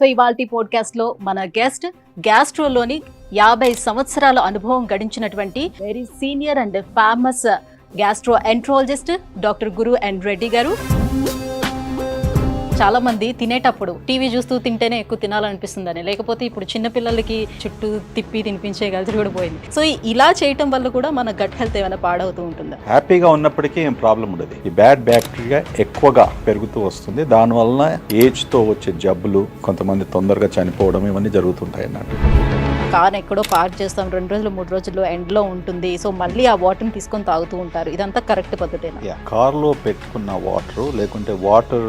So ఇవాల్టి podcast లో మన గెస్ట్ గ్యాస్ట్రోలోని 50 సంవత్సరాల అనుభవం గడించినటువంటి very senior and famous gastroenterologist doctor Guru N Reddy garu. చాలా మంది తినేటప్పుడు టీవీ చూస్తూ తింటేనే ఎక్కువ తినాలనిపిస్తుందని, లేకపోతే ఇప్పుడు చిన్నపిల్లలకి చుట్టూ తిప్పి తినిపించే కల్చర్ కూడా పోయింది. సో ఇలా చేయటం వల్ల కూడా మన గట్ హెల్త్ ఏమైనా పాడవుతూ ఉంటుందా? హ్యాపీగా ఉన్నప్పటికీ ఏం ప్రాబ్లం ఉండదు. ఈ బ్యాడ్ బ్యాక్టీరియా ఎక్కువగా పెరుగుతూ వస్తుంది. దానివల్ల ఏజ్ తో వచ్చే జబ్బులు, కొంతమంది తొందరగా చనిపోవడం, ఇవన్నీ జరుగుతుంటాయి అన్నట్టు. కార్ ఎక్కడో పార్క్ చేస్తాం, 2 రోజులు 3 రోజుల్లో ఎండ్లో ఉంటుంది. సో మళ్ళీ ఆ వాటర్ని తీసుకొని తాగుతూ ఉంటారు. ఇదంతా కరెక్ట్ పద్ధతేనా? కార్లో పెట్టుకున్న వాటర్, లేకుంటే వాటర్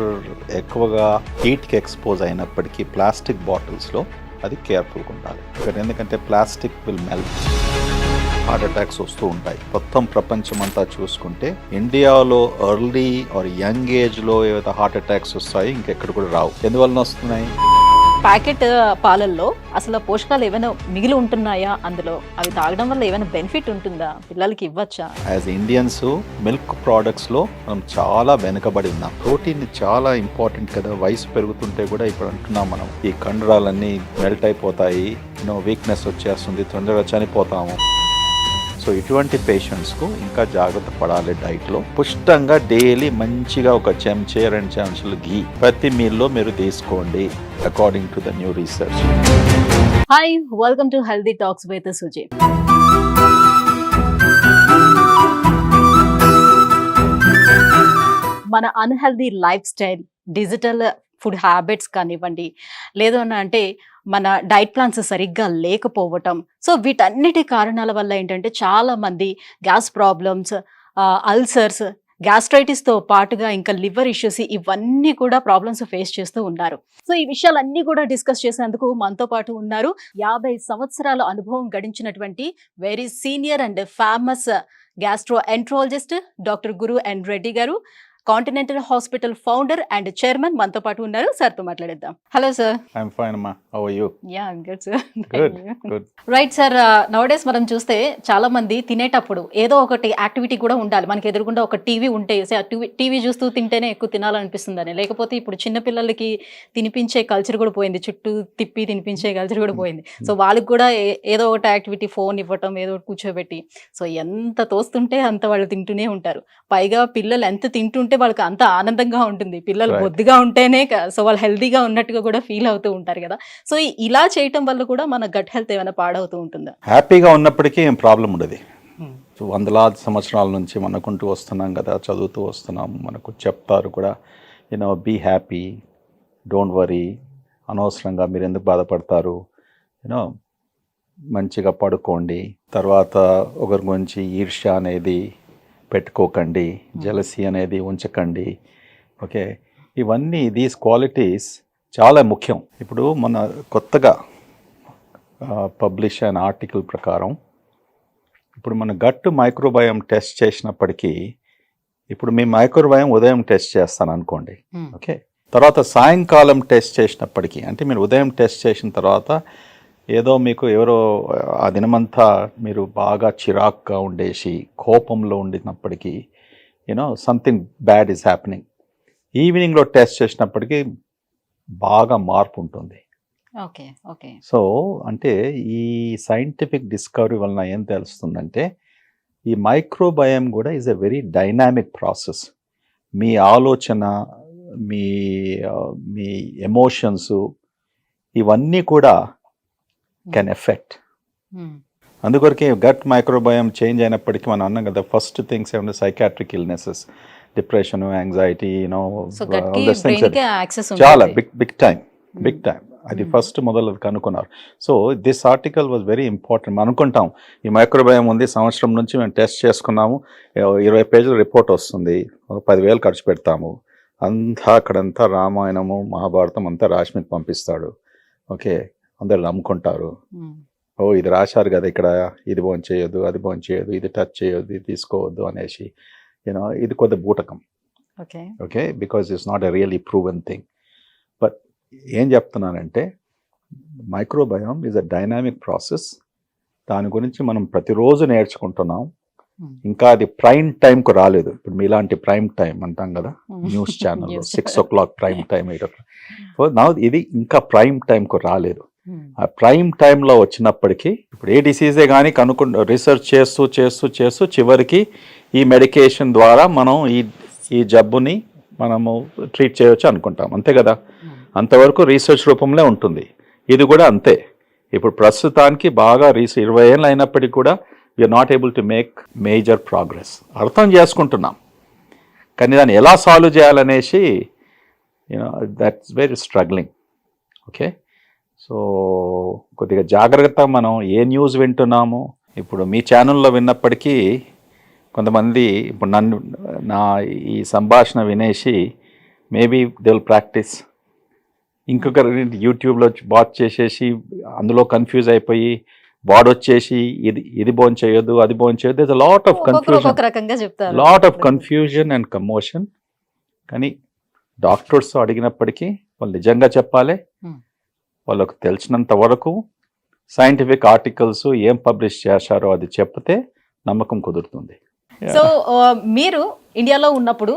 ఎక్కువగా హీట్కి ఎక్స్పోజ్ అయినప్పటికీ ప్లాస్టిక్ బాటిల్స్లో అది కేర్ఫుల్గా ఉండాలి. ఎందుకంటే plastic will melt, heart attacks వస్తూ ఉంటాయి. మొత్తం ప్రపంచం అంతా చూసుకుంటే ఇండియాలో ఎర్లీ ఆర్ యంగ్ ఏజ్లో ఏవైతే హార్ట్ అటాక్స్ వస్తాయి ఇంకెక్కడ కూడా రావు. ఎందువలన వస్తున్నాయి? ప్యాకెట్ పాలల్లో అసలు పోషకాలు ఏమైనా మిగిలి ఉంటున్నాయా? అందులో అవి తాగడం వల్ల ఏమైనా బెనిఫిట్ ఉంటుందా? పిల్లలకి ఇవ్వచ్చా? యాజ్ ఇండియన్స్ మిల్క్ ప్రోడక్ట్స్లో మనం చాలా వెనుకబడి ఉన్నాం. ప్రోటీన్ చాలా ఇంపార్టెంట్ కదా. వయసు పెరుగుతుంటే కూడా ఇప్పుడు అంటున్నాం మనం, ఈ కండరాలన్నీ మెల్ట్ అయిపోతాయి, వీక్నెస్ వచ్చేస్తుంది, తొందరగా చనిపోతాము. సో ఇటువంటి పేషెంట్స్కు ఇంకా జాగ్రత్త పడాలి. డైట్లో పుష్టంగా డైలీ మంచిగా ఒక చెంచే 2 చెంచాలు ఘీ ప్రతి మీల్లో మీరు తీసుకోండి, according to the new research. Hi, welcome to healthy talks with Suji. మన unhealthy lifestyle, digital food habits కానివ్వండి, లేదు అంటే మన డైట్ ప్లాన్స్ సరిగ్గా లేకపోవటం, సో వీటన్నిటి కారణాల వల్ల ఏంటంటే చాలా మంది గ్యాస్ ప్రాబ్లమ్స్, అల్సర్స్, గ్యాస్ట్రైటిస్తో పాటుగా ఇంకా లివర్ ఇష్యూస్, ఇవన్నీ కూడా ప్రాబ్లమ్స్ ఫేస్ చేస్తూ ఉన్నారు. సో ఈ విషయాలన్నీ కూడా డిస్కస్ చేసేందుకు మనతో పాటు ఉన్నారు 50 సంవత్సరాల అనుభవం గడించినటువంటి very senior and famous gastroenterologist doctor Guru N Reddy garu, continental hospital founder and chairman మనతో పాటు ఉన్నారు. సార్ తో మాట్లాడేద్దాం. Hello sir. ఐఎమ్ ఫైన్ అమ్మా. How are you? Yeah, I'm good sir. Good. Right sir, nowadays మనం చూస్తే చాలా మంది తినేటప్పుడు ఏదో ఒకటి యాక్టివిటీ కూడా ఉండాలి. మనకి ఎదురుగుండా ఒక టీవీ ఉంటే టీవీ చూస్తూ తింటేనే ఎక్కువ తినాలనిపిస్తుందని, లేకపోతే ఇప్పుడు చిన్నపిల్లలకి తినిపించే కల్చర్ కూడా పోయింది, చుట్టూ తిప్పి తినిపించే కల్చర్ కూడా పోయింది. సో వాళ్ళకి కూడా ఏదో ఒకటి యాక్టివిటీ, ఫోన్ ఇవ్వటం, ఏదో ఒకటి కూర్చోబెట్టి, సో ఎంత తోస్తుంటే అంత వాళ్ళు తింటూనే ఉంటారు. పైగా పిల్లలు ఎంత తింటుంటే వాళ్ళకి అంత ఆనందంగా ఉంటుంది. పిల్లలు బొద్దుగా ఉంటేనే సో వాళ్ళు హెల్దీగా ఉన్నట్టుగా కూడా ఫీల్ అవుతూ ఉంటారు కదా. సో ఇలా చేయటం వల్ల కూడా మన గట్ హెల్త్ ఏమైనా పాడవుతూ ఉంటుందా? హ్యాపీగా ఉన్నప్పటికీ ఏం ప్రాబ్లం ఉండదు. వందలాది సంవత్సరాల నుంచి మనకుంటూ వస్తున్నాం కదా, చదువుతూ వస్తున్నాం, మనకు చెప్తారు కూడా, బీ హ్యాపీ, డోంట్ వరీ, అనవసరంగా మీరు ఎందుకు బాధపడతారు, మంచిగా పడుకోండి, తర్వాత ఒకరి గురించి ఈర్ష్య అనేది పెట్టుకోకండి, జెలసీ అనేది ఉంచకండి. ఓకే, ఇవన్నీ దీస్ క్వాలిటీస్ చాలా ముఖ్యం. ఇప్పుడు మన కొత్తగా పబ్లిష్ అయిన ఆర్టికల్ ప్రకారం ఇప్పుడు మన గట్ మైక్రోబయోమ్ టెస్ట్ చేసినప్పటికీ, ఇప్పుడు మీ మైక్రోబయోమ్ ఉదయం టెస్ట్ చేస్తాను అనుకోండి, ఓకే, తర్వాత సాయంకాలం టెస్ట్ చేసినప్పటికీ, అంటే మీరు ఉదయం టెస్ట్ చేసిన తర్వాత ఏదో మీకు ఎవరో ఆ దినమంతా మీరు బాగా చిరాక్గా ఉండేసి కోపంలో ఉండినప్పటికీ, సంథింగ్ బ్యాడ్ ఈజ్ హ్యాపెనింగ్. ఈవినింగ్లో టెస్ట్ చేసినప్పటికీ బాగా మార్పు ఉంటుంది. Okay okay. సో అంటే ఈ సైంటిఫిక్ డిస్కవరీ వలన ఏం తెలుస్తుందంటే, ఈ మైక్రోబయోమ్ కూడా is a very dynamic process. మీ ఆలోచన, మీ మీ ఎమోషన్స్, ఇవన్నీ కూడా కెన్ ఎఫెక్ట్. అందుకొరకే గట్ మైక్రోబయోమ్ చేంజ్ అయినప్పటికీ మనం అన్నాం కదా, ఫస్ట్ థింగ్స్ ఏమన్నా సైకాట్రిక్ ఇల్నెసెస్, డిప్రెషన్, యాంగ్జైటీ, చాలా బిగ్ టైం అది ఫస్ట్ మొదలు కనుక్కున్నారు. So this article was very important. మనం అనుకుంటాం ఈ మైక్రోబయోమ్ ఉంది, సంవత్సరం నుంచి మేము టెస్ట్ చేసుకున్నాము, 20 పేజీల రిపోర్ట్ వస్తుంది, 10,000 ఖర్చు పెడతాము, అక్కడంతా రామాయణము మహాభారతం అంతా రాష్మికి పంపిస్తాడు, ఓకే, అందరు నమ్ముకుంటారు, ఓ ఇది రాశారు కదా ఇక్కడ, ఇది భోజనం చేయొద్దు, అది భోజనం చేయొద్దు, ఇది టచ్ చేయొద్దు, ఇది తీసుకోవద్దు అనేసి, ఇది కొద్ది బూటకం. Okay, because it's not a really proven thing. But ఏం చెప్తున్నానంటే, microbiome is a dynamic process. దాని గురించి మనం ప్రతిరోజు నేర్చుకుంటున్నాం. ఇంకా అది ప్రైమ్ టైంకు రాలేదు. ఇప్పుడు మీలాంటి ప్రైమ్ టైం అంటాం కదా న్యూస్ ఛానల్లో, Yes. 6 o'clock prime time, 8 o'clock. So నా ఇది ఇంకా ప్రైమ్ టైంకు రాలేదు. ఆ ప్రైమ్ టైంలో వచ్చినప్పటికీ ఇప్పుడు ఏ డిసీజే కానీ రీసెర్చ్ చేస్తూ చేస్తూ చేస్తూ చివరికి ఈ మెడికేషన్ ద్వారా మనం ఈ జబ్బుని మనము ట్రీట్ చేయవచ్చు అనుకుంటాం, అంతే కదా. అంతవరకు రీసెర్చ్ రూపంలో ఉంటుంది. ఇది కూడా అంతే. ఇప్పుడు ప్రస్తుతానికి బాగా 20 ఏళ్ళు అయినప్పటికీ కూడా we are not able to make major progress. అర్థం చేసుకుంటున్నాం కానీ దాన్ని ఎలా సాల్వ్ చేయాలనేసి that's very struggling. Okay, so కొద్దిగా జాగ్రత్త. మనం ఏ న్యూస్ వింటున్నాము, ఇప్పుడు మీ ఛానల్లో విన్నప్పటికీ కొంతమంది ఇప్పుడు నా ఈ సంభాషణ వినేసి మేబీ దే విల్ ప్రాక్టీస్, ఇంకొక యూట్యూబ్లో వాచ్ చేసేసి అందులో కన్ఫ్యూజ్ అయిపోయి వాడొచ్చేసి ఇది బోన్ చేయొద్దు, అది బోన్ చేయొద్దు. there's a lot of confusion, lot of confusion and commotion. కానీ డాక్టర్స్ అడిగినప్పటికీ వాళ్ళు నిజంగా చెప్పాలి. వాళ్ళకు తెలిసినంత వరకు సైంటిఫిక్ ఆర్టికల్స్ ఏం పబ్లిష్ చేశారో అది చెప్తే నమ్మకం కుదురుతుంది. సో మీరు ఇండియాలో ఉన్నప్పుడు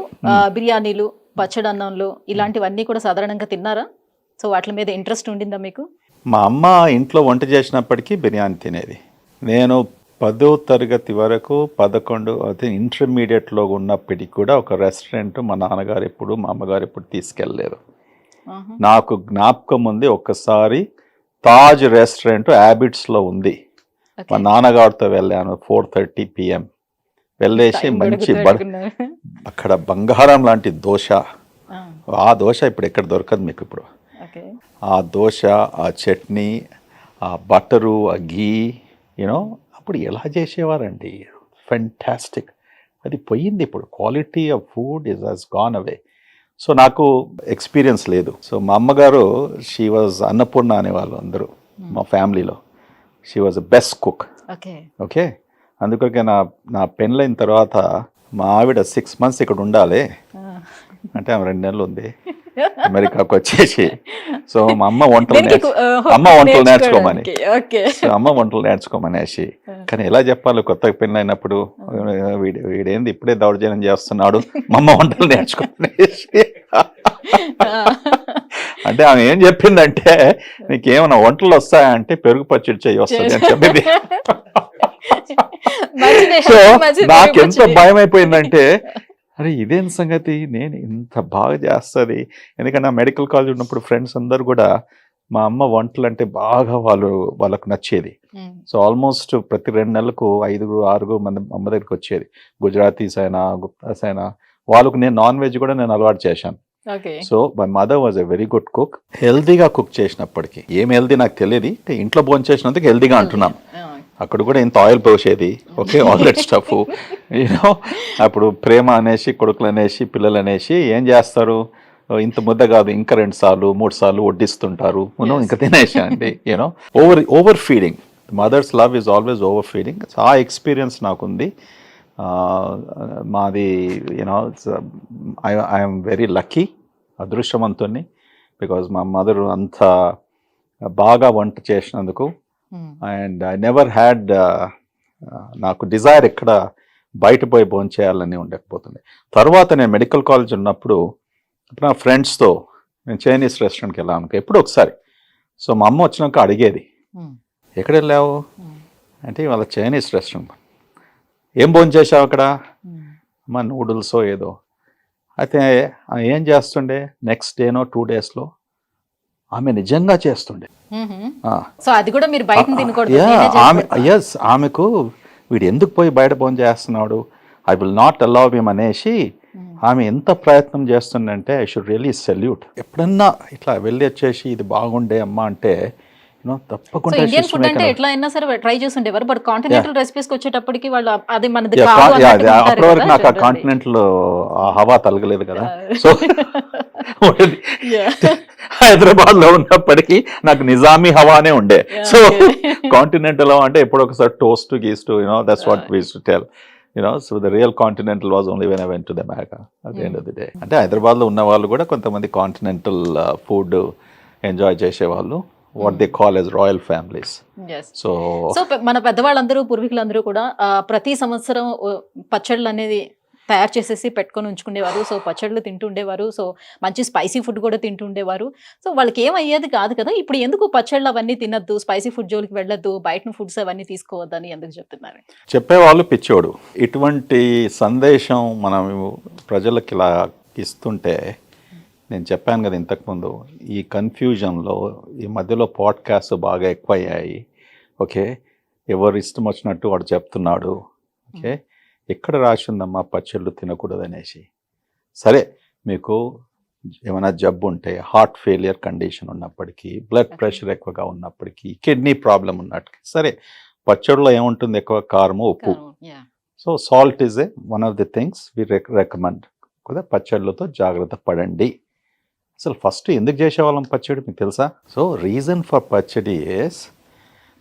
బిర్యానీలు, పచ్చడన్నంలు ఇలాంటివన్నీ కూడా సాధారణంగా తిన్నారా? సో వాటి మీద ఇంట్రెస్ట్ ఉండిందా మీకు? మా అమ్మ ఇంట్లో వంట చేసినప్పటికీ బిర్యానీ తినేది. నేను 10వ తరగతి వరకు 11 అదే ఇంటర్మీడియట్లో ఉన్నప్పటికీ కూడా ఒక రెస్టారెంట్ మా నాన్నగారు ఎప్పుడు మా అమ్మగారు ఎప్పుడు తీసుకెళ్ళలేదు. నాకు జ్ఞాపకం ఉంది, ఒక్కసారి తాజ్ రెస్టారెంట్ హ్యాబిట్స్లో ఉంది. మా నాన్నగారితో వెళ్ళాను 4:30 PM. వెళ్ళేసి మంచి అక్కడ బంగారం లాంటి దోశ, ఆ దోశ ఇప్పుడు ఎక్కడ దొరకదు మీకు. ఇప్పుడు ఆ దోశ, ఆ చట్నీ, ఆ బటరు, ఆ ఘీ, యూనో అప్పుడు ఎలా చేసేవారండి, ఫెంటాస్టిక్. అది పోయింది ఇప్పుడు. Quality of food has gone away. So నాకు ఎక్స్పీరియన్స్ లేదు. సో మా అమ్మగారు షీ వాజ్ అన్నపూర్ణ అనేవాళ్ళు అందరూ మా ఫ్యామిలీలో. She was the best cook. Okay, అందుకొరకే నా పెళ్ళైన తర్వాత మా ఆవిడ 6 months ఇక్కడ ఉండాలి అంటే ఆమె 2 నెలలు ఉంది అమెరికాకు వచ్చేసి. సో మా అమ్మ వంటలు నేర్చుకోమనేసి. కానీ ఎలా చెప్పాలి, కొత్తగా పెళ్ళైనప్పుడు వీడేంది ఇప్పుడే దౌర్జన్యం చేస్తున్నాడు, మా అమ్మ వంటలు నేర్చుకోమనేసి. అంటే ఆమె ఏం చెప్పిందంటే, నీకేమైనా వంటలు వస్తాయంటే పెరుగు పచ్చడి చేయి వస్తుంది అని చెప్పింది. సో నాకెంత భయం అయిపోయిందంటే, అరే ఇదేం సంగతి, నేను ఇంత బాగా చేస్తుంది. ఎందుకంటే నా మెడికల్ కాలేజ్ ఉన్నప్పుడు ఫ్రెండ్స్ అందరు కూడా మా అమ్మ వంటలు అంటే బాగా వాళ్ళకు నచ్చేది. సో ఆల్మోస్ట్ ప్రతి 2 నెలలకు 5-6 మంది అమ్మ దగ్గరికి వచ్చేది. గుజరాతీస్ అయినా, గుప్తాస్ అయినా, వాళ్ళకు నేను నాన్ వెజ్ కూడా నేను అలవాటు చేశాను. So my mother was a very good cook. హెల్దీగా కుక్ చేసినప్పటికీ, ఏం హెల్దీ నాకు తెలియదు, ఇంట్లో భోజనం చేసినందుకు హెల్దీగా అంటున్నాను. అక్కడ కూడా ఇంత ఆయిల్ పోసేది, okay, all that stuff. You know అప్పుడు ప్రేమ అనేసి, కొడుకులు అనేసి, పిల్లలు అనేసి ఏం చేస్తారు, ఇంత ముద్ద కాదు ఇంకా 2 సార్లు 3 సార్లు వడ్డిస్తుంటారు, ఇంకా తినేసాండి. You know over feeding. Mother's love is always over feeding. ఆ ఎక్స్పీరియన్స్ నాకుంది. మాది యూనో ఐఎమ్ వెరీ లక్కీ, అదృష్టవంతుని. బికాజ్ మా మదర్ అంత బాగా వంట చేసినందుకు. అండ్ ఐ నెవర్ హ్యాడ్, నాకు డిజైర్ ఎక్కడ బయట పోయి భోజనం చేయాలని ఉండకపోతుంది. తర్వాత నేను మెడికల్ కాలేజ్ ఉన్నప్పుడు నా ఫ్రెండ్స్తో నేను చైనీస్ రెస్టారెంట్కి వెళ్ళాను ఎప్పుడు ఒకసారి. సో మా అమ్మ వచ్చినాక అడిగేది, ఎక్కడ వెళ్ళావు అంటే, వాళ్ళ చైనీస్ రెస్టారెంట్. ఏం భోజనం చేసావు అక్కడ? మా నూడిల్సో ఏదో. అయితే ఏం చేస్తుండే, నెక్స్ట్ డేనో 2 daysలో ఆమె నిజంగా చేస్తుండే. ఆమెకు వీడు ఎందుకు పోయి బయట భోజనం చేస్తున్నాడు, I will not allow him అనేసి ఆమె ఎంత ప్రయత్నం చేస్తుందంటే ఐ షుడ్ రియలీ సెల్యూట్. ఎప్పుడన్నా ఇట్లా వెళ్ళి వచ్చేసి ఇది బాగుండే అమ్మ అంటే తప్పకుండా. ఇండియన్ ఫుడ్ అంటే ఎట్లా అయినా సరే ట్రై చేస్తుండేవారు, బట్ కాంటినెంటల్ రెసిపీస్ వచ్చేటప్పటికి వాళ్ళు అది మనది కాదు. అప్పటి వరకు నాకు ఆ కాంటినెంటల్ హవా తలగలేదు కదా. సో హైదరాబాద్ లో ఉన్నప్పటికీ నాకు నిజామీ హవానే ఉండే. సో కాంటినెంటల్ అంటే ఎప్పుడు ఒకసారి టోస్ట్ గీస్ట్, that's what we used to tell. So the real continental was only when I went to the America at the end of the day. అంటే హైదరాబాద్లో ఉన్న వాళ్ళు కూడా కొంతమంది కాంటినెంటల్ ఫుడ్ ఎంజాయ్ చేసేవాళ్ళు. What they call as royal families. So so మన పెద్దవాళ్ళందరూ పూర్వీకులందరూ కూడా ప్రతి సంవత్సరం పచ్చళ్ళు అనేది తయారు చేసేసి పెట్టుకొని ఉంచుకునేవారు. సో పచ్చళ్ళు తింటుండేవారు. సో మంచి స్పైసీ ఫుడ్ కూడా తింటుండేవారు. సో వాళ్ళకి ఏమయ్యేది కాదు కదా. ఇప్పుడు ఎందుకు పచ్చళ్ళు అవన్నీ తినద్దు, స్పైసీ ఫుడ్ జోలికి వెళ్ళొద్దు, బయట ఫుడ్స్ అవన్నీ తీసుకోవద్దని ఎందుకు చెప్తున్నారు? చెప్పేవాళ్ళు పిచ్చోడు. ఇటువంటి సందేశం మనం ప్రజలకు ఇలా ఇస్తుంటే, నేను చెప్పాను కదా ఇంతకుముందు, ఈ కన్ఫ్యూజన్లో ఈ మధ్యలో పాడ్కాస్ట్ బాగా ఎక్కువయ్యాయి. ఓకే, ఎవరు ఇష్టం వచ్చినట్టు వాడు చెప్తున్నాడు. ఓకే, ఎక్కడ రాసి ఉందమ్మా పచ్చళ్ళు తినకూడదు అనేసి? సరే, మీకు ఏమైనా జబ్బు ఉంటే, హార్ట్ ఫెయిలియర్ కండిషన్ ఉన్నప్పటికీ, బ్లడ్ ప్రెషర్ ఎక్కువగా ఉన్నప్పటికీ, కిడ్నీ ప్రాబ్లం ఉన్నప్పటికీ, సరే పచ్చళ్ళలో ఏముంటుంది? ఎక్కువ కారము, ఉప్పు. So salt is one of the things we recommend కదా. పచ్చళ్ళతో జాగ్రత్త పడండి. అసలు ఫస్ట్ ఎందుకు చేసేవాళ్ళం పచ్చడి మీకు తెలుసా? సో రీజన్ ఫర్ పచ్చడి ఈస్,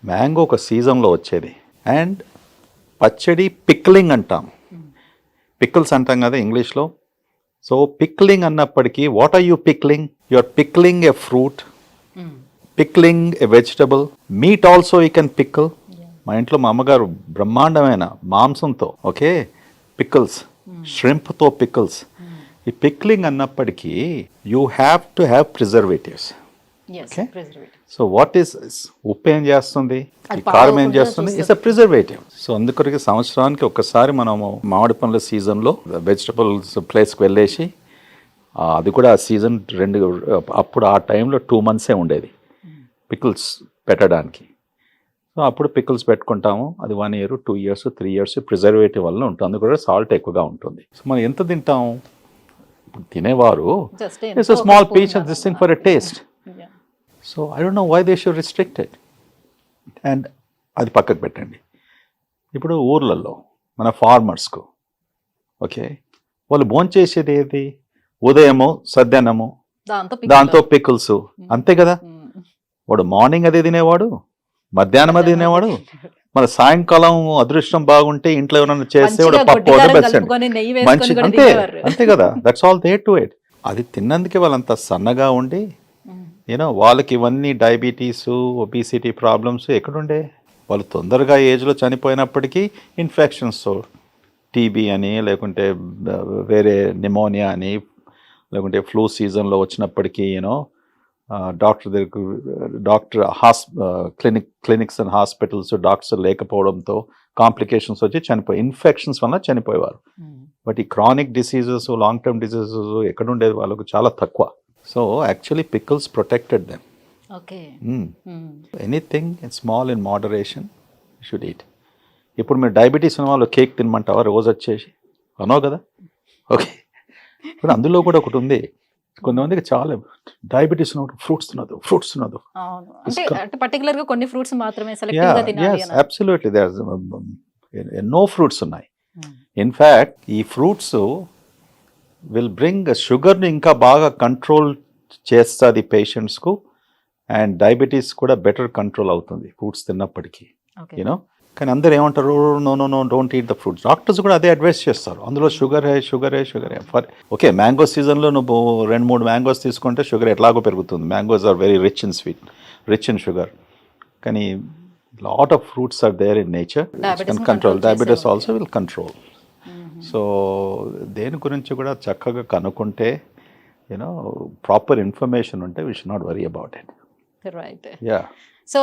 మ్యాంగో ఒక సీజన్లో వచ్చేది. అండ్ పచ్చడి పిక్లింగ్ అంటాం. పిక్కిల్స్ అంటాం కదా ఇంగ్లీష్లో. సో పిక్లింగ్ అన్నప్పటికీ, what are you pickling? You are pickling a fruit, pickling a vegetable. Meat also you can pickle. మా ఇంట్లో మా అమ్మగారు బ్రహ్మాండమైన మాంసంతో, ఓకే, పిక్కిల్స్, ష్రింప్తో పిక్కిల్స్. ఈ పిక్లింగ్ అన్నప్పటికీ you have to have preservatives. Okay, so what is, ఉప్పు ఏం చేస్తుంది, కారం ఏం చేస్తుంది? It's a preservative. సో అందుకొరకు సంవత్సరానికి ఒక్కసారి మనము మామిడి పండ్ల సీజన్లో వెజిటబుల్స్ ప్లేస్కి వెళ్ళేసి, అది కూడా ఆ సీజన్ అప్పుడు ఆ టైంలో 2 months ఉండేది పికిల్స్ పెట్టడానికి. సో అప్పుడు పికిల్స్ పెట్టుకుంటాము. అది 1 year, 2 years, 3 years ప్రిజర్వేటివ్ వల్ల ఉంటుంది. అందుకు సాల్ట్ ఎక్కువగా ఉంటుంది. సో మనం ఎంత తింటాం? తినేవారు it's a small piece of this thing for a taste. So I don't know why they should restrict it. And అది పక్కకు పెట్టండి. ఇప్పుడు ఊర్లలో మన ఫార్మర్స్కు, ఓకే, వాళ్ళు భోంచేసేది ఏది? ఉదయము సద్దన్నము, దాంతో పికిల్స్, అంతే కదా. వాడు మార్నింగ్ అదే తినేవాడు, మధ్యాహ్నం అదే తినేవాడు, మన సాయంకాలం అదృష్టం బాగుంటే ఇంట్లో ఏమైనా చేస్తే పప్పు మంచి, అంతే అంతే కదా. That's all they to it. అది తిన్నందుకే వాళ్ళంత సన్నగా ఉండి, యూనో, వాళ్ళకి ఇవన్నీ డయాబెటీస్, ఒబిసిటీ ప్రాబ్లమ్స్ ఎక్కడుండే? వాళ్ళు తొందరగా ఏజ్లో చనిపోయినప్పటికీ ఇన్ఫెక్షన్స్, టీబీ అని, లేకుంటే వేరే నిమోనియా అని, లేకుంటే ఫ్లూ సీజన్లో వచ్చినప్పటికీ, you know, doctor clinics and hospitals doctors లేకపోవడంతో కాంప్లికేషన్స్ వచ్చి ఇన్ఫెక్షన్స్ వల్ల చనిపోయేవారు. బట్ ఈ chronic diseases, long term diseases ఎక్కడుండేది? వాళ్ళకు చాలా తక్కువ. So actually pickles protected them. Okay. Anything in small in moderation you should eat. ఇప్పుడు మీరు డయాబెటీస్ ఉన్న వాళ్ళు కేక్ తినమంటావా రోజు వచ్చేసి? అనో కదా. ఓకే, ఇప్పుడు అందులో కూడా ఒకటి ఉంది. కొంతమందికి చాలా డయాబెటీస్ ఉన్నప్పుడు ఫ్రూట్స్ తినదు. అంటే పర్టికులర్ గా కొన్ని ఫ్రూట్స్ మాత్రమే సెలెక్టివ్ గా తినాలి అని. అబ్సల్యూట్లీ, దేర్ ఎన్నో ఫ్రూట్స్ ఉన్నాయి. ఇన్ఫ్యాక్ట్ ఈ ఫ్రూట్స్ విల్ బ్రింగ్ షుగర్ని ఇంకా బాగా కంట్రోల్ చేస్తుంది పేషెంట్స్కు. అండ్ డయాబెటీస్ కూడా బెటర్ కంట్రోల్ అవుతుంది ఫ్రూట్స్ తిన్నప్పటికీ, యూనో. కానీ అందరు ఏమంటారు, no don't eat the fruits. Doctors కూడా అదే అడ్వైస్ చేస్తారు. అందులో షుగర్ హే. ఫర్ ఓకే, మ్యాంగో సీజన్లో నువ్వు 2-3 మ్యాంగోస్ తీసుకుంటే షుగర్ ఎట్లాగో పెరుగుతుంది. Mangoes are very rich in sweet, rich in sugar. కానీ lot of fruits are there in nature which can control. Diabetes also will control. So దేని గురించి కూడా చక్కగా కనుక్కుంటే, యూనో, ప్రాపర్ ఇన్ఫర్మేషన్ ఉంటే we should not worry about it. Right. Yeah. So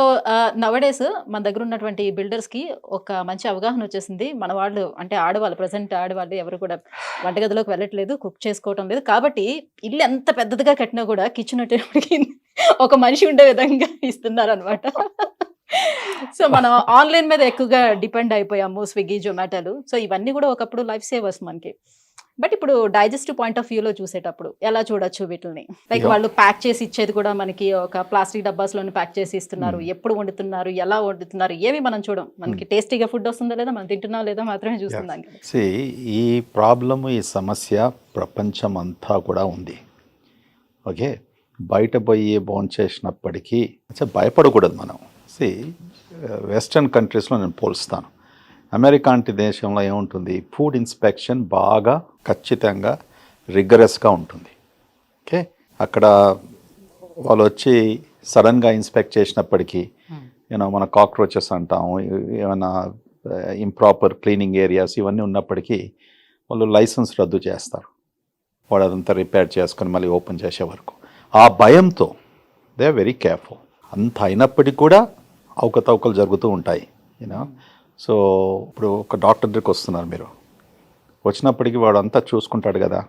nowadays మన దగ్గర ఉన్నటువంటి బిల్డర్స్కి ఒక మంచి అవగాహన వచ్చేసింది. మన వాళ్ళు అంటే ఆడవాళ్ళు, ప్రజెంట్ ఆడవాళ్ళు ఎవరు కూడా వంటగదిలోకి వెళ్ళట్లేదు, కుక్ చేసుకోవటం లేదు. కాబట్టి ఇల్లు ఎంత పెద్దదిగా కట్టినా కూడా కిచెన్ వచ్చేటప్పటికి ఒక మనిషి ఉండే విధంగా ఇస్తున్నారు అనమాట. సో మనం ఆన్లైన్ మీద ఎక్కువగా డిపెండ్ అయిపోయాము, స్విగ్గీ, జొమాటోలు. సో ఇవన్నీ కూడా ఒకప్పుడు లైఫ్ సేవర్స్ మనకి. బట్ ఇప్పుడు డైజెస్టివ్ పాయింట్ ఆఫ్ వ్యూలో చూసేటప్పుడు ఎలా చూడొచ్చు వీటిని? లైక్ వాళ్ళు ప్యాక్ చేసి ఇచ్చేది కూడా మనకి ఒక ప్లాస్టిక్ డబ్బాస్లోనే ప్యాక్ చేసి ఇస్తున్నారు. ఎప్పుడు వండుతున్నారు, ఎలా వండుతున్నారు, ఏమి మనం చూడం. మనకి టేస్టీగా ఫుడ్ వస్తుందా లేదా, మనం తింటున్నా లేదా మాత్రమే చూస్తున్నాం. ఈ ప్రాబ్లమ్, ఈ సమస్య ప్రపంచం అంతా కూడా ఉంది. ఓకే, బయట పోయి భోంచేసినప్పటికీ భయపడకూడదు మనం. వెస్టర్న్ కంట్రీస్లో నేను పోల్స్తాను. అమెరికా అంటే దేశంలో ఏముంటుంది? ఫుడ్ ఇన్స్పెక్షన్ బాగా ఖచ్చితంగా రిగరస్గా ఉంటుంది. ఓకే, అక్కడ వాళ్ళు వచ్చి సడన్గా ఇన్స్పెక్ట్ చేసినప్పటికీ మన కాక్రోచెస్ అంటాం, ఏమైనా ఇంప్రాపర్ క్లీనింగ్ ఏరియాస్ ఇవన్నీ ఉన్నప్పటికీ వాళ్ళు లైసెన్స్ రద్దు చేస్తారు. వాడు అదంతా రిపేర్ చేసుకొని మళ్ళీ ఓపెన్ చేసే వరకు ఆ భయంతో దే ఆర్ వెరీ కేర్ఫుల్. అంత అయినప్పటికీ కూడా అవకతవకలు జరుగుతూ ఉంటాయి. సో ఇప్పుడు ఒక డాక్టర్ దగ్గరికి వస్తున్నారు మీరు, వచ్చినప్పటికీ వాడు అంతా చూసుకుంటాడు కదా,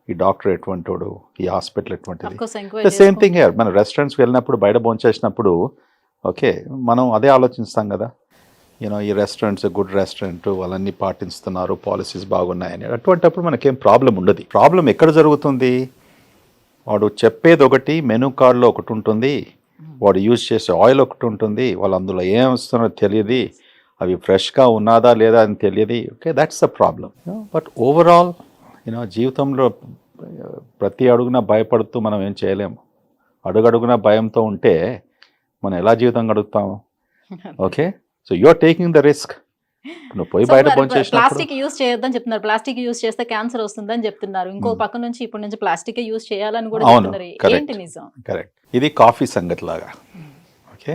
ఈ డాక్టర్ ఎటువంటి వాడు, ఈ హాస్పిటల్ ఎటువంటిది. Same thing here. మన రెస్టారెంట్స్కి వెళ్ళినప్పుడు బయట భోంచేసినప్పుడు ఓకే మనం అదే ఆలోచిస్తాం కదా, ఈ రెస్టారెంట్స్ గుడ్ రెస్టారెంట్, వాళ్ళన్నీ పాటిస్తున్నారు, పాలసీస్ బాగున్నాయని. అటువంటిప్పుడు మనకేం ప్రాబ్లం ఉండదు. ప్రాబ్లం ఎక్కడ జరుగుతుంది, వాడు చెప్పేది ఒకటి, మెనూ కార్డులో ఒకటి ఉంటుంది, వాడు యూజ్ చేసే ఆయిల్ ఒకటి ఉంటుంది, వాళ్ళు అందులో ఏం వస్తున్నో తెలియదు, అవి ఫ్రెష్గా ఉన్నదా లేదా అని తెలియదు. Okay, that's the problem. But overall జీవితంలో ప్రతి అడుగున భయపడుతూ మనం ఏం చేయలేము. అడుగడుగున భయంతో ఉంటే మనం ఎలా జీవితం గడుపుతాము? Okay, so you are taking the risk. నువ్వు పోయి బయట ప్లాస్టిక్ యూజ్ చేయొద్దని చెప్తున్నారు. ప్లాస్టిక్ యూజ్ చేస్తే క్యాన్సర్ వస్తుందని చెప్తున్నారు. ఇంకో పక్క నుంచి ఇప్పటి నుంచి ప్లాస్టిక్ యూజ్ చేయాలని కూడా చెప్తున్నారు. ఏంటి నిజం? కరెక్ట్. ఇది కాఫీ సంగతి లాగా. ఓకే,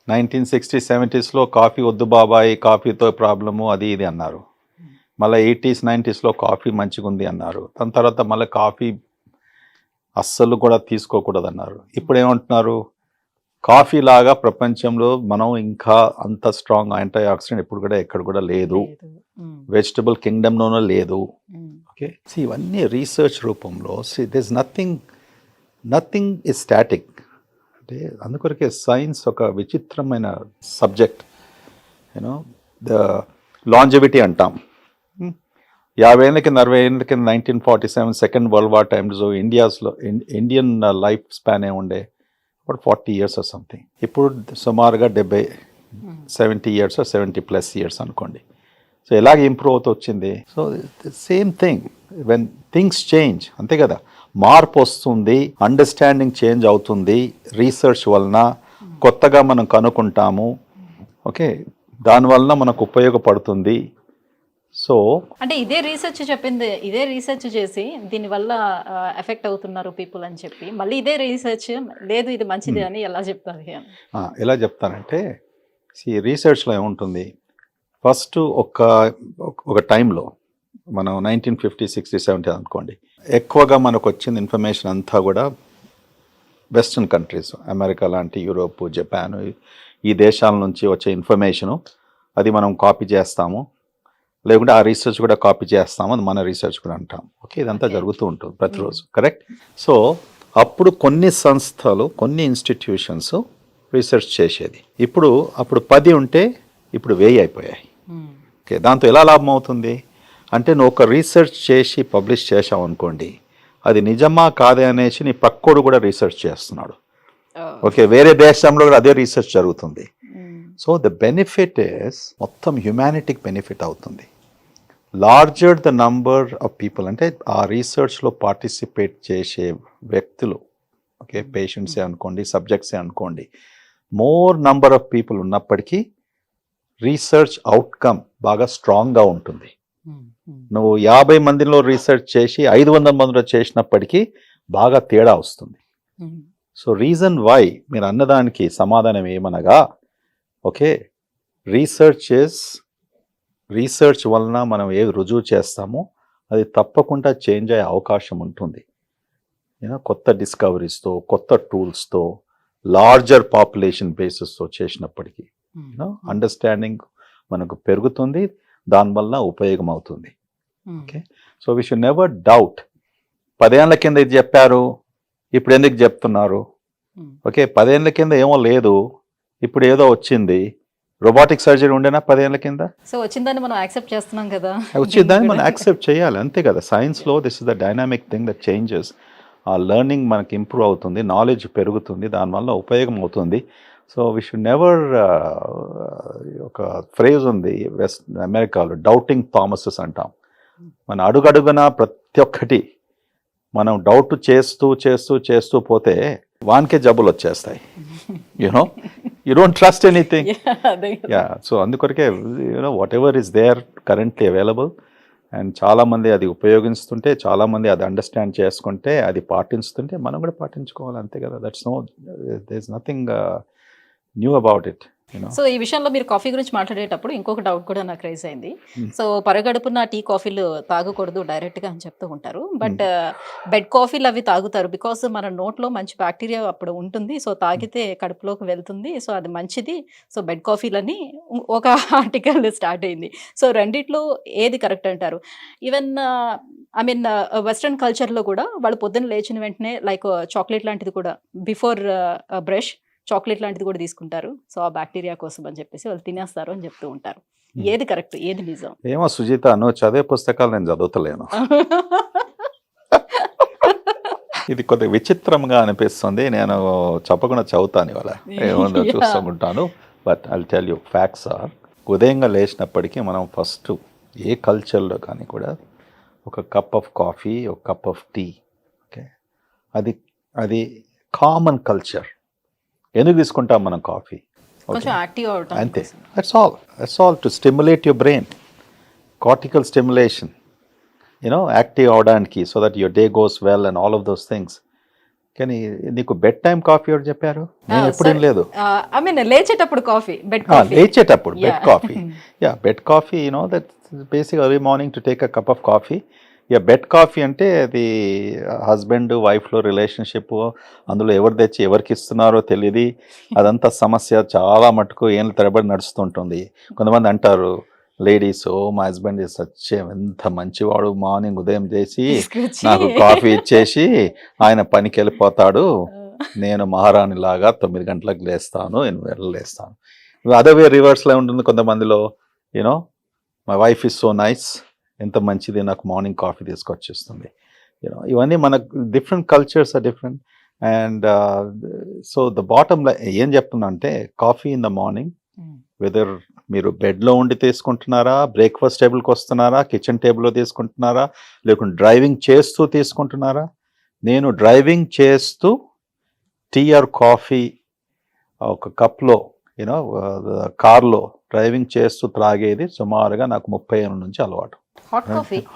1960s, 70s కాఫీ వద్దు బాబాయ్, కాఫీతో ప్రాబ్లము అది ఇది అన్నారు. మళ్ళీ 80s, 90s కాఫీ మంచిగా ఉంది అన్నారు. దాని తర్వాత మళ్ళీ కాఫీ అస్సలు కూడా తీసుకోకూడదు అన్నారు. ఇప్పుడు ఏమంటున్నారు, కాఫీ లాగా ప్రపంచంలో మనం ఇంకా అంత స్ట్రాంగ్ యాంటీ ఆక్సిడెంట్ ఇప్పుడు కూడా ఎక్కడ కూడా లేదు, వెజిటబుల్ కింగ్డమ్లోనూ లేదు. ఓకే, ఇవన్నీ రీసెర్చ్ రూపంలో దిస్ నథింగ్ ఇస్ స్టాటిక్. అంటే అందుకొరకే సైన్స్ ఒక విచిత్రమైన సబ్జెక్ట్. ద లాంజివిటీ అంటాం. 50 ఏళ్ళ కింద 60 ఏళ్ళ కింద 1947 సెకండ్ వరల్డ్ వార్ టైమ్స్లో ఇండియన్ లైఫ్ స్పాన్ ఏముండే, బట్ 40 years ఆర్ సంథింగ్. ఇప్పుడు సుమారుగా 70 years, 70+ years అనుకోండి. సో ఎలాగ ఇంప్రూవ్ అవుతూ వచ్చింది. So same thing when things change, అంతే కదా, మార్పు వస్తుంది, అండర్స్టాండింగ్ చేంజ్ అవుతుంది. రీసెర్చ్ వలన కొత్తగా మనం కనుక్కుంటాము. ఓకే, దానివలన మనకు ఉపయోగపడుతుంది. సో అంటే ఇదే రీసెర్చ్ చెప్పింది, ఇదే రీసెర్చ్ చేసి దీనివల్ల ఎఫెక్ట్ అవుతున్నారు పీపుల్ అని చెప్పి మళ్ళీ ఇదే రీసెర్చ్ లేదు ఇది మంచిది అని ఎలా చెప్తారు? ఎలా చెప్తానంటే, రీసెర్చ్లో ఏముంటుంది, ఫస్ట్ ఒక టైంలో మనం 1950, 60, 70 అనుకోండి, ఎక్కువగా మనకు వచ్చిన ఇన్ఫర్మేషన్ అంతా కూడా వెస్ట్రన్ కంట్రీస్, అమెరికా లాంటి, యూరోప్, జపాన్, ఈ దేశాల నుంచి వచ్చే ఇన్ఫర్మేషను అది మనం కాపీ చేస్తాము, లేకుంటే ఆ రీసెర్చ్ కూడా కాపీ చేస్తాము, అది మన రీసెర్చ్ కూడా అంటాం. ఓకే, ఇదంతా జరుగుతూ ఉంటుంది ప్రతిరోజు. కరెక్ట్. సో అప్పుడు కొన్ని సంస్థలు, కొన్ని ఇన్స్టిట్యూషన్స్ రీసెర్చ్ చేసేది. అప్పుడు 10 ఉంటే ఇప్పుడు 1000 అయిపోయాయి. ఓకే, దాంతో ఎలా లాభం అవుతుంది అంటే, నువ్వు ఒక రీసెర్చ్ చేసి పబ్లిష్ చేసావు అనుకోండి, అది నిజమా కాదే అనేసి నీ పక్కోడు కూడా రీసెర్చ్ చేస్తున్నాడు. ఓకే, వేరే దేశంలో కూడా అదే రీసెర్చ్ జరుగుతుంది. సో ద బెనిఫిట్ ఇస్ మొత్తం హ్యుమానిటీకి బెనిఫిట్ అవుతుంది. Larger the number of people, అంటే ఆ రీసెర్చ్లో పార్టిసిపేట్ చేసే వ్యక్తులు, ఓకే, పేషెంట్సే అనుకోండి, సబ్జెక్ట్సే అనుకోండి, మోర్ నంబర్ ఆఫ్ పీపుల్ ఉన్నప్పటికీ రీసెర్చ్ అవుట్కమ్ బాగా స్ట్రాంగ్గా ఉంటుంది. నువ్వు 50 మందిలో రీసెర్చ్ చేసి 500 మందిలో చేసినప్పటికీ బాగా తేడా వస్తుంది. సో రీజన్ వై మీరు అన్నదానికి సమాధానం ఏమనగా, ఓకే, రీసెర్చ్ వలన మనం ఏది రుజువు చేస్తామో అది తప్పకుండా చేంజ్ అయ్యే అవకాశం ఉంటుంది. కొత్త డిస్కవరీస్తో, కొత్త టూల్స్తో, లార్జర్ పాపులేషన్ బేసిస్తో చేసినప్పటికీ అండర్స్టాండింగ్ మనకు పెరుగుతుంది, దానివల్ల ఉపయోగం అవుతుంది. Okay, so we should never doubt 10 ఏళ్ల కింద ఇది చెప్పారు, ఇప్పుడు ఎందుకు చెప్తున్నారు. ఓకే, 10 ఏళ్ల కింద ఏమో లేదు, ఇప్పుడు ఏదో వచ్చింది. రోబోటిక్ సర్జరీ ఉండేనా 10 ఏళ్ల కింద? సో వచ్చిందని మనం యాక్సెప్ట్ చేస్తున్నాం కదా, వచ్చిందని మనం యాక్సెప్ట్ చేయాలి, అంతే కదా. సైన్స్లో this is the dynamic thing that changes. ఆ లెర్నింగ్ మనకి ఇంప్రూవ్ అవుతుంది, నాలెడ్జ్ పెరుగుతుంది, దానివల్ల ఉపయోగం అవుతుంది. సో వీ షుడ్ నెవర్, ఒక ఫ్రేజ్ ఉంది అమెరికాలో, డౌటింగ్ థామసెస్ అంటాం. మన అడుగడుగున ప్రతి ఒక్కటి మనం డౌట్ చేస్తూ చేస్తూ చేస్తూ పోతే వానికే జబ్బులు వచ్చేస్తాయి. You don't trust anything. So అందుకొరకే whatever is there currently available and చాలామంది అది ఉపయోగిస్తుంటే, చాలామంది అది అండర్స్టాండ్ చేసుకుంటే, అది పాటిస్తుంటే మనం కూడా పాటించుకోవాలి అంతే కదా. There is nothing new about it. So ఈ విషయంలో మీరు కాఫీ గురించి మాట్లాడేటప్పుడు ఇంకొక డౌట్ కూడా నాకు రైజ్ అయింది. Hmm. సో పరగడుపున టీ కాఫీలు తాగకూడదు డైరెక్ట్గా అని చెప్తూ ఉంటారు. బట్ బెడ్ కాఫీలు అవి తాగుతారు. బికాస్ మన నోట్లో మంచి బ్యాక్టీరియా అప్పుడు ఉంటుంది. సో తాగితే కడుపులోకి వెళ్తుంది. సో అది మంచిది. సో బెడ్ కాఫీలని ఒక ఆర్టికల్ స్టార్ట్ అయింది. సో రెండిట్లో ఏది కరెక్ట్ అంటారు? ఈవెన్ ఐ మీన్ వెస్ట్రన్ కల్చర్లో కూడా వాళ్ళు పొద్దున్న లేచిన వెంటనే లైక్ చాక్లెట్ లాంటిది కూడా బిఫోర్ బ్రష్ చాక్లెట్ లాంటిది కూడా తీసుకుంటారు. సో ఆ బ్యాక్టీరియా కోసం అని చెప్పేసి వాళ్ళు తినేస్తారు అని చెప్తూ ఉంటారు. ఏది కరెక్ట్, ఏది నిజం? ఏమో సుజిత, నువ్వు చదివే పుస్తకాలు నేను చదువుతలేను. ఇది కొద్దిగా విచిత్రంగా అనిపిస్తుంది. నేను చెప్పకుండా చదువుతాను ఇవాళ, ఏముందో చూస్తుంటాను. But I'll tell you facts are, ఉదయంగా లేచినప్పటికీ మనం ఫస్ట్ ఏ కల్చర్లో కానీ కూడా ఒక కప్ ఆఫ్ కాఫీ, ఒక కప్ ఆఫ్ టీ, ఓకే, అది కామన్ కల్చర్. ఎందుకు తీసుకుంటాం మనం కాఫీ? కొంచెం యాక్టివ్ అవటం అంతే. That's all to stimulate your brain, cortical stimulation, active అవడానికి, so that your day goes well and all of those things. కానీ నీకు బెడ్ టైం కాఫీ ఎవరు చెప్పారు? నేను ఎప్పుడేం లేదు. ఐ మీన్ లేచేటప్పుడు కాఫీ, బెడ్ కాఫీ. లేచేటప్పుడు bed coffee, bed coffee, that basic early morning to take a cup of coffee. Bed coffee అంటే అది హస్బెండ్ వైఫ్లో రిలేషన్షిప్, అందులో ఎవరు తెచ్చి ఎవరికి ఇస్తున్నారో తెలియదు. అదంతా సమస్య చాలా మటుకు ఏళ్ళ తరబడి నడుస్తుంటుంది. కొంతమంది అంటారు లేడీస్, మా హస్బెండ్ ఎంత మంచివాడు, మార్నింగ్ ఉదయం చేసి నాకు కాఫీ ఇచ్చేసి ఆయన పనికి వెళ్ళిపోతాడు, నేను మహారాణి లాగా 9 గంటలకు లేస్తాను, 8 గంటలకు లేస్తాను. అదే వే రివర్స్లో ఉంటుంది కొంతమందిలో. My wife is so nice, ఎంత మంచిది, నాకు మార్నింగ్ కాఫీ తీసుకొచ్చేస్తుంది. ఇవన్నీ మనకు different cultures are different. And so the bottom ఏం చెప్తున్నా అంటే, coffee in the morning, whether మీరు బెడ్లో ఉండి తీసుకుంటున్నారా, బ్రేక్ఫాస్ట్ టేబుల్కి వస్తున్నారా, కిచెన్ టేబుల్లో తీసుకుంటున్నారా, లేకుంటే డ్రైవింగ్ చేస్తూ తీసుకుంటున్నారా. నేను డ్రైవింగ్ చేస్తూ టీ ఆర్ కాఫీ ఒక కప్లో, కార్లో డ్రైవింగ్ చేస్తూ త్రాగేది సుమారుగా నాకు 30 ఏళ్ళ నుంచి అలవాటు.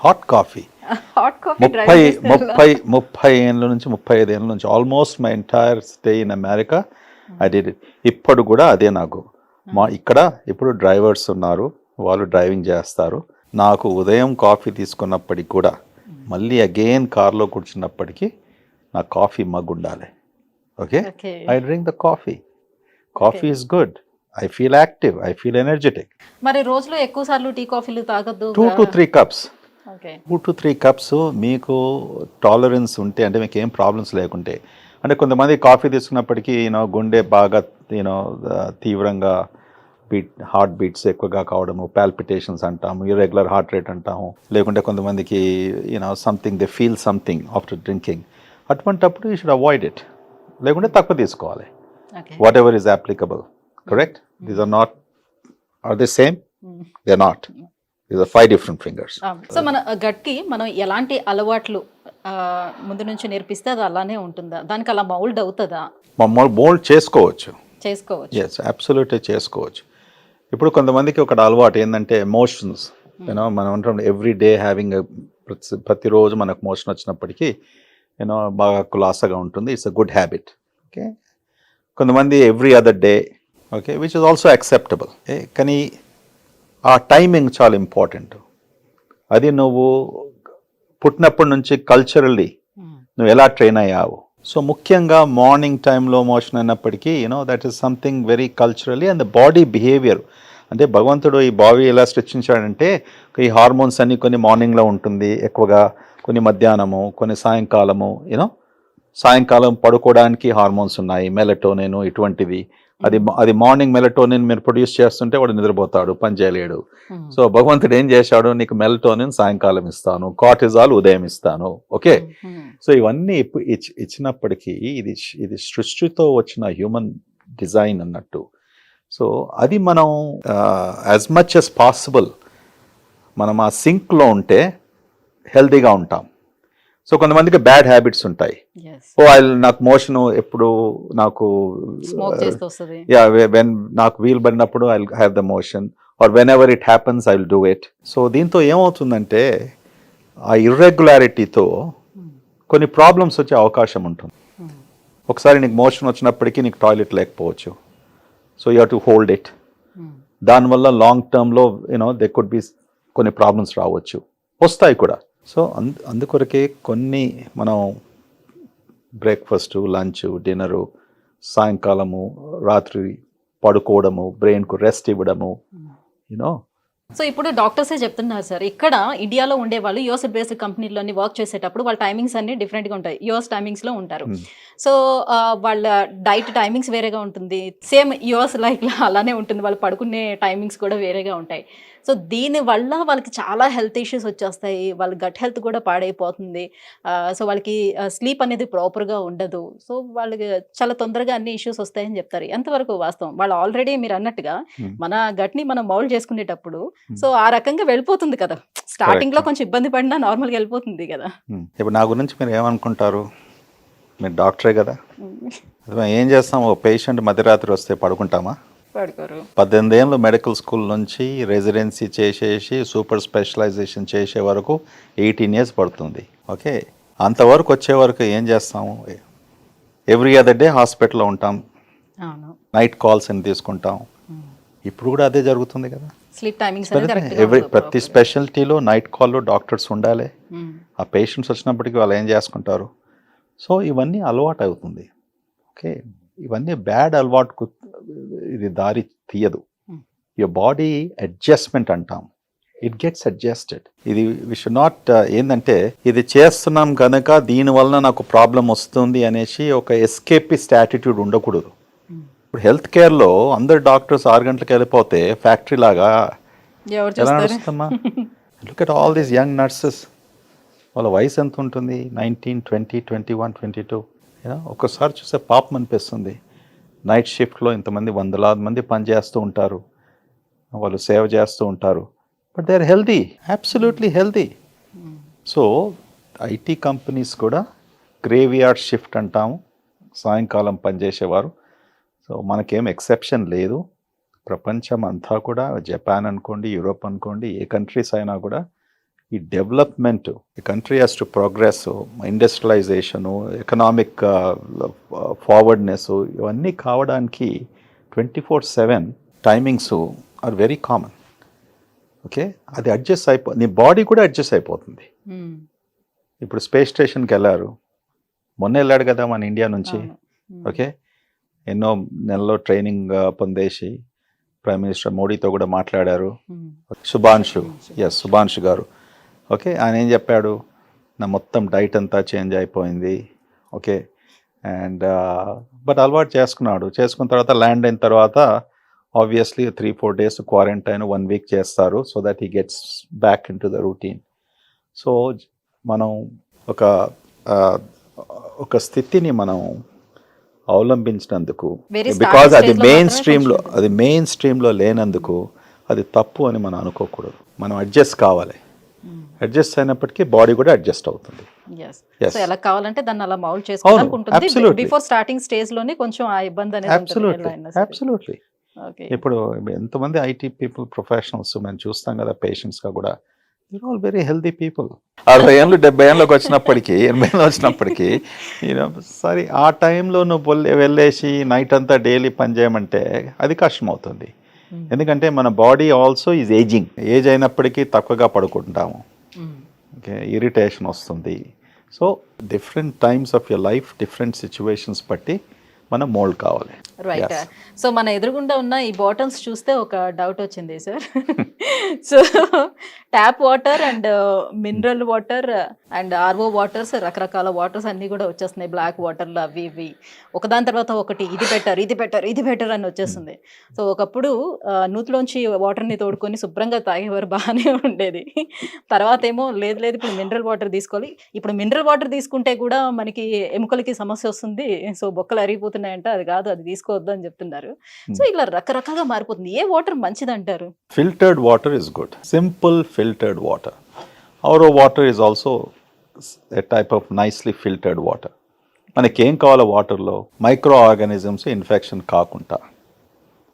హాట్ కాఫీ, 30 ఏళ్ళ నుంచి 35 ఏళ్ళ నుంచి, almost my entire stay in America I did it. ఇప్పుడు కూడా అదే నాకు. ఇక్కడ ఇప్పుడు డ్రైవర్స్ ఉన్నారు, వాళ్ళు డ్రైవింగ్ చేస్తారు. నాకు ఉదయం కాఫీ తీసుకున్నప్పటికి కూడా మళ్ళీ అగైన్ కార్లో కూర్చున్నప్పటికీ నాకు కాఫీ మగ్ ఉండాలి. Okay, I drink the coffee. Coffee is good. I feel active, I feel energetic. మరి రోజులో ఎక్కువ సార్లు టీ కాఫీలు తాగొద్దు. 2 to 3 cups. Okay, 2 to 3 cups మీకు టాలరెన్స్ ఉంటే, అంటే మీకు ఏం ప్రాబ్లమ్స్ లేకుంటే. అంటే కొంతమంది కాఫీ తీసుకున్నప్పటికీ గుండె బాగా తీవ్రంగా హార్ట్ బీట్స్ ఎక్కువగా కావడము, పాల్పిటేషన్స్ అంటాము, ఇర్రెగ్యులర్ హార్ట్ రేట్ అంటాము. లేకుంటే కొంతమందికి something they feel something after drinking. అటువంటప్పుడు యూ షుడ్ అవాయిడ్ ఇట్. లేకుంటే తక్కువ తీసుకోవాలి. What ever is applicable. Correct? These are they same? They're not. These are 5 different fingers. So మన గట్కి మనం ఎలాంటి అలవాట్లు ముందు నుంచి నేర్పిస్తే అది అలానే ఉంటుందా? దానికి అలా మౌల్డ్ అవుతుందా? మౌల్డ్ చేసుకోవచ్చు. Yes, absolutely చేసుకోవచ్చు. ఇప్పుడు కొంతమందికి ఒక అలవాటు ఏంటంటే ఎమోషన్స్. మనం అంటాం ఎవ్రీ డే హ్యావింగ్, ప్రతిరోజు మనకు మోషన్ వచ్చినప్పటికీ బాగా కులాసగా ఉంటుంది. It's a good habit. Okay, కొంతమంది every other day, okay, which is also acceptable. కానీ ఆ టైమింగ్ చాలా ఇంపార్టెంట్. అది నువ్వు పుట్టినప్పటి నుంచి కల్చరల్లీ నువ్వు ఎలా ట్రైన్ అయ్యావు. సో ముఖ్యంగా మార్నింగ్ టైంలో మోషన్ అయినప్పటికీ that is something very culturally and the body behaviour. అంటే భగవంతుడు ఈ బాడీ ఎలా సృష్టించాడంటే, ఈ హార్మోన్స్ అన్ని కొన్ని మార్నింగ్లో ఉంటుంది ఎక్కువగా, కొన్ని మధ్యాహ్నము, కొన్ని సాయంకాలము. సాయంకాలం పడుకోవడానికి హార్మోన్స్ ఉన్నాయి, మెలటోనిన్ ఇటువంటివి. అది మార్నింగ్ మెలటోనిన్ మీరు ప్రొడ్యూస్ చేస్తుంటే వాడు నిద్రపోతాడు, పని చేయలేడు. సో భగవంతుడు ఏం చేశాడు, నీకు మెలటోనిన్ సాయంకాలం ఇస్తాను, కార్టిజాల్ ఉదయం ఇస్తాను. ఓకే, సో ఇవన్నీ ఇచ్చినప్పటికీ ఇది సృష్టితో వచ్చిన హ్యూమన్ డిజైన్ అన్నట్టు. సో అది మనం యాజ్ మచ్ యాజ్ పాసిబుల్ మనం ఆ సింక్లో ఉంటే హెల్తీగా ఉంటాం. సో కొంతమందికి బ్యాడ్ హ్యాబిట్స్ ఉంటాయి. నాకు మోషన్ ఎప్పుడు నాకు నాకు వీలు పడినప్పుడు I have the motion, or whenever it happens I will do it. So దీంతో ఏమవుతుందంటే ఆ ఇర్రెగ్యులారిటీతో కొన్ని ప్రాబ్లమ్స్ వచ్చే అవకాశం ఉంటుంది. ఒకసారి నీకు మోషన్ వచ్చినప్పటికీ నీకు టాయిలెట్ లేకపోవచ్చు. So you have to hold it. దానివల్ల లాంగ్ టర్మ్లో దే కుడ్ బి కొన్ని ప్రాబ్లమ్స్ రావచ్చు, వస్తాయి కూడా. సో అందుకొరకే కొన్ని మనం బ్రేక్ఫాస్ట్, లంచ్, డిన్నరు, సాయంకాలము, రాత్రి పడుకోవడము, బ్రెయిన్కు రెస్ట్ ఇవ్వడము, సో ఇప్పుడు డాక్టర్సే చెప్తున్నారు సార్, ఇక్కడ ఇండియాలో ఉండే వాళ్ళు యూఎస్ బేస్డ్ కంపెనీలోని వర్క్ చేసేటప్పుడు వాళ్ళ టైమింగ్స్ అన్ని డిఫరెంట్గా ఉంటాయి. యూఎస్ టైమింగ్స్లో ఉంటారు. సో వాళ్ళ డైట్ టైమింగ్స్ వేరేగా ఉంటుంది. సేమ్ యూఎస్ లైక్ అలానే ఉంటుంది. వాళ్ళు పడుకునే టైమింగ్స్ కూడా వేరేగా ఉంటాయి. సో దీనివల్ల వాళ్ళకి చాలా హెల్త్ ఇష్యూస్ వచ్చేస్తాయి. వాళ్ళ గట్ హెల్త్ కూడా పాడైపోతుంది. సో వాళ్ళకి స్లీప్ అనేది ప్రాపర్గా ఉండదు. సో వాళ్ళకి చాలా తొందరగా అన్ని ఇష్యూస్ వస్తాయని చెప్తారు. ఎంతవరకు వాస్తవం? వాళ్ళు ఆల్రెడీ మీరు అన్నట్టుగా మన గట్ని మనం మౌల్డ్ చేసుకునేటప్పుడు సో ఆ రకంగా వెళ్ళిపోతుంది కదా. స్టార్టింగ్ లో కొంచెం ఇబ్బంది పడినా నార్మల్గా వెళ్ళిపోతుంది కదా. ఇప్పుడు నా గురించి మీరు ఏమనుకుంటారు? మీరు డాక్టరే కదా. ఏం చేస్తాం? ఓ పేషెంట్ మధ్యరాత్రి వస్తే పడుకుంటామా? పడుకోరు. 18 ఏళ్ళు మెడికల్ స్కూల్ నుంచి రెసిడెన్సీ చేసేసి సూపర్ స్పెషలైజేషన్ చేసే వరకు 18 years పడుతుంది. ఓకే, అంతవరకు వచ్చే వరకు ఏం చేస్తాము? ఎవ్రీ అదర్ డే హాస్పిటల్లో ఉంటాం, నైట్ కాల్స్ అని తీసుకుంటాం. ఇప్పుడు కూడా అదే జరుగుతుంది కదా. స్లీప్ టైమింగ్స్ ప్రతి స్పెషాలిటీలో నైట్ కాల్లో డాక్టర్స్ ఉండాలి. ఆ పేషెంట్స్ వచ్చినప్పటికీ వాళ్ళు ఏం చేసుకుంటారు? సో ఇవన్నీ అలవాటు అవుతుంది. ఓకే, ఇవన్నీ బ్యాడ్ అలవాటుకు ఇది దారి తీయదు. యువర్ బాడీ అడ్జస్ట్మెంట్ అంటాం, ఇట్ గెట్స్ అడ్జస్టెడ్. ఇది వి షుడ్ నాట్ ఏంటంటే ఇది చేస్తున్నాం కనుక దీనివల్ల నాకు ప్రాబ్లం వస్తుంది అనేసి ఒక ఎస్కేపిస్ట్ యాటిట్యూడ్ ఉండకూడదు. ఇప్పుడు హెల్త్ కేర్లో అందరు డాక్టర్స్ 6 గంటలకు వెళ్ళిపోతే ఫ్యాక్టరీ లాగా ఎలా నడుస్తామా? Look at all these young nurses. వాళ్ళ వయసు ఎంత ఉంటుంది? 19, 20, 21, 22. ఒక్కసారి చూస్తే పాపం అనిపిస్తుంది. నైట్ షిఫ్ట్లో ఇంతమంది 100,000 మంది పనిచేస్తూ ఉంటారు, వాళ్ళు సేవ చేస్తూ ఉంటారు. But they are healthy, absolutely healthy. So IT companies కూడా గ్రేవ్యార్డ్ షిఫ్ట్ అంటాము, సాయంకాలం పనిచేసేవారు. సో మనకేం ఎక్సెప్షన్ లేదు. ప్రపంచం అంతా కూడా, జపాన్ అనుకోండి, యూరోప్ అనుకోండి, ఏ కంట్రీస్ అయినా కూడా ఈ డెవలప్మెంట్, ఈ country has to progress, industrialisation, economic forwardness, ఇవన్నీ కావడానికి 24/7 timings are very common. Okay, అది అడ్జస్ట్ నీ బాడీ కూడా అడ్జస్ట్ అయిపోతుంది. ఇప్పుడు స్పేస్ స్టేషన్కి వెళ్ళారు, మొన్న వెళ్ళాడు కదా మన ఇండియా నుంచి. ఓకే, ఎన్నో నెలలో ట్రైనింగ్ పొందేసి ప్రైమ్ మినిస్టర్ మోడీతో కూడా మాట్లాడారు. సుభాన్షు గారు. ఓకే, ఆయన ఏం చెప్పాడు? నా మొత్తం డైట్ అంతా చేంజ్ అయిపోయింది. ఓకే, అండ్ బట్ అలవాటు చేసుకున్నాడు. చేసుకున్న తర్వాత ల్యాండ్ అయిన తర్వాత ఆబ్వియస్లీ 3-4 days క్వారంటైన్, 1 week చేస్తారు, so that he gets back in to the routine. So మనం ఒక స్థితిని మనం అవలంబించినందుకు, బికాజ్ అది మెయిన్ స్ట్రీమ్లో లేనందుకు అది తప్పు అని మనం అనుకోకూడదు. మనం అడ్జస్ట్ కావాలి. అడ్జస్ట్ అయినప్పటికీ బాడీ కూడా అడ్జస్ట్ అవుతుంది. ఎలా కావాలంటే దాన్ని అలా మౌల్డ్ చేసుకోవాలనుకుంటుంది. బిఫోర్ స్టార్టింగ్ స్టేజ్ లోనే కొంచెం ఆ ఇబ్బంది అనేది అబ్సల్యూట్లీ. ఇప్పుడు ఎంతమంది ఐటీ పీపుల్, ప్రొఫెషనల్స్ మనం చూస్తాం కదా, పేషెంట్స్ గా కూడా ఆల్ వెరీ హెల్దీ పీపుల్. 60 ఏళ్ళు 70 ఏళ్ళకి వచ్చినప్పటికీ, 80 ఏళ్ళు వచ్చినప్పటికీ సరే ఆ టైంలో నువ్వు వెళ్ళేసి నైట్ అంతా డైలీ పని చేయమంటే అది కష్టం అవుతుంది. ఎందుకంటే మన body also is ageing. Age అయినప్పటికీ తక్కువగా పడుకుంటాము. ఓకే, ఇరిటేషన్ వస్తుంది. So different times of your life, different situations బట్టి మనం మోల్డ్ కావాలి. రైట్. సో మన ఎదురుగుండా ఉన్న ఈ బాటిల్స్ చూస్తే ఒక డౌట్ వచ్చింది sir. So tap water and mineral water and RO waters, రకరకాల వాటర్స్ అన్నీ కూడా వచ్చేస్తున్నాయి. బ్లాక్ వాటర్లు అవి ఇవి ఒకదాని తర్వాత ఒకటి, ఇది బెటర్ అని వచ్చేస్తుంది. సో ఒకప్పుడు నూతిలోంచి వాటర్ని తోడుకొని శుభ్రంగా తాగేవారు, బాగానే ఉండేది. తర్వాత ఏమో లేదు ఇప్పుడు మినరల్ వాటర్ తీసుకోవాలి. ఇప్పుడు మినరల్ వాటర్ తీసుకుంటే కూడా మనకి ఎముకలకి సమస్య వస్తుంది, సో బొక్కలు అరిగిపోతున్నాయంట, అది కాదు, అది తీసుకోవద్దు అని చెప్తున్నారు. సో ఇలా రకరకాలుగా మారిపోతుంది. ఏ వాటర్ మంచిది అంటారు? Filtered water is good. Simple filtered water. RO water is also a type of nicely filtered water. మనకేం కావాలో వాటర్లో మైక్రో ఆర్గానిజమ్స్ ఇన్ఫెక్షన్ కాకుండా,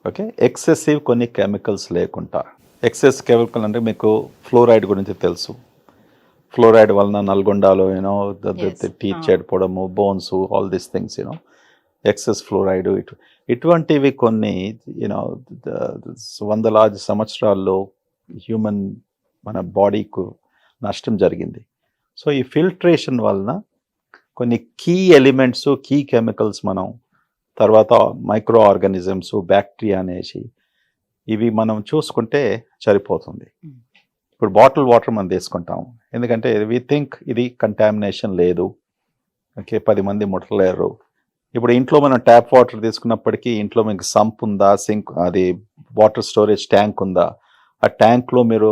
ఓకే, ఎక్సెసివ్ కొన్ని కెమికల్స్ లేకుండా, ఎక్సెస్ కెమికల్ అంటే మీకు ఫ్లోరైడ్ గురించి తెలుసు. ఫ్లోరైడ్ వలన నల్గొండలో Yes. టీత్ చెడిపోవడము, bones, all these things excess fluoride ఇటువంటివి కొన్ని వందలాది సంవత్సరాల్లో హ్యూమన్ మన బాడీకు నష్టం జరిగింది. సో ఈ ఫిల్ట్రేషన్ వలన కొన్ని కీ ఎలిమెంట్స్, కీ కెమికల్స్ మనం తర్వాత మైక్రో ఆర్గానిజమ్స్, బ్యాక్టీరియా అనేసి ఇవి మనం చూసుకుంటే సరిపోతుంది. ఇప్పుడు బాటిల్ వాటర్ మనం తీసుకుంటాం, ఎందుకంటే వి థింక్ ఇది కంటామినేషన్ లేదు, ఓకే 10 మంది ముట్టలేరు. ఇప్పుడు ఇంట్లో మనం ట్యాప్ వాటర్ తీసుకున్నప్పటికీ ఇంట్లో మీకు సంప్ ఉందా, సింక్, అది వాటర్ స్టోరేజ్ ట్యాంక్ ఉందా, ఆ ట్యాంక్లో మీరు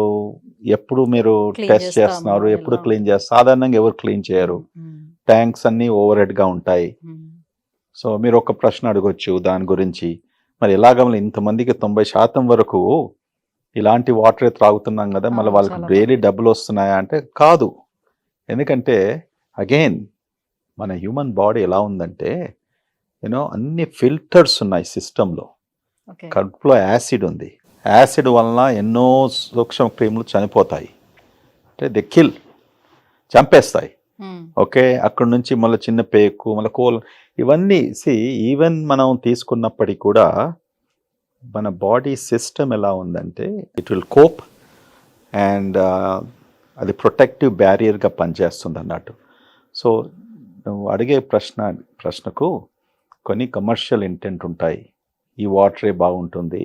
ఎప్పుడు మీరు Clean టెస్ట్ చేస్తాము, చేస్తున్నారు, ఎప్పుడు ఎలా క్లీన్ చేస్తారు? సాధారణంగా ఎవరు క్లీన్ చేయరు, ట్యాంక్స్ అన్నీ ఓవర్ హెడ్గా ఉంటాయి. సో మీరు ఒక ప్రశ్న అడగొచ్చు దాని గురించి, మరి ఎలాగ ఇంతమందికి 90% వరకు ఇలాంటి వాటరే త్రాగుతున్నాం కదా, మళ్ళీ వాళ్ళకి చాలా డైలీ డబ్బులు వస్తున్నాయా అంటే కాదు. ఎందుకంటే అగైన్ మన హ్యూమన్ బాడీ ఎలా ఉందంటే అన్ని ఫిల్టర్స్ ఉన్నాయి సిస్టంలో. ఓకే. కడుపులో యాసిడ్ ఉంది, యాసిడ్ వలన ఎన్నో సూక్ష్మ క్రిములు చనిపోతాయి, అంటే ది కిల్, చంపేస్తాయి. ఓకే, అక్కడ నుంచి మళ్ళీ చిన్న పేకు, మళ్ళీ కోల్, ఇవన్నీ ఈవెన్ మనం తీసుకున్నప్పటికీ కూడా మన బాడీ సిస్టమ్ ఎలా ఉందంటే ఇట్ విల్ కోప్ అండ్ అది ప్రొటెక్టివ్ బ్యారియర్గా పనిచేస్తుంది అన్నట్టు. సో నువ్వు అడిగే ప్రశ్నకు కొన్ని కమర్షియల్ ఇంటెంట్ ఉంటాయి. ఈ వాటరే బాగుంటుంది,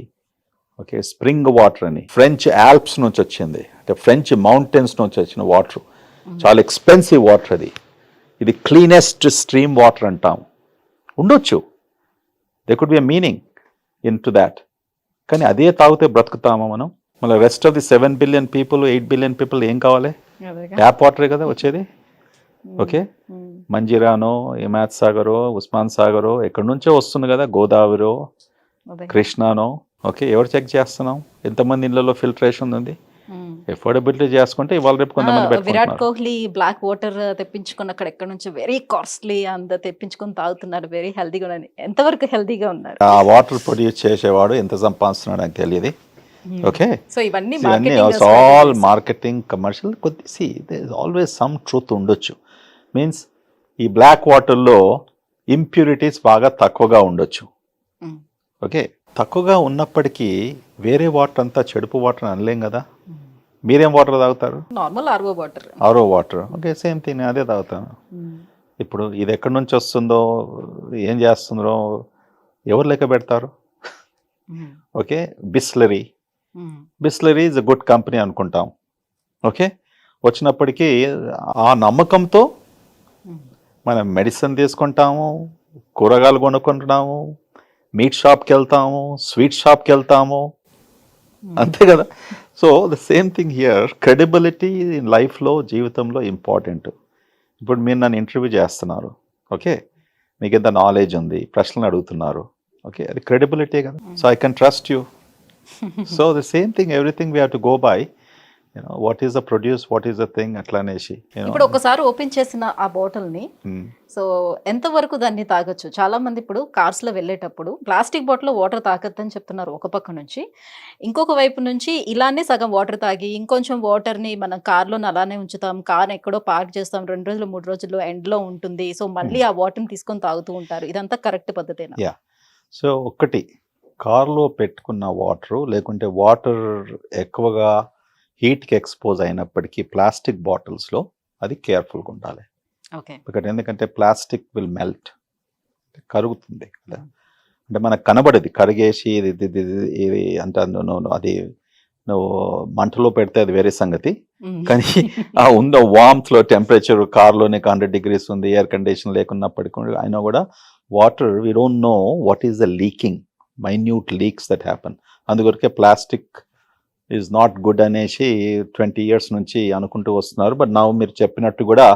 ఓకే, స్ప్రింగ్ వాటర్ అని ఫ్రెంచ్ ఆల్ప్స్ నుంచి వచ్చింది, అంటే ఫ్రెంచ్ మౌంటైన్స్ నుంచి వచ్చిన వాటర్, చాలా ఎక్స్పెన్సివ్ వాటర్ అది, ఇది క్లీనెస్ట్ స్ట్రీమ్ వాటర్ అంటాం. ఉండొచ్చు, they could be a meaning in to that, కానీ అదే తాగితే బ్రతుకుతామా మనం? మళ్ళీ rest of the 7 billion people, 8 billion people ఏం కావాలి? ట్యాప్ వాటరే కదా వచ్చేది. ఓకే, మంజీరానో, హిమాయత్ సాగరో, ఉస్మాన్ సాగరో ఎక్కడి నుంచో వస్తుంది కదా, గోదావరిలో, కృష్ణానో. ఓకే, ఎవరు చెక్ చేస్తున్నాం? ఎంతమంది ఇళ్లలో ఫిల్టరేషన్ ఉంది? ఎఫోర్డబిలిటీ చేసుకుంటే ఇవాళ రేపు కొంతమంది విరాట్ పెట్టుకుంటున్నారు. కోహ్లీ బ్లాక్ వాటర్ తెప్పించుకుని అక్కడ ఎక్కడ నుంచి వెరీ కాస్ట్లీ అంత తెప్పించుకొని తాగుతున్నారు, వెరీ హెల్దీగా. ఎంతవరకు హెల్దీగా ఉన్నారు? ఆ వాటర్ ప్రొడ్యూస్ చేసేవాడు ఎంత సంపాదిస్తున్నాడు నాకు తెలియదు. ఓకే, సో ఇవన్నీ ఇవన్నీ marketing all strategies. Marketing, commercial. Always some truth ఉండొచ్చు. మీన్స్ ఈ బ్లాక్ వాటర్లో ఇంప్యూరిటీస్ బాగా తక్కువగా ఉండొచ్చు. Mm. ఓకే, తక్కువగా ఉన్నప్పటికీ వేరే వాటర్ అంతా చెడుపు వాటర్ అనలేం కదా. మీరేం వాటర్ తాగుతారు? Normal RO water. RO water. Okay, same thing, అదే తాగుతాను. ఇప్పుడు ఇది ఎక్కడి నుంచి వస్తుందో, ఏం చేస్తుందో ఎవరు లెక్క పెడతారు? Okay, Bisleri is a good company అనుకుంటాం. ఓకే, వచ్చినప్పటికీ ఆ నమ్మకంతో మనం మెడిసిన్ తీసుకుంటాము, కూరగాయలు కొనుక్కుంటున్నాము, మీట్ షాప్కి వెళ్తాము, స్వీట్ షాప్కి వెళ్తాము, అంతే కదా. So the same thing here, credibility in లైఫ్లో, జీవితంలో ఇంపార్టెంట్. ఇప్పుడు మీరు నన్ను ఇంటర్వ్యూ చేస్తున్నారు, ఓకే, మీకు ఎంత నాలెడ్జ్ ఉంది, ప్రశ్నలు అడుగుతున్నారు, ఓకే, అది క్రెడిబిలిటీ కదా. So I can trust you. So the same thing, everything we have to go by what is the produce, what is the thing, అట్లా అనేసి. ఇప్పుడు ఒకసారి ఓపెన్ చేసిన ఆ బాటిల్ ని సో ఎంత వరకు దాన్ని తాగొచ్చు? చాలా మంది ఇప్పుడు కార్స్ లో వెళ్ళేటప్పుడు ప్లాస్టిక్ బాటిల్ వాటర్ తాగొద్దని చెప్తున్నారు ఒక పక్క నుంచి, ఇంకొక వైపు నుంచి ఇలానే సగం వాటర్ తాగి ఇంకొంచెం వాటర్ ని మనం కార్ లో అలానే ఉంచుతాం, కార్ ఎక్కడో పార్క్ చేస్తాం, 2 రోజులు 3 రోజులు ఎండ్ లో ఉంటుంది, సో మళ్ళీ ఆ వాటర్ ని తీసుకొని తాగుతూ ఉంటారు. ఇదంతా కరెక్ట్ పద్ధతేనా? యా, సో ఒకటి, కార్లో పెట్టుకున్న వాటరు, లేకుంటే వాటర్ ఎక్కువగా హీట్కి ఎక్స్పోజ్ అయినప్పటికీ ప్లాస్టిక్ బాటిల్స్లో అది కేర్ఫుల్గా ఉండాలి. ఓకే. ఎందుకంటే ప్లాస్టిక్ విల్ మెల్ట్, కరుగుతుంది కదా, అంటే మనకు కనబడేది కరిగేసి ఇది అంటే అది నువ్వు మంటలో పెడితే అది వేరే సంగతి, కానీ ఆ ఉన్న వామ్త్లో టెంపరేచర్ కార్లోనే 100 degrees ఉంది, ఎయిర్ కండిషన్ లేకున్నప్పటికీ అయినా కూడా water, we don't know what is the leaking, minute leaks that happen. అందుకొరకే ప్లాస్టిక్ ఈజ్ నాట్ గుడ్ అనేసి 20 years నుంచి అనుకుంటూ వస్తున్నారు. బట్ నా మీరు చెప్పినట్టు కూడా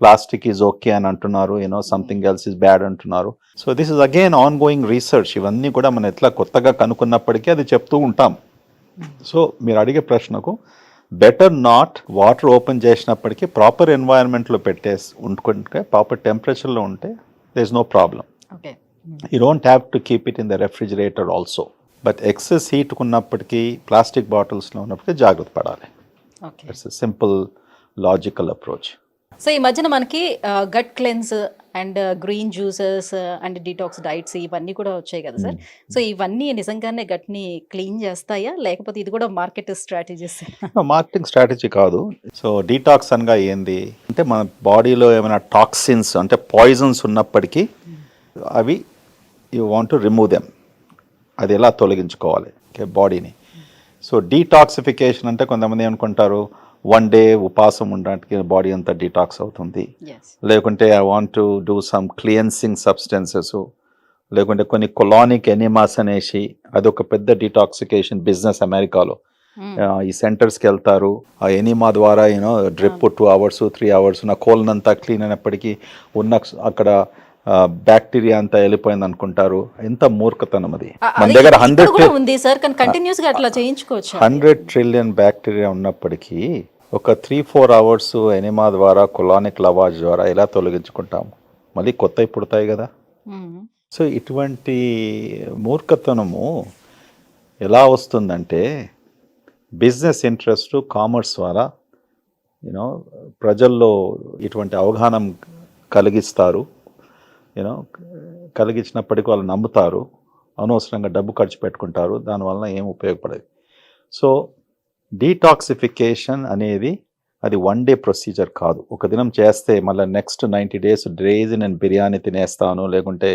ప్లాస్టిక్ ఈజ్ ఓకే అని అంటున్నారు, సంథింగ్ ఎల్స్ ఈజ్ బ్యాడ్ అంటున్నారు. So this is again on going research. ఇవన్నీ కూడా మనం ఎట్లా కొత్తగా కనుక్కున్నప్పటికీ అది చెప్తూ ఉంటాం. సో మీరు అడిగే ప్రశ్నకు, బెటర్ నాట్ వాటర్ ఓపెన్ చేసినప్పటికీ ప్రాపర్ ఎన్వైరన్మెంట్లో పెట్టేసి ఉంటుకుంటే, ప్రాపర్ టెంపరేచర్లో ఉంటే there is no problem. Okay. You don't have to keep it in the refrigerator also. But excess heat ఉన్నప్పటికీ ప్లాస్టిక్ బాటిల్స్లో ఉన్నప్పటికీ జాగ్రత్త పడాలి. Okay. It's simple logical approach. So ఈ మధ్యన మనకి gut cleanse and green juices and detox diets ఇవన్నీ కూడా వచ్చాయి కదా సార్. సో ఇవన్నీ నిజంగానే గట్ని క్లీన్ చేస్తాయా, లేకపోతే ఇది కూడా మార్కెట్ స్ట్రాటజీస్? మార్కెటింగ్ స్ట్రాటజీ కాదు. సో డీటాక్స్ అనగా ఏంది అంటే మన బాడీలో ఏమైనా టాక్సిన్స్ అంటే పాయిజన్స్ ఉన్నప్పటికీ అవి you want to remove them. అది ఎలా తొలగించుకోవాలి బాడీని. సో డీటాక్సిఫికేషన్ అంటే కొంతమంది అనుకుంటారు 1 day ఉపవాసం ఉండడానికి బాడీ అంతా డీటాక్స్ అవుతుంది, లేకుంటే I want to do some cleansing substances, లేకుంటే కొన్ని కొలానిక్ ఎనిమాస్ అనేసి అదొక పెద్ద డీటాక్సికేషన్ బిజినెస్ అమెరికాలో. ఈ సెంటర్స్కి వెళ్తారు, ఆ ఎనిమా ద్వారా డ్రిప్ 2 hours 3 hours నా కోల్న్ అంతా క్లీన్ అయినప్పటికీ ఉన్న అక్కడ బ్యాక్టీరియా అంతా వెళ్ళిపోయింది అనుకుంటారు. ఎంత మూర్ఖతనం అది. మన దగ్గర 100 ట్రిలియన్ బ్యాక్టీరియా ఉన్నప్పటికీ ఒక 3-4 hours ఎనిమా ద్వారా కొలానిక్ లవాజ్ ద్వారా ఎలా తొలగించుకుంటాము, మళ్ళీ కొత్తవి పుడతాయి కదా. సో ఇటువంటి మూర్ఖతనము ఎలా వస్తుందంటే బిజినెస్ ఇంట్రెస్ట్ కామర్స్ ద్వారా ప్రజల్లో ఇటువంటి అవగాహన కలిగిస్తారు. కలిగించినప్పటికీ వాళ్ళు నమ్ముతారు, అనవసరంగా డబ్బు ఖర్చు పెట్టుకుంటారు, దానివల్ల ఏం ఉపయోగపడదు. సో డీటాక్సిఫికేషన్ అనేది అది 1 day ప్రొసీజర్ కాదు. ఒక దినం చేస్తే మళ్ళీ నెక్స్ట్ 90 days డేస్ నేను బిర్యానీ తినేస్తాను, లేకుంటే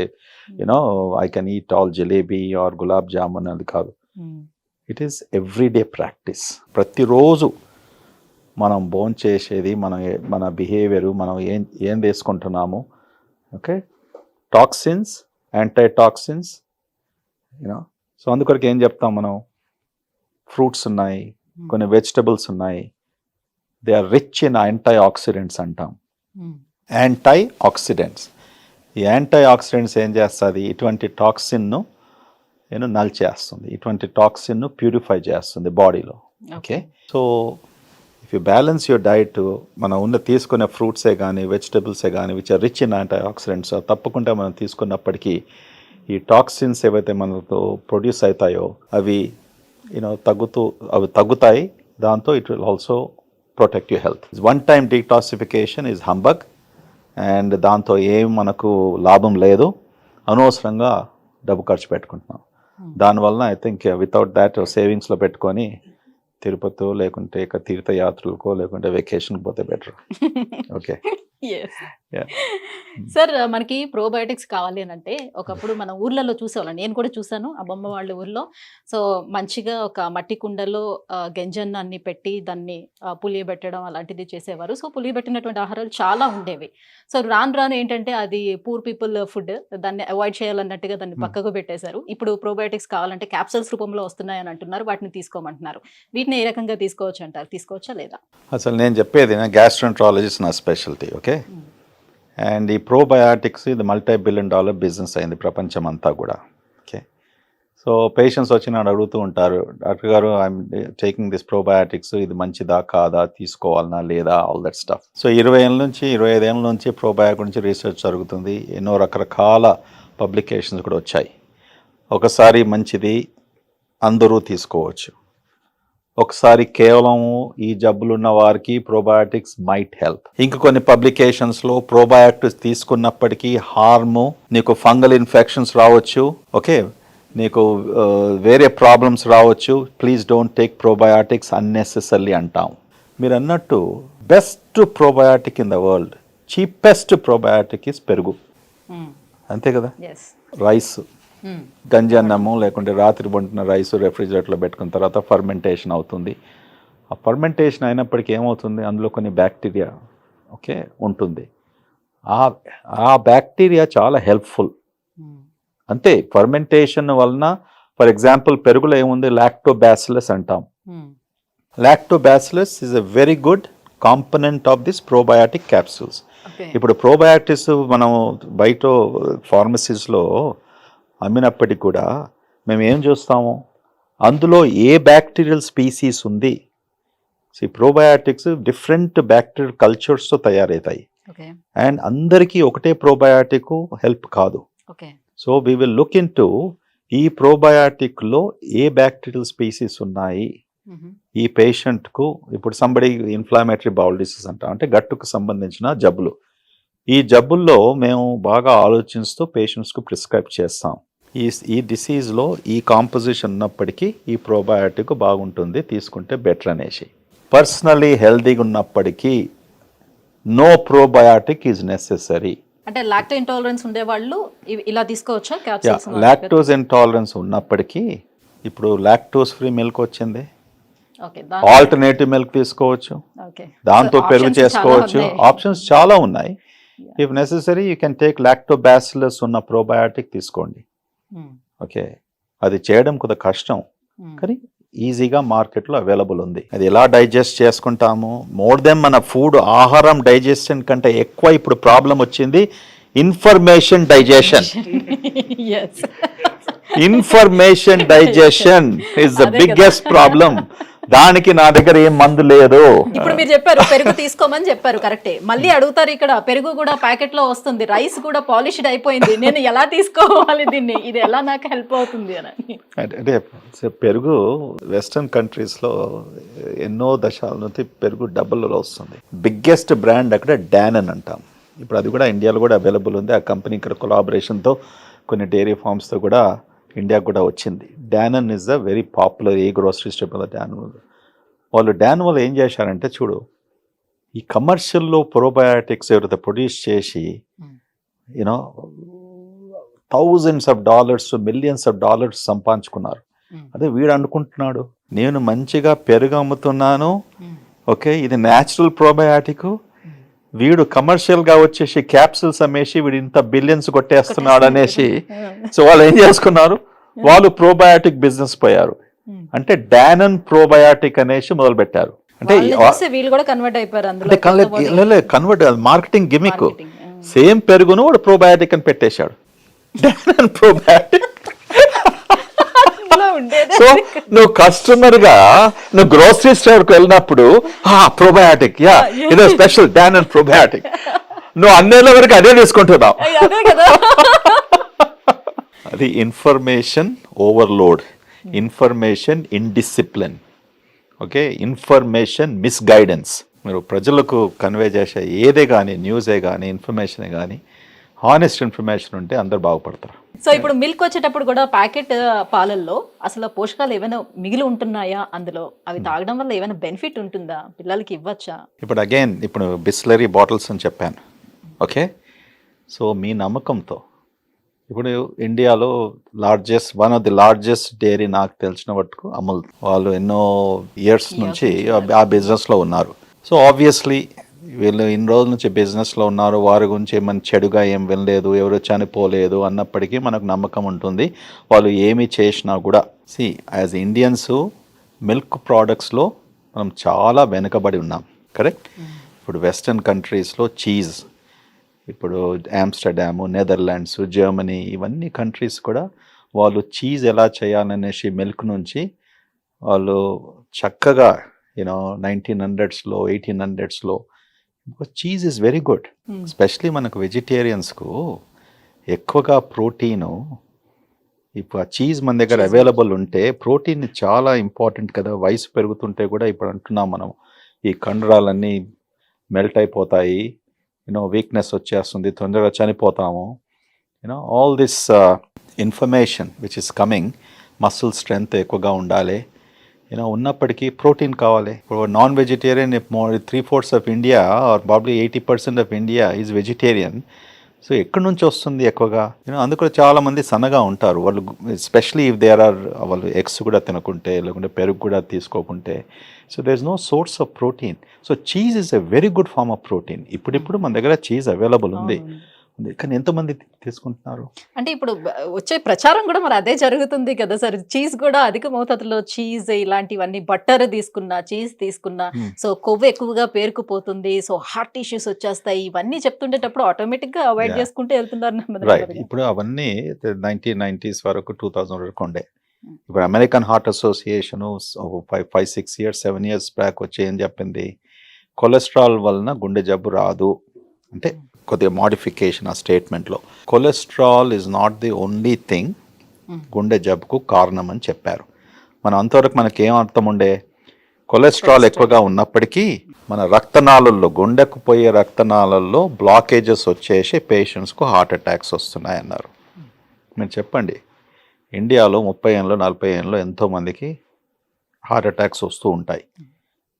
I can eat all jalebi or gulab jamun, అది కాదు. It is everyday practice. ప్రతిరోజు మనం భోంచేసేది మన బిహేవియరు, మనం ఏం తీసుకుంటున్నాము, ఓకే, టాక్సిన్స్, యాంటీటాక్సిన్స్, సో అందుకొరకు ఏం చెప్తాం మనం, ఫ్రూట్స్ ఉన్నాయి, కొన్ని వెజిటబుల్స్ ఉన్నాయి, they are rich in antioxidants అంటాం. యాంటీ ఆక్సిడెంట్స్, ఈ యాంటీ ఆక్సిడెంట్స్ ఏం చేస్తుంది, ఇటువంటి టాక్సిన్ను నల్ చేస్తుంది, ఇటువంటి టాక్సిన్ను ప్యూరిఫై చేస్తుంది బాడీలో. Okay, so if you balance your diet, మనం తీసుకునే ఫ్రూట్సే కానీ వెజిటబుల్సే కానీ which are rich in antioxidants, తప్పకుండా మనం తీసుకున్నప్పటికీ ఈ టాక్సిన్స్ ఏవైతే మనతో ప్రొడ్యూస్ అవుతాయో అవి తగ్గుతాయి. దాంతో it will also protect your health. 1 time detoxification is humbug, and దాంతో ఏం మనకు లాభం లేదు, అనవసరంగా డబ్బు ఖర్చు పెట్టుకుంటున్నాం. దానివల్ల ఐ థింక్ వితౌట్ దాట్ సేవింగ్స్లో పెట్టుకొని తిరుపతి లేకుంటే ఇక తీర్థయాత్రలకో లేకుంటే వెకేషన్ పోతే బెటర్. ఓకే సార్, మనకి ప్రోబయోటిక్స్ కావాలి అని అంటే ఒకప్పుడు మన ఊర్లలో చూసేవాళ్ళం, నేను కూడా చూసాను ఆ బొమ్మ వాళ్ళ ఊర్లో. సో మంచిగా ఒక మట్టి కుండలో గంజన్నాన్ని పెట్టి దాన్ని పులియబెట్టడం అలాంటిది చేసేవారు. సో పులియబెట్టినటువంటి ఆహారాలు చాలా ఉండేవి. సో రాను రాను ఏంటంటే అది పూర్ పీపుల్ ఫుడ్, దాన్ని అవాయిడ్ చేయాలన్నట్టుగా దాన్ని పక్కకు పెట్టేశారు. ఇప్పుడు ప్రోబయోటిక్స్ కావాలంటే క్యాప్సూల్స్ రూపంలో వస్తున్నాయని అంటున్నారు, వాటిని తీసుకోమంటున్నారు. వీటిని ఏ రకంగా తీసుకోవచ్చు అంటారు, తీసుకోవచ్చా లేదా? అసలు నేను చెప్పేది గ్యాస్ట్రోంట్రాలజిస్ట్ నా స్పెషాలిటీ. ఓకే, అండ్ ఈ ప్రోబయాటిక్స్ ఇది $multi-billion బిజినెస్ అయింది ప్రపంచం అంతా కూడా. ఓకే, సో పేషెంట్స్ వచ్చి నన్ను అడుగుతూ ఉంటారు, డాక్టర్ గారు ఐఎమ్ టేకింగ్ దిస్ ప్రోబయాటిక్స్, ఇది మంచిదా కాదా, తీసుకోవాలనా లేదా, ఆల్ దట్ స్టఫ్. సో 20 ఏళ్ళ నుంచి 25 ఏళ్ళ నుంచి ప్రోబయాటిక్ గురించి రీసెర్చ్ జరుగుతుంది. ఎన్నో రకరకాల పబ్లికేషన్స్ కూడా వచ్చాయి. ఒకసారి మంచిది, అందరూ తీసుకోవచ్చు. ఒకసారి కేవలం ఈ జబ్బులున్న వారికి ప్రోబయాటిక్స్ మైట్ హెల్ప్. ఇంక కొన్ని పబ్లికేషన్స్లో ప్రోబయాటిక్స్ తీసుకున్నప్పటికీ హార్ము, నీకు ఫంగల్ ఇన్ఫెక్షన్స్ రావచ్చు, ఓకే, నీకు వేరే ప్రాబ్లమ్స్ రావచ్చు, please don't take probiotics unnecessary అంటాం. మీరు అన్నట్టు best probiotic in the world, cheapest probiotic is పెరుగు, అంతే కదా. రైస్, గంజి అన్నము లేకుంటే రాత్రి వండిన రైస్ రెఫ్రిజిరేటర్లో పెట్టుకున్న తర్వాత ఫర్మెంటేషన్ అవుతుంది. ఆ ఫర్మెంటేషన్ అయినప్పటికీ ఏమవుతుంది, అందులో కొన్ని బ్యాక్టీరియా ఓకే ఉంటుంది. ఆ బ్యాక్టీరియా చాలా హెల్ప్ఫుల్. అంతే, ఫర్మెంటేషన్ వలన ఫర్ ఎగ్జాంపుల్ పెరుగులో ఏముంది, లాక్టోబాసిలస్ అంటాం. Lactobacillus is a very good component of this probiotic capsules. ఇప్పుడు ప్రోబయాటిక్స్ మనం బయట ఫార్మసీస్లో అమ్మినప్పటికీ కూడా మేము ఏం చూస్తాము, అందులో ఏ బ్యాక్టీరియల్ స్పీసీస్ ఉంది. ఈ ప్రోబయాటిక్స్ డిఫరెంట్ బ్యాక్టీరియల్ కల్చర్స్తో తయారవుతాయి, అండ్ అందరికీ ఒకటే ప్రోబయాటిక్ హెల్ప్ కాదు. So we will look in to ఈ ప్రోబయాటిక్లో ఏ బ్యాక్టీరియల్ స్పీసీస్ ఉన్నాయి, ఈ పేషెంట్కు ఇప్పుడు సంబడి ఇన్ఫ్లామేటరీ బౌల్ డిసీజ్ అంటాం, అంటే గట్టుకు సంబంధించిన జబ్బులు. ఈ జబ్బుల్లో మేము బాగా ఆలోచిస్తూ పేషెంట్స్కు ప్రిస్క్రైబ్ చేస్తాం. ఈ డిసీజ్లో ఈ కాంపోజిషన్ ఉన్నప్పటికీ ఈ ప్రోబయాటిక్ బాగుంటుంది, తీసుకుంటే బెటర్ అనేసి. పర్సనలీ హెల్తీగా ఉన్నప్పటికీ నో ప్రోబయాటిక్ ఈజ్ నెసెసరీ. అంటే లాక్టో ఇంటాలరెన్స్ ఉండే వాళ్ళు ఇలా తీసుకోవచ్చా క్యాప్సూల్స్? లాక్టోజ్ ఇంటాలరెన్స్ ఉన్నప్పటికీ ఇప్పుడు లాక్టోజ్ ఫ్రీ మిల్క్ వచ్చింది, ఆల్టర్నేటివ్ మిల్క్ తీసుకోవచ్చు, దాంతో పెరుగు చేసుకోవచ్చు, ఆప్షన్స్ చాలా ఉన్నాయి. If necessary you can take Lactobacillus ఉన్న ప్రోబయాటిక్ తీసుకోండి. ఓకే, అది చేయడం కొద్దిగా కష్టం కానీ ఈజీగా మార్కెట్లో అవైలబుల్ ఉంది. అది ఎలా డైజెస్ట్ చేసుకుంటాము, మోర్ దెన్ మన ఫుడ్ ఆహారం డైజెషన్ కంటే ఎక్కువ ఇప్పుడు ప్రాబ్లం వచ్చింది information digestion. Information digestion is the biggest problem. దానికి నా దగ్గర ఏం మందు లేదు. ఇప్పుడు మీరు చెప్పారు పెరుగు తీసుకోమని చెప్పారు, కరెక్టే. మళ్ళీ అడుగుతారు ఇక్కడ పెరుగు కూడా ప్యాకెట్ లో వస్తుంది, రైస్ కూడా పాలిష్డ్ అయిపోయింది, నేను ఎలా తీసుకోవాలి దీన్ని, ఇది ఎలా నాకు హెల్ప్ అవుతుంది అని. అంటే పెరుగు వెస్టర్న్ కంట్రీస్లో ఎన్నో దశాల నుంచి పెరుగు డబ్బులలో వస్తుంది. బిగ్గెస్ట్ బ్రాండ్ అక్కడ డానన్ అంటాం. ఇప్పుడు అది కూడా ఇండియాలో కూడా అవైలబుల్ ఉంది. ఆ కంపెనీ ఇక్కడ కొలాబరేషన్తో కొన్ని డైరీ ఫార్మ్స్తో కూడా ఇండియాకు కూడా వచ్చింది. Danone is the very popular a grocery store Danone. వాళ్ళు డానన్ వాళ్ళు ఏం చేశారంటే చూడు, ఈ కమర్షియల్లో ప్రోబయాటిక్స్ ఎవరైతే ప్రొడ్యూస్ చేసి you know thousands of dollars millions of dollars సంపాదించుకున్నారు. అదే వీడు అనుకుంటున్నాడు నేను మంచిగా పెరుగు అమ్ముతున్నాను, ఓకే ఇది న్యాచురల్ ప్రోబయాటిక్, వీడు కమర్షియల్గా వచ్చేసి క్యాప్సూల్స్ అమ్మేసి వీడు ఇంత బిలియన్స్ కొట్టేస్తున్నాడు అనేసి. సో వాళ్ళు ఏం చేసుకున్నారు, వాళ్ళు ప్రోబయాటిక్ బిజినెస్ పోయారు. అంటే డానన్ ప్రోబయాటిక్ అనేసి మొదలు పెట్టారు. అంటే కన్వర్ట్ మార్కెటింగ్ గిమిక్. సేమ్ పెరుగును వాడు ప్రోబయాటిక్ అని పెట్టేశాడు, డానన్ ప్రోబయాటిక్. సో నువ్వు కస్టమర్ గా నువ్వు గ్రోసరీ స్టోర్ కు వెళ్ళినప్పుడు ప్రోబయాటిక్ ఇదో స్పెషల్ డానన్ ప్రోబయాటిక్, నువ్వు అన్నేళ్ళ వరకు అదే తీసుకుంటున్నావు. అది information overload, information indiscipline, okay, information misguidance. మీరు ప్రజలకు కన్వే చేసే ఏదే కానీ న్యూసే కానీ ఇన్ఫర్మేషనే కానీ హానెస్ట్ ఇన్ఫర్మేషన్ ఉంటే అందరు బాగుపడతారు. సో ఇప్పుడు మిల్క్ వచ్చేటప్పుడు కూడా ప్యాకెట్ పాలల్లో అసలు పోషకాలు ఏమైనా మిగిలి ఉంటున్నాయా, అందులో అవి తాగడం వల్ల ఏమైనా బెనిఫిట్ ఉంటుందా, పిల్లలకి ఇవ్వచ్చా? ఇప్పుడు అగైన్ ఇప్పుడు బిస్లరీ బాటిల్స్ అని చెప్పాను, ఓకే. సో మీ నమ్మకంతో ఇప్పుడు ఇండియాలో one of the largest dairy నాకు తెలిసిన మట్టుకు అమూల్. వాళ్ళు ఎన్నో ఇయర్స్ నుంచి ఆ బిజినెస్లో ఉన్నారు. సో ఆబ్వియస్లీ వీళ్ళు ఇన్ని రోజుల నుంచి బిజినెస్లో ఉన్నారు, వారి గురించి ఏమైనా చెడుగా ఏం వినలేదు, ఎవరు చనిపోలేదు అన్నప్పటికీ మనకు నమ్మకం ఉంటుంది. వాళ్ళు ఏమి చేసినా కూడా యాజ్ ఇండియన్స్ మిల్క్ ప్రోడక్ట్స్లో మనం చాలా వెనుకబడి ఉన్నాం, కరెక్ట్. ఇప్పుడు వెస్టర్న్ కంట్రీస్లో చీజ్, ఇప్పుడు ఆమ్స్టర్డాము, నెదర్లాండ్స్, జర్మనీ ఇవన్నీ కంట్రీస్ కూడా వాళ్ళు చీజ్ ఎలా చేయాలనేసి మిల్క్ నుంచి వాళ్ళు చక్కగా 1900s, 1800s cheese is very good. Especially మనకు వెజిటేరియన్స్కు ఎక్కువగా ప్రోటీను, ఇప్పుడు ఆ చీజ్ మన దగ్గర అవైలబుల్ ఉంటే ప్రోటీన్ చాలా ఇంపార్టెంట్ కదా. వయసు పెరుగుతుంటే కూడా ఇప్పుడు అంటున్నాం మనం ఈ కండరాలన్నీ మెల్ట్ అయిపోతాయి, వీక్నెస్ వచ్చేస్తుంది, తొందరగా చనిపోతాము. All this information which is coming, muscle strength ఎక్కువగా ఉండాలి, ఉన్నప్పటికీ ప్రోటీన్ కావాలి. ఇప్పుడు non vegetarian 3/4 of India are probably 80% of India is vegetarian. So ఎక్కడి నుంచి వస్తుంది ఎక్కువగా, అందుకు చాలా మంది సన్నగా ఉంటారు వాళ్ళు, ఎస్పెషలీ ఇఫ్ దేర్ ఆర్ వాళ్ళు ఎగ్స్ కూడా తినకుంటే లేకుంటే పెరుగు కూడా తీసుకోకుంటే. So there is no source of protein. So cheese is a very good form of protein. ఇప్పుడు మన దగ్గర చీజ్ అవైలబుల్ ఉంది, కానీ ఎంతమంది తీసుకుంటున్నారు అంటే ఇప్పుడు వచ్చే ప్రచారం కూడా మరి అదే జరుగుతుంది కదా సార్. చీజ్ కూడా అధిక మోతాదులో చీజ్ ఇలాంటివన్నీ, బట్టర్ తీసుకున్నా, చీజ్ తీసుకున్నా, సో కొవ్వు ఎక్కువగా పేరుకుపోతుంది, సో హార్ట్ ఇష్యూస్ వచ్చేస్తాయి, ఇవన్నీ చెప్తుండేటప్పుడు ఆటోమేటిక్ గా అవాయిడ్ చేసుకుంటూ వెళ్తున్నారు. రైట్. ఇప్పుడు అవన్నీ 1990s వరకు 2000 వరకు ఉండే. ఇప్పుడు American heart association 5-6 years 7 years back వచ్చి ఏం చెప్పింది, కొలెస్ట్రాల్ వలన గుండె జబ్బు రాదు అంటే కొద్దిగా మోడిఫికేషన్ ఆ స్టేట్మెంట్లో. Cholesterol is not the only thing గుండె జబ్బుకు కారణం అని చెప్పారు. మనం అంతవరకు మనకేం అర్థం ఉండే, కొలెస్ట్రాల్ ఎక్కువగా ఉన్నప్పటికీ మన రక్తనాళల్లో, గుండెకు పోయే రక్తనాళల్లో బ్లాకేజెస్ వచ్చేసి పేషెంట్స్కు హార్ట్ అటాక్స్ వస్తున్నాయి అన్నారు. మీరు చెప్పండి, ఇండియాలో 30 ఏళ్ళు 40 ఏళ్ళు ఎంతోమందికి హార్ట్ అటాక్స్ వస్తూ ఉంటాయి.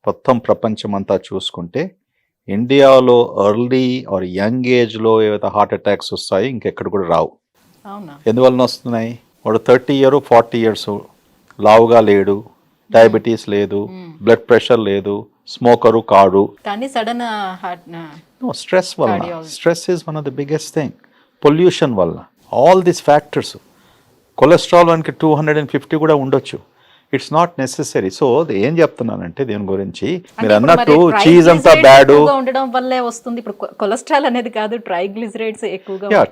మొత్తం ప్రపంచమంతా చూసుకుంటే ఇండియాలో ఎర్లీ ఆర్ యంగ్ ఏజ్లో ఏవైతే హార్ట్ అటాక్స్ వస్తాయి ఇంకెక్కడ కూడా రావు. ఎందువలన వస్తున్నాయి? వాడు 30 years 40 years లావుగా లేడు, డయాబెటీస్ లేదు, బ్లడ్ ప్రెషర్ లేదు, స్మోకరు కాడు, కానీ సడన్ స్ట్రెస్ వల్ల. Stress is one of the biggest thing. Pollution వల్ల, ఆల్ దీస్ ఫ్యాక్టర్స్. కొలెస్ట్రాల్ మనకి 250 కూడా ఉండొచ్చు. It's not necessary. సో ఏం చెప్తున్నానంటే దీని గురించి, మీరు అన్నట్టు చీజ్ అంతా బ్యాడ్ ఉండడం వల్లే వస్తుంది. ఇప్పుడు కొలెస్ట్రాల్ అనేది కాదు, ట్రైగ్లిసరైడ్స్ ఎక్కువగా.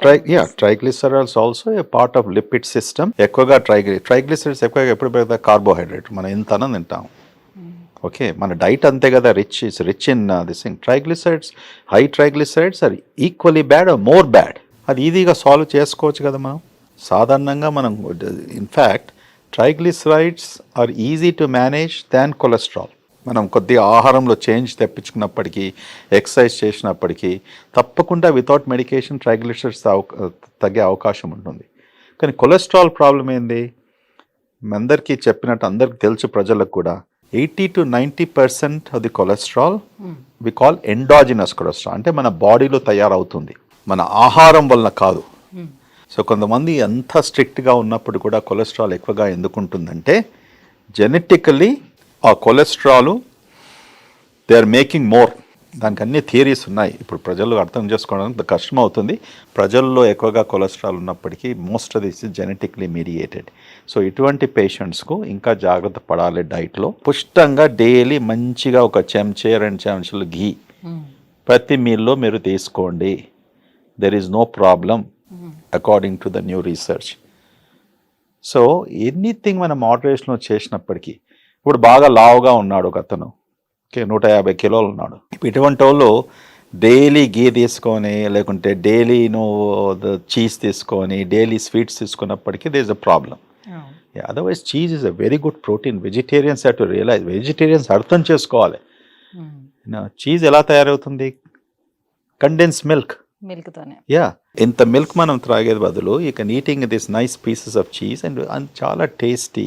Triglycerides also a part of lipid system. ఎక్కువగా ట్రైగ్లిసరైడ్స్ ఎక్కువగా ఎప్పుడు పెడతారు? కార్బోహైడ్రేట్. మనం ఎంత తింటాం. ఓకే, మన డైట్ అంతే కదా, rich in this thing. Triglycerides, high triglycerides are equally bad or more bad. అది ఈజీగా సాల్వ్ చేసుకోవచ్చు కదా మనం. సాధారణంగా మనం in fact triglycerides are easy to manage than cholesterol. మనం కొద్దిగా ఆహారంలో చేంజ్ తెప్పించుకున్నప్పటికీ, ఎక్సర్సైజ్ చేసినప్పటికీ తప్పకుండా వితౌట్ మెడికేషన్ ట్రైగ్లిసరైడ్స్ తగ్గే అవకాశం ఉంటుంది. కానీ కొలెస్ట్రాల్ ప్రాబ్లం ఏంది? అందరికీ చెప్పినట్టు అందరికీ తెలుసు, ప్రజలకు కూడా 80 to 90% of the cholesterol we call endogenous cholesterol. అంటే మన బాడీలో తయారవుతుంది, మన ఆహారం వలన కాదు. సో కొంతమంది అంత స్ట్రిక్ట్గా ఉన్నప్పుడు కూడా కొలెస్ట్రాల్ ఎక్కువగా ఎందుకు ఉంటుందంటే, జెనెటికలీ ఆ cholesterol they are making more. దానికి అన్ని థియరీస్ ఉన్నాయి. ఇప్పుడు ప్రజలు అర్థం చేసుకోవడానికి కష్టం అవుతుంది. ప్రజల్లో ఎక్కువగా కొలెస్ట్రాల్ ఉన్నప్పటికీ most of this is genetically mediated. So ఇటువంటి పేషెంట్స్కు ఇంకా జాగ్రత్త పడాలి. డైట్లో పుష్టంగా డైలీ మంచిగా ఒక చెంచాలు ఘీ ప్రతి మీల్లో మీరు తీసుకోండి. There is no problem according to the new research. So anything మనం మోడరేషన్లో చేసినప్పటికీ, ఇప్పుడు బాగా లావుగా ఉన్నాడు ఒక అతను, 150 కిలోలు ఉన్నాడు. ఇటువంటి వాళ్ళు డైలీ ఘీ తీసుకొని, లేకుంటే డైలీ చీజ్ తీసుకొని, డైలీ స్వీట్స్ తీసుకున్నప్పటికీ there is a problem. Otherwise cheese is a very good protein. Vegetarians have to realise, vegetarians అర్థం చేసుకోవాలి. చీజ్ ఎలా తయారవుతుంది? Condense milk. యా, ఇంత మిల్క్ మనం త్రాగేది బదులు you can eating this nice pieces of cheese and చాలా టేస్టీ.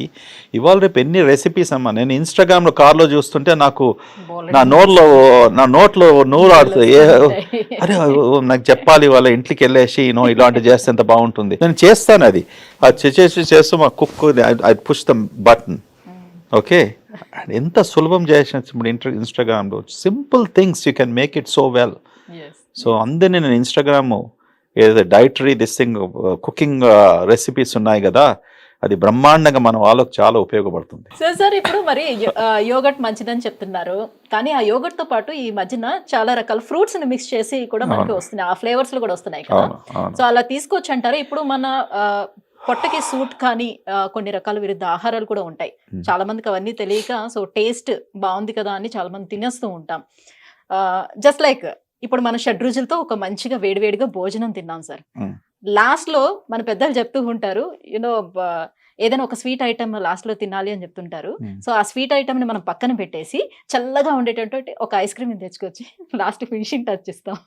ఇవాళ రేపు ఎన్ని రెసిపీస్ అమ్మా. నేను ఇన్స్టాగ్రామ్లో కార్లో చూస్తుంటే నాకు నా నోట్లో నూరు ఆడుతుంది. అరే నాకు చెప్పాలి, వాళ్ళ ఇంటికి వెళ్ళేసి ఇలాంటి చేస్తే ఎంత బాగుంటుంది. నేను చేస్తాను అది చేస్తూ మా cook I push the button. Okay, ఎంత సులభం చేసిన ఇన్స్టాగ్రామ్లో simple things you can make it so well. So అందరినీ నేను ఇన్స్టాగ్రామ్ ఏదైతే డైటరీ థింగ్ కుకింగ్ రెసిపీస్ ఉన్నాయి కదా, అది బ్రహ్మాండంగా మన వాళ్ళకు చాలా ఉపయోగపడుతుంది. సార్ ఇప్పుడు మరి యోగర్ట్ మంచిదని చెప్తున్నారు, కానీ ఆ యోగర్ట్ తో పాటు ఈ మధ్యన చాలా రకాల ఫ్రూట్స్ ని మిక్స్ చేసి కూడా మనకి వస్తున్నాయి, ఆ ఫ్లేవర్స్ లో కూడా వస్తున్నాయి కదా. సో అలా తీసుకోవచ్చు అంటారు. ఇప్పుడు మన పొట్టకి సూట్ కానీ కొన్ని రకాల విరుద్ధ ఆహారాలు కూడా ఉంటాయి. చాలా మందికి అవన్నీ తెలియక, సో టేస్ట్ బాగుంది కదా అని చాలా మంది తినేస్తూ ఉంటాం. జస్ట్ లైక్ ఇప్పుడు మన షడ్రుచులతో ఒక మంచిగా వేడివేడిగా భోజనం తిన్నాం సార్. లాస్ట్ లో మన పెద్దలు చెప్తూ ఉంటారు, ఏదైనా ఒక స్వీట్ ఐటమ్ లాస్ట్ లో తినాలి అని చెప్తుంటారు. సో ఆ స్వీట్ ఐటమ్ ని మనం పక్కన పెట్టేసి చల్లగా ఉండేటటువంటి ఒక ఐస్ క్రీమ్ తెచ్చుకొచ్చి లాస్ట్ ఫినిషింగ్ టచ్ ఇస్తాం.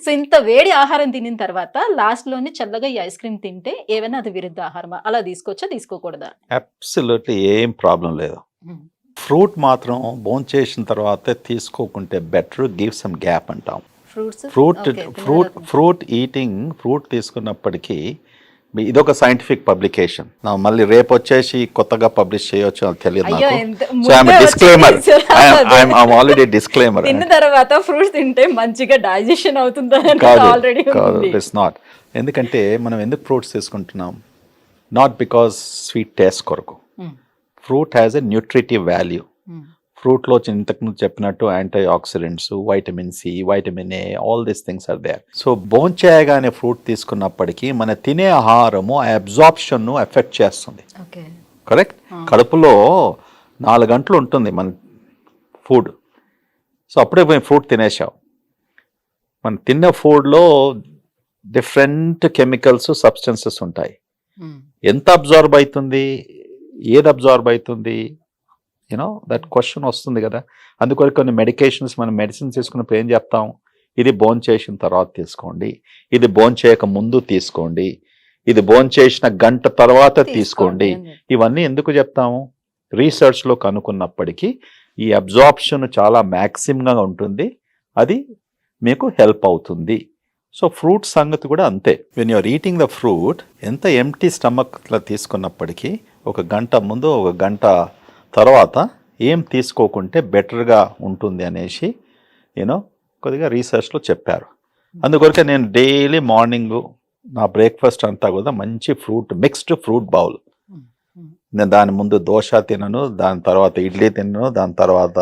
సో ఇంత వేడి ఆహారం తినిన తర్వాత లాస్ట్ లోని చల్లగా ఈ ఐస్ క్రీమ్ తింటే ఏమైనా అది విరుద్ధ ఆహారమా? అలా తీసుకోవచ్చా, తీసుకోకూడదా? అబ్సల్యూట్లీ ఏం ప్రాబ్లం లేదు. ఫ్రూట్ మాత్రం బోన్ చేసిన తర్వాత తీసుకోకుంటే బెటర్. గివ్ సమ్ గ్యాప్ అంటాం. ఫ్రూట్ ఈటింగ్, ఫ్రూట్ తీసుకున్నప్పటికీ ఇదొక సైంటిఫిక్ పబ్లికేషన్. మళ్ళీ రేపు వచ్చేసి కొత్తగా పబ్లిష్ చేయొచ్చు అని తెలియదు నాకు. So I'm disclaimer, I'm already disclaimer. తిన్న తర్వాత ఫ్రూట్స్ తింటే మంచిగా డైజెషన్ అవుతుంది ఆల్రెడీ. It's not. ఎందుకంటే మనం ఎందుకు ఫ్రూట్స్ తీసుకుంటున్నాం? నాట్ బికాస్ స్వీట్ టేస్ట్ కొరకు. Fruit has a nutritive value. ఫ్రూట్లో ఇంతకుముందు చెప్పినట్టు antioxidants, vitamin C, vitamin A, all these things are there. So బోన్ చేయగానే ఫ్రూట్ తీసుకున్నప్పటికీ మన తినే ఆహారము ఆ అబ్జార్ప్షన్ను ఎఫెక్ట్ చేస్తుంది. కరెక్ట్. కడుపులో 4 గంటలు ఉంటుంది మన ఫుడ్. సో అప్పుడే పోయి ఫ్రూట్ తినేసావు. మనం తిన్న ఫుడ్లో డిఫరెంట్ కెమికల్స్, సబ్స్టెన్సెస్ ఉంటాయి. ఎంత అబ్జార్బ్ అవుతుంది, ఏది అబ్జార్బ్ అవుతుంది, యూనో దట్ క్వశ్చన్ వస్తుంది కదా. అందుకొరకు కొన్ని మెడికేషన్స్ మనం మెడిసిన్స్ తీసుకున్నప్పుడు ఏం చెప్తాం, ఇది భోజనం చేసిన తర్వాత తీసుకోండి, ఇది భోజనం చేయక ముందు తీసుకోండి, ఇది భోజనం చేసిన గంట తర్వాత తీసుకోండి. ఇవన్నీ ఎందుకు చెప్తాము, రీసెర్చ్లో కనుక్కున్నప్పటికీ ఈ అబ్జార్ప్షన్ చాలా మ్యాక్సిమంగా ఉంటుంది, అది మీకు హెల్ప్ అవుతుంది. సో ఫ్రూట్ సంగతి కూడా అంతే. When you're eating the fruit, ఎంత ఎంటీ స్టమక్లో తీసుకున్నప్పటికీ ఒక గంట ముందు ఒక గంట తర్వాత ఏం తీసుకోకుంటే బెటర్గా ఉంటుంది అనేసి యూనో కొద్దిగా రీసెర్చ్లో చెప్పారు. అందుకొరకే నేను డైలీ మార్నింగ్ నా బ్రేక్ఫాస్ట్ అంతా కూడా మంచి ఫ్రూట్, మిక్స్డ్ ఫ్రూట్ బౌల్. నేను దాని ముందు దోశ తినను, దాని తర్వాత ఇడ్లీ తినను, దాని తర్వాత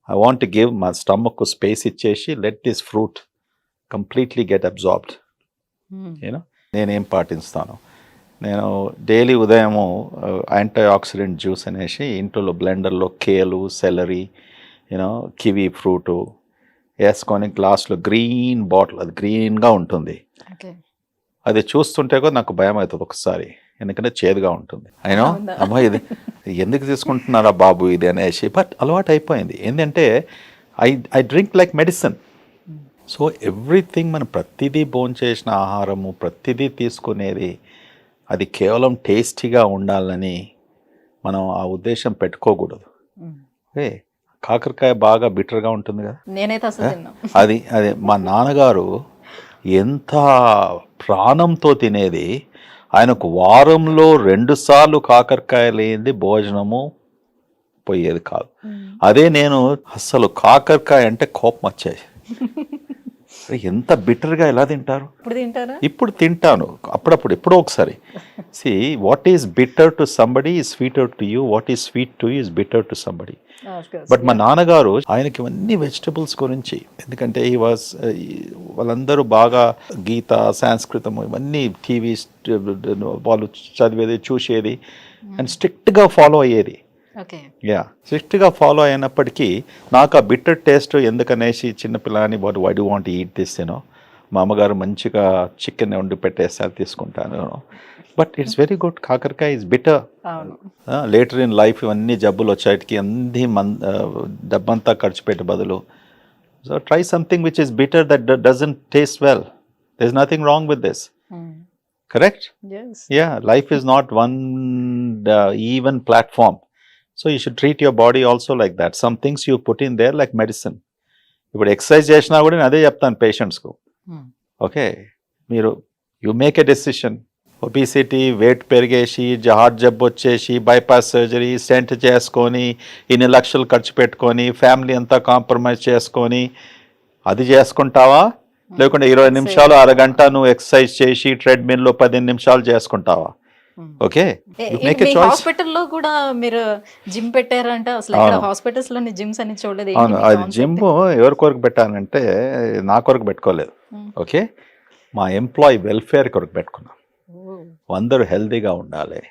ఐ వాంట్ గివ్ మా స్టమక్ స్పేస్ ఇచ్చేసి let this fruit completely get absorbed. నేనేం పాటిస్తాను, నేను డైలీ ఉదయము యాంటీ ఆక్సిడెంట్ జ్యూస్ అనేసి ఇంట్లో బ్లెండర్లో కేలు, సెలరీ, కివీ ఫ్రూటు వేసుకొని గ్లాస్లో గ్రీన్ బాటిల్, అది గ్రీన్గా ఉంటుంది. అది చూస్తుంటే కూడా నాకు భయం అవుతుంది ఒకసారి, ఎందుకంటే చేదుగా ఉంటుంది. అయినా అమ్మా ఇది ఎందుకు తీసుకుంటున్నారా బాబు ఇది అనేసి, బట్ అలవాటు అయిపోయింది. ఏంటంటే I drink like medicine. So everything మనం ప్రతిదీ భోంచేసిన ఆహారము, ప్రతిదీ తీసుకునేది అది కేవలం టేస్టీగా ఉండాలని మనం ఆ ఉద్దేశం పెట్టుకోకూడదు. కాకరకాయ బాగా బిటర్గా ఉంటుంది కదా, నేనైతే అసలు అది మా నాన్నగారు ఎంత ప్రాణంతో తినేది. ఆయనకు వారంలో 2 సార్లు కాకరకాయ లేనిది భోజనము పోయేది కాదు. అదే నేను అస్సలు కాకరకాయ అంటే కోపం వచ్చేది. ఎంత బిటర్గా ఎలా తింటారు. ఇప్పుడు తింటాను అప్పుడప్పుడు, ఎప్పుడో ఒకసారి. See what is bitter to somebody is sweeter to you, what is sweet to you is bitter to somebody. But మా నాన్నగారు ఆయనకి ఇవన్నీ వెజిటబుల్స్ గురించి, ఎందుకంటే ఈ వాజ్ వాళ్ళందరూ బాగా గీత, సంస్కృతం ఇవన్నీ టీవీ వాళ్ళు చదివేది, చూసేది అండ్ స్ట్రిక్ట్గా ఫాలో అయ్యేది. స్ట్రిక్ట్గా ఫాలో అయినప్పటికీ నాకు ఆ బిట్టర్ టేస్ట్ ఎందుకనేసి చిన్నపిల్లని why do want eat this మా అమ్మగారు మంచిగా చికెన్ వండి పెట్టేస్తారు, తీసుకుంటాను. But it's very good. కాకరకాయ is bitter. Later in life ఇవన్నీ జబ్బులు వచ్చేటికి అన్ని డబ్బంతా ఖర్చు పెట్టే బదులు, so try something which is bitter that doesn't taste well. There is nothing wrong with this. Correct? Yes. Yeah, life is not one even platform. So you should treat your body also like that. Some things you put in there like medicine. ఇప్పుడు exercise చేసినా కూడా నేను అదే చెప్తాను పేషెంట్స్కు. Okay, మీరు you make a decision. Obesity, weight పెరిగేసి, heart జబ్బు వచ్చేసి, బైపాస్ సర్జరీ, స్టెంట్ చేసుకొని, ఇన్ని లక్షలు ఖర్చు పెట్టుకొని, ఫ్యామిలీ అంతా కాంప్రమైజ్ చేసుకొని అది చేసుకుంటావా, లేకుంటే 20 నిమిషాలు అరగంట నువ్వు ఎక్సర్సైజ్ చేసి ట్రెడ్మిల్లో 15 నిమిషాలు చేసుకుంటావా? ఓకే, హాస్పిటల్లో కూడా మీరు జిమ్ పెట్టారంట. అసలు హాస్పిటల్స్ లోని జిమ్స్ అని చూడలేదు. అవును, అది జిమ్ ఎవరి కొరకు పెట్టానంటే నా కొరకు పెట్టుకోలేదు. ఓకే, మా ఎంప్లాయీ వెల్ఫేర్ కొరకు పెట్టుకున్నాం. అందరూ హెల్తీగా ఉండాలి.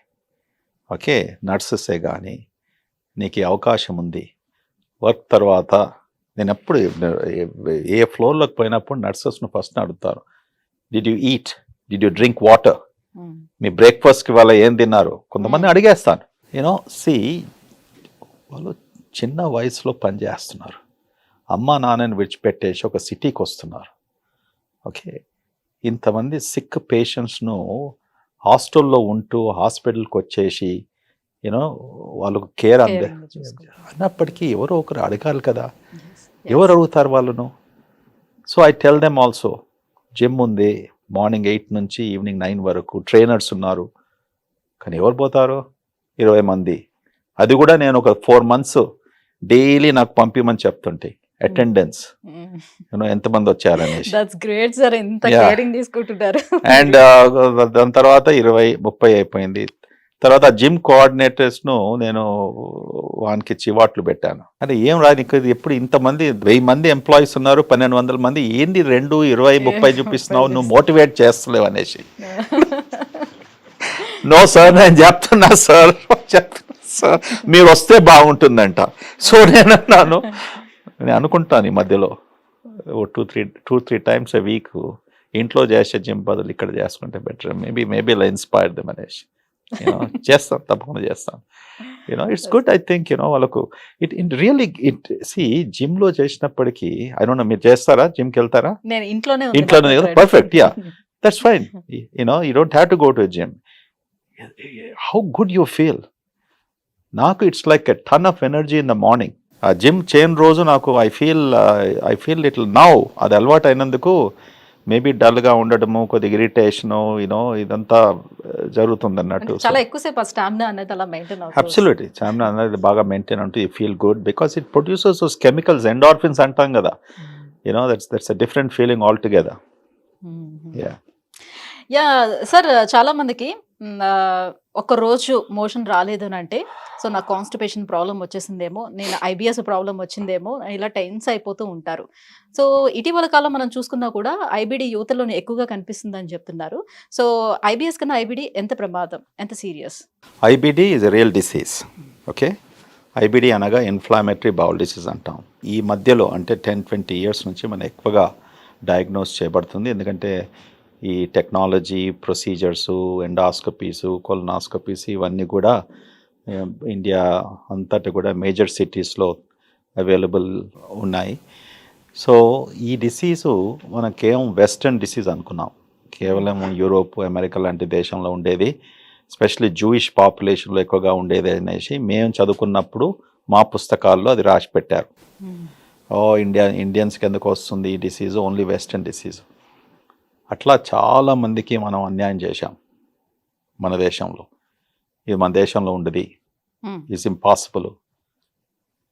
ఓకే, నర్సెసే కానీ నీకు ఈ అవకాశం ఉంది. వర్క్ తర్వాత నేను ఎప్పుడు ఏ ఫ్లోర్లోకి పోయినప్పుడు నర్సెస్ను ఫస్ట్ అడుగుతాను, did you eat, did you drink water, మీ బ్రేక్ఫాస్ట్కి వాళ్ళ ఏం తిన్నారు. కొంతమంది అడిగేస్తాను. సి వాళ్ళు చిన్న వయసులో పనిచేస్తున్నారు, అమ్మ నాన్నని విడిచిపెట్టేసి ఒక సిటీకి వస్తున్నారు. ఓకే, ఇంతమంది సిక్ పేషెంట్స్ను హాస్టల్లో ఉంటూ హాస్పిటల్కి వచ్చేసి వాళ్ళకు కేర్ అన్నప్పటికీ ఎవరో ఒకరు అడగాలి కదా. ఎవరు అడుగుతారు వాళ్ళను? So I tell them also, gym ఉంది మార్నింగ్ 8 నుంచి ఈవినింగ్ 9 వరకు, ట్రైనర్స్ ఉన్నారు. కానీ ఎవరు పోతారు? 20 మంది. అది కూడా నేను ఒక 4 months డైలీ నాకు పంపిమని చెప్తుంటే అటెండెన్స్ ఎంతమంది వచ్చారనేసి. అండ్ దాని తర్వాత 20-30 అయిపోయింది. తర్వాత జిమ్ కోఆర్డినేటర్స్ను నేను వానికి చివాట్లు పెట్టాను. అంటే ఏం రా, నీకు ఎప్పుడు ఇంతమంది 1000 మంది ఎంప్లాయీస్ ఉన్నారు, 1200 మంది, ఏంది 2, 20, 30 చూపిస్తున్నావు, నువ్వు మోటివేట్ చేస్తలేవు అనేసి. నో సార్, నేను చెప్తున్నా సార్, మీరు వస్తే బాగుంటుందంట. సో నేను అనుకుంటాను ఈ మధ్యలో 2-3 times a week ఇంట్లో చేసే జిమ్ బదులు ఇక్కడ చేసుకుంటే బెటర్, మేబీ ఇన్స్పైర్డ్ దెమ్ అనేసి చేస్తాం, తప్పకుండా చేస్తాం. It's good. ఐ థింక్ వాళ్ళకు ఇట్ రియల్లీ జిమ్లో చేసినప్పటికీ ఐ డోంట్ నో, మీరు చేస్తారా, జిమ్కి వెళ్తారా? నేను ఇంట్లోనే కదా, perfect. Yeah, that's fine. You don't have to go to gym. How good you feel. నాకు it's like a ton of energy in the morning. ఆ జిమ్ చేయని రోజు నాకు ఐ ఫీల్ లిటిల్ నౌ, అది అలవాటు అయినందుకు మేబీ డల్గా ఉండడము, కొద్దిగా ఇరిటేషను, ఇదంతా జరుగుతుంది అన్నట్టు. చాలా ఎక్కువసేపు స్టామినా అనేది అలా మెయింటైన్ అవుతుంది. అబ్సల్యూట్లీ, స్టామినా అనేది బాగా మెయింటైన్ అంటూ you feel good because it produces those chemicals, endorphins అంటాం కదా. That's a different feeling all together. Yeah sir, చాలా మందికి ఒక రోజు మోషన్ రాలేదు అని అంటే, సో నాకు కాన్స్టిపేషన్ ప్రాబ్లం వచ్చేసిందేమో, నేను ఐబిఎస్ ప్రాబ్లం వచ్చిందేమో, ఇలా టెన్స్ అయిపోతూ ఉంటారు. సో ఇటీవల కాలం మనం చూసుకున్నా కూడా ఐబిడి యువతలోనే ఎక్కువగా కనిపిస్తుందని చెప్తున్నారు. సో ఐబిఎస్ కన్నా ఐబిడి ఎంత ప్రమాదం, ఎంత serious? IBD is a real disease. Okay, IBD అనగా ఇన్ఫ్లామేటరీ బౌల్ డిసీజ్ అంటాం. ఈ మధ్యలో అంటే 10-20 ఇయర్స్ నుంచి మనం ఎక్కువగా డయాగ్నోస్ చేయబడుతుంది. ఎందుకంటే ఈ టెక్నాలజీ, ప్రొసీజర్సు, ఎండాస్కోపీసు, కొలనాస్కోపీస్ ఇవన్నీ కూడా ఇండియా అంతటా కూడా మేజర్ సిటీస్లో అవైలబుల్ ఉన్నాయి. సో ఈ డిసీజు మనం కేవలం వెస్టర్న్ డిసీజ్ అనుకున్నాం, కేవలం యూరోప్, అమెరికా లాంటి దేశంలో ఉండేది, ఎస్పెషల్లీ జూయిష్ పాపులేషన్లో ఎక్కువగా ఉండేది అనేసి మేము చదువుకున్నప్పుడు మా పుస్తకాల్లో అది రాసి పెట్టారు. ఇండియన్స్కి ఎందుకు వస్తుంది ఈ డిసీజు, ఓన్లీ వెస్టర్న్ డిసీజు. అట్లా చాలామందికి మనం అన్యాయం చేశాం మన దేశంలో. ఇది మన దేశంలో ఉండదు, ఇట్స్ ఇంపాసిబుల్.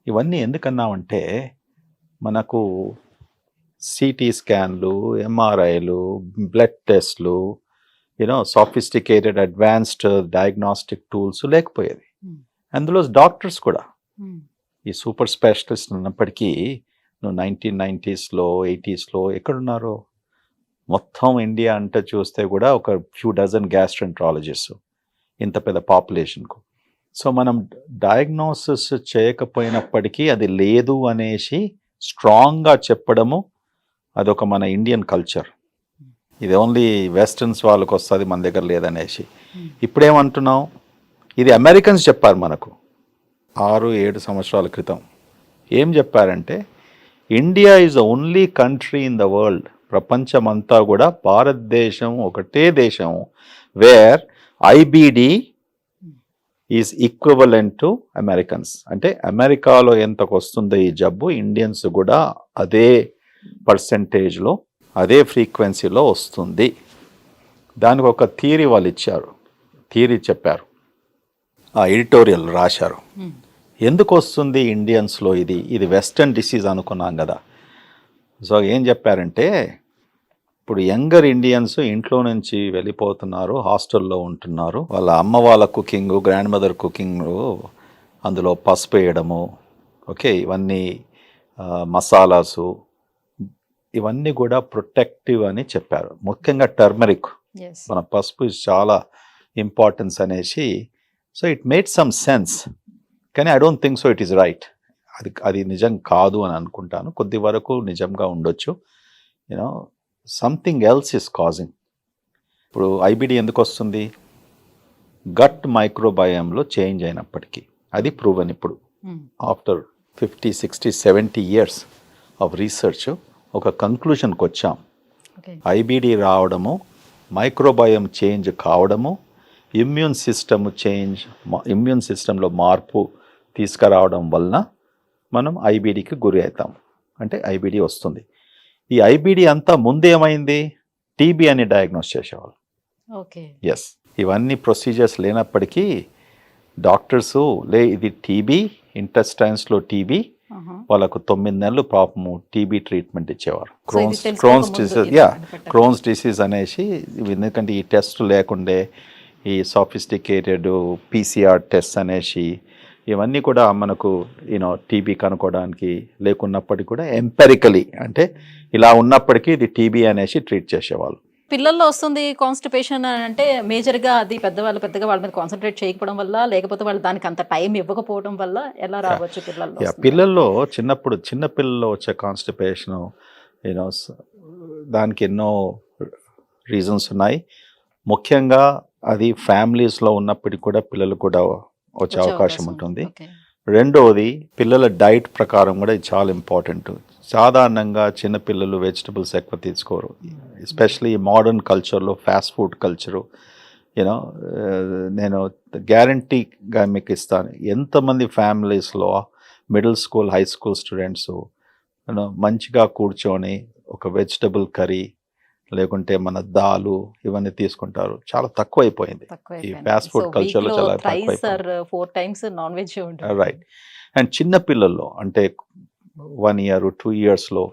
ఇవన్నీ ఎందుకన్నామంటే మనకు సిటీ స్కాన్లు, ఎంఆర్ఐలు, బ్లడ్ టెస్ట్లు, సాఫిస్టికేటెడ్ అడ్వాన్స్డ్ డయాగ్నాస్టిక్ టూల్స్ లేకపోయేది. అందులో డాక్టర్స్ కూడా ఈ సూపర్ స్పెషలిస్ట్ ఉన్నప్పటికీ 1990s, 80s ఎక్కడున్నారు? మొత్తం ఇండియా అంటే చూస్తే కూడా ఒక ఫ్యూ డజన్ గ్యాస్ట్రెంట్రాలజిస్ట్ ఇంత పెద్ద పాపులేషన్కు. సో మనం డయాగ్నోసిస్ చేయకపోయినప్పటికీ అది లేదు అనేసి స్ట్రాంగ్గా చెప్పడము అదొక మన ఇండియన్ కల్చర్. ఇది ఓన్లీ వెస్టర్న్స్ వాళ్ళకి వస్తుంది, మన దగ్గర లేదనేసి. ఇప్పుడేమంటున్నాం, ఇది అమెరికన్స్ చెప్పారు మనకు 6-7 సంవత్సరాల క్రితం. ఏం చెప్పారంటే India is the only country in the world, ప్రపంచమంతా కూడా భారతదేశం ఒకటే దేశం where IBD is equivalent to Americans. అంటే అమెరికాలో ఎంతకు వస్తుందో ఈ జబ్బు, ఇండియన్స్ కూడా అదే పర్సెంటేజ్లో, అదే ఫ్రీక్వెన్సీలో వస్తుంది. దానికి ఒక థియరీ వాళ్ళు ఇచ్చారు, థియరీ చెప్పారు, ఆ ఎడిటోరియల్ రాశారు. ఎందుకు వస్తుంది ఇండియన్స్లో ఇది వెస్టర్న్ డిసీజ్ అనుకున్నాం కదా. సో ఏం చెప్పారంటే, ఇప్పుడు యంగర్ ఇండియన్స్ ఇంట్లో నుంచి వెళ్ళిపోతున్నారు, హాస్టల్లో ఉంటున్నారు, వాళ్ళ అమ్మ వాళ్ళ కుకింగ్, గ్రాండ్ మదర్ కుకింగ్, అందులో పసుపు వేయడము, ఓకే, ఇవన్నీ మసాలాసు, ఇవన్నీ కూడా ప్రొటెక్టివ్ అని చెప్పారు. ముఖ్యంగా టర్మరిక్, మన పసుపు చాలా ఇంపార్టెన్స్ అనేసి. So it made some sense, కానీ I don't think so it is right. అది నిజం కాదు అని అనుకుంటాను. కొద్ది వరకు నిజంగా ఉండొచ్చు. Something else is causing. ఇప్పుడు ఐబిడి ఎందుకు వస్తుంది? గట్ మైక్రోబయోమ్లో చేంజ్ అయినప్పటికీ, అది ప్రూవెన్. ఇప్పుడు ఆఫ్టర్ 50, 60, 70 ఇయర్స్ ఆఫ్ రీసెర్చ్ ఒక కంక్లూషన్కి వచ్చాం. ఐబిడి రావడము, మైక్రోబయోమ్ చేంజ్ కావడము, ఇమ్యూన్ సిస్టంలో మార్పు తీసుకురావడం వలన మనం ఐబిడికి గురి అవుతాం, అంటే ఐబిడి వస్తుంది. ఈ ఐబిడి అంతా ముందేమైంది, టీబీ అని డయాగ్నోస్ చేసేవాళ్ళు. ఎస్, ఇవన్నీ ప్రొసీజర్స్ లేనప్పటికీ డాక్టర్సు ఇది టీబీ, ఇంటెస్టైన్స్లో టీబీ, వాళ్ళకు 9 నెలలు పాపము టీబీ ట్రీట్మెంట్ ఇచ్చేవారు. క్రోన్స్ డిసీజ్ అనేసి. ఎందుకంటే ఈ టెస్ట్ లేకుండే, ఈ సాఫిస్టికేటెడ్ పీసీఆర్ టెస్ట్ అనేసి ఇవన్నీ కూడా మనకు టీబీ కనుక్కోవడానికి లేకున్నప్పటికీ కూడా ఎంపెరికలీ, అంటే ఇలా ఉన్నప్పటికీ ఇది టీబీ అనేసి ట్రీట్ చేసేవాళ్ళు. పిల్లల్లో వస్తుంది కాన్స్టిపేషన్ అంటే మేజర్గా అది పెద్దగా వాళ్ళ మీద కాన్సన్ట్రేట్ చేయకపోవడం వల్ల, లేకపోతే వాళ్ళు దానికి అంత టైం ఇవ్వకపోవడం వల్ల ఎలా రావచ్చు పిల్లల్లో? పిల్లల్లో చిన్న పిల్లల్లో వచ్చే కాన్స్టిపేషన్ దానికి ఎన్నో రీజన్స్ ఉన్నాయి. ముఖ్యంగా అది ఫ్యామిలీస్లో ఉన్నప్పటికీ కూడా పిల్లలు కూడా వచ్చే అవకాశం ఉంటుంది. ఓకే. రెండవది పిల్లల డైట్ ప్రకారం కూడా ఇది చాలా ఇంపార్టెంట్. సాధారణంగా చిన్నపిల్లలు వెజిటబుల్స్ ఎక్కువ తీసుకోరు, ఎస్పెషలీ మోడర్న్ కల్చర్లో ఫాస్ట్ ఫుడ్ కల్చరు. యూనో నేను గ్యారంటీగా మీకు ఇస్తాను, ఎంతమంది ఫ్యామిలీస్లో middle school high school students మంచిగా కూర్చొని ఒక వెజిటబుల్ కర్రీ లేకుంటే మన దాలు ఇవన్నీ తీసుకుంటారు. చాలా తక్కువైపోయింది ఈ ఫాస్ట్ ఫుడ్ కల్చర్లో, చాలా తక్కువైపోయింది. 4 times నాన్ వెజ్ ఉంటుంది. రైట్. అండ్ చిన్న పిల్లల్లో అంటే 1 year 2 yearsలో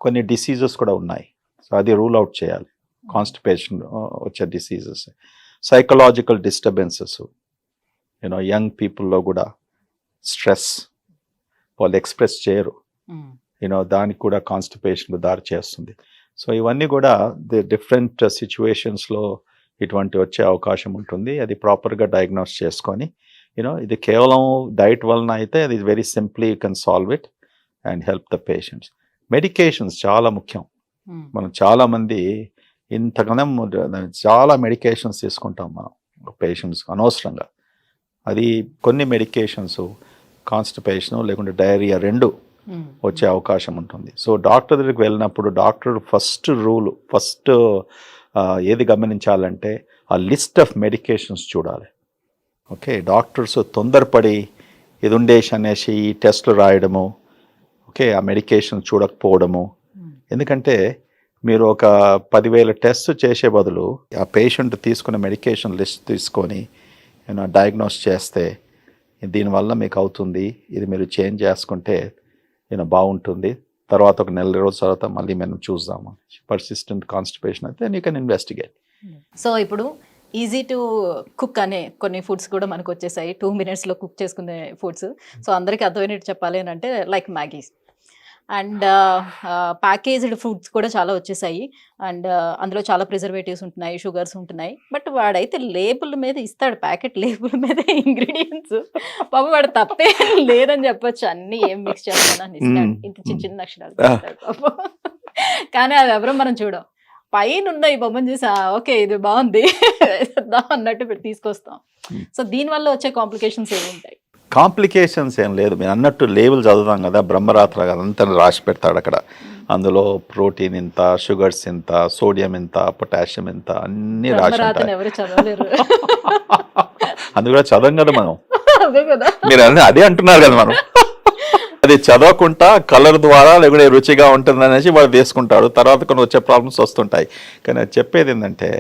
కొన్ని డిసీజెస్ కూడా ఉన్నాయి. సో అది రూల్ అవుట్ చేయాలి. కాన్స్టిపేషన్ వచ్చే డిసీజెస్, సైకలాజికల్ డిస్టర్బెన్సెస్, యంగ్ పీపుల్లో కూడా స్ట్రెస్ వాళ్ళు ఎక్స్ప్రెస్ చేయరు, దానికి కూడా కాన్స్టిపేషన్కు దారి చేస్తుంది. సో ఇవన్నీ కూడా డిఫరెంట్ సిచ్యువేషన్స్లో ఇటువంటి వచ్చే అవకాశం ఉంటుంది. అది ప్రాపర్గా డయాగ్నోస్ చేసుకొని ఇది కేవలం డైట్ వలన అయితే అది very simply you can solve it and help the patients. Medications చాలా ముఖ్యం. మనం చాలామంది ఇంతకన్నా చాలా మెడికేషన్స్ తీసుకుంటాం మనం పేషెంట్స్ అనవసరంగా. అది కొన్ని మెడికేషన్స్ కాన్స్టిపేషన్ లేకుంటే డయేరియా రెండు వచ్చే అవకాశం ఉంటుంది. సో డాక్టర్ దగ్గరికి వెళ్ళినప్పుడు డాక్టర్ ఫస్ట్ ఏది గమనించాలంటే ఆ లిస్ట్ ఆఫ్ మెడికేషన్స్ చూడాలి. ఓకే, డాక్టర్స్ తొందరపడి ఇది ఉండేసి అనేసి ఈ టెస్టులు రాయడము, ఓకే, ఆ మెడికేషన్ చూడకపోవడము. ఎందుకంటే మీరు ఒక 10,000 టెస్ట్ చేసే బదులు ఆ పేషెంట్ తీసుకున్న మెడికేషన్ లిస్ట్ తీసుకొని డయాగ్నోస్ చేస్తే దీనివల్ల మీకు అవుతుంది, ఇది మీరు చేంజ్ చేసుకుంటే బాగుంటుంది, తర్వాత ఒక నెల రోజుల తర్వాత మళ్ళీ మనం చూద్దాము. పర్సిస్టెంట్ కాన్స్టిపేషన్ అయితే యూ కెన్ ఇన్వెస్టిగేట్. సో ఇప్పుడు ఈజీ టు కుక్ అనే కొన్ని ఫుడ్స్ కూడా మనకు వచ్చేసాయి, 2 minutesలో కుక్ చేసుకునే ఫుడ్స్. సో అందరికీ అర్థమైనట్టు చెప్పాలి అని అంటే like Maggi and packaged foods కూడా చాలా వచ్చేసాయి. అండ్ అందులో చాలా ప్రిజర్వేటివ్స్ ఉంటున్నాయి, షుగర్స్ ఉంటున్నాయి. బట్ వాడైతే లేబుల్ మీద ఇస్తాడు, ప్యాకెట్ లేబుల్ మీద ఇంగ్రీడియంట్స్. పాప వాడు తప్పే లేదని చెప్పొచ్చు, అన్ని ఏం మిక్స్ చేస్తానని ఇస్తాడు, ఇంత చిన్న చిన్న అక్షరాలు ఇస్తాడు పాప. కానీ అది ఎవరో మనం చూడం, పైన ఉన్న ఈ బొమ్మను చూసి ఓకే ఇది బాగుంది అన్నట్టు తీసుకొస్తాం. సో దీనివల్ల వచ్చే కాంప్లికేషన్స్ ఏమి ఉంటాయి? కాంప్లికేషన్స్ ఏం లేదు. మీరు అన్నట్టు లేబుల్ చదువుతాం కదా, బ్రహ్మరాత్ర అంతా రాసి పెడతాడు అక్కడ. అందులో ప్రోటీన్ ఇంత, షుగర్స్ ఇంత, సోడియం ఇంత, పొటాషియం ఇంత, అన్ని రాసి ఎవరు చదవలేరు. అందు కూడా చదవం కదా మనం. అదే కదా మీరు అదే అంటున్నారు కదా మనం. అది చదవకుండా కలర్ ద్వారా లేకుంటే రుచిగా ఉంటుంది అనేసి వాడు తీసుకుంటాడు, తర్వాత కొన్ని వచ్చే ప్రాబ్లమ్స్ వస్తుంటాయి. కానీ అది చెప్పేది ఏంటంటే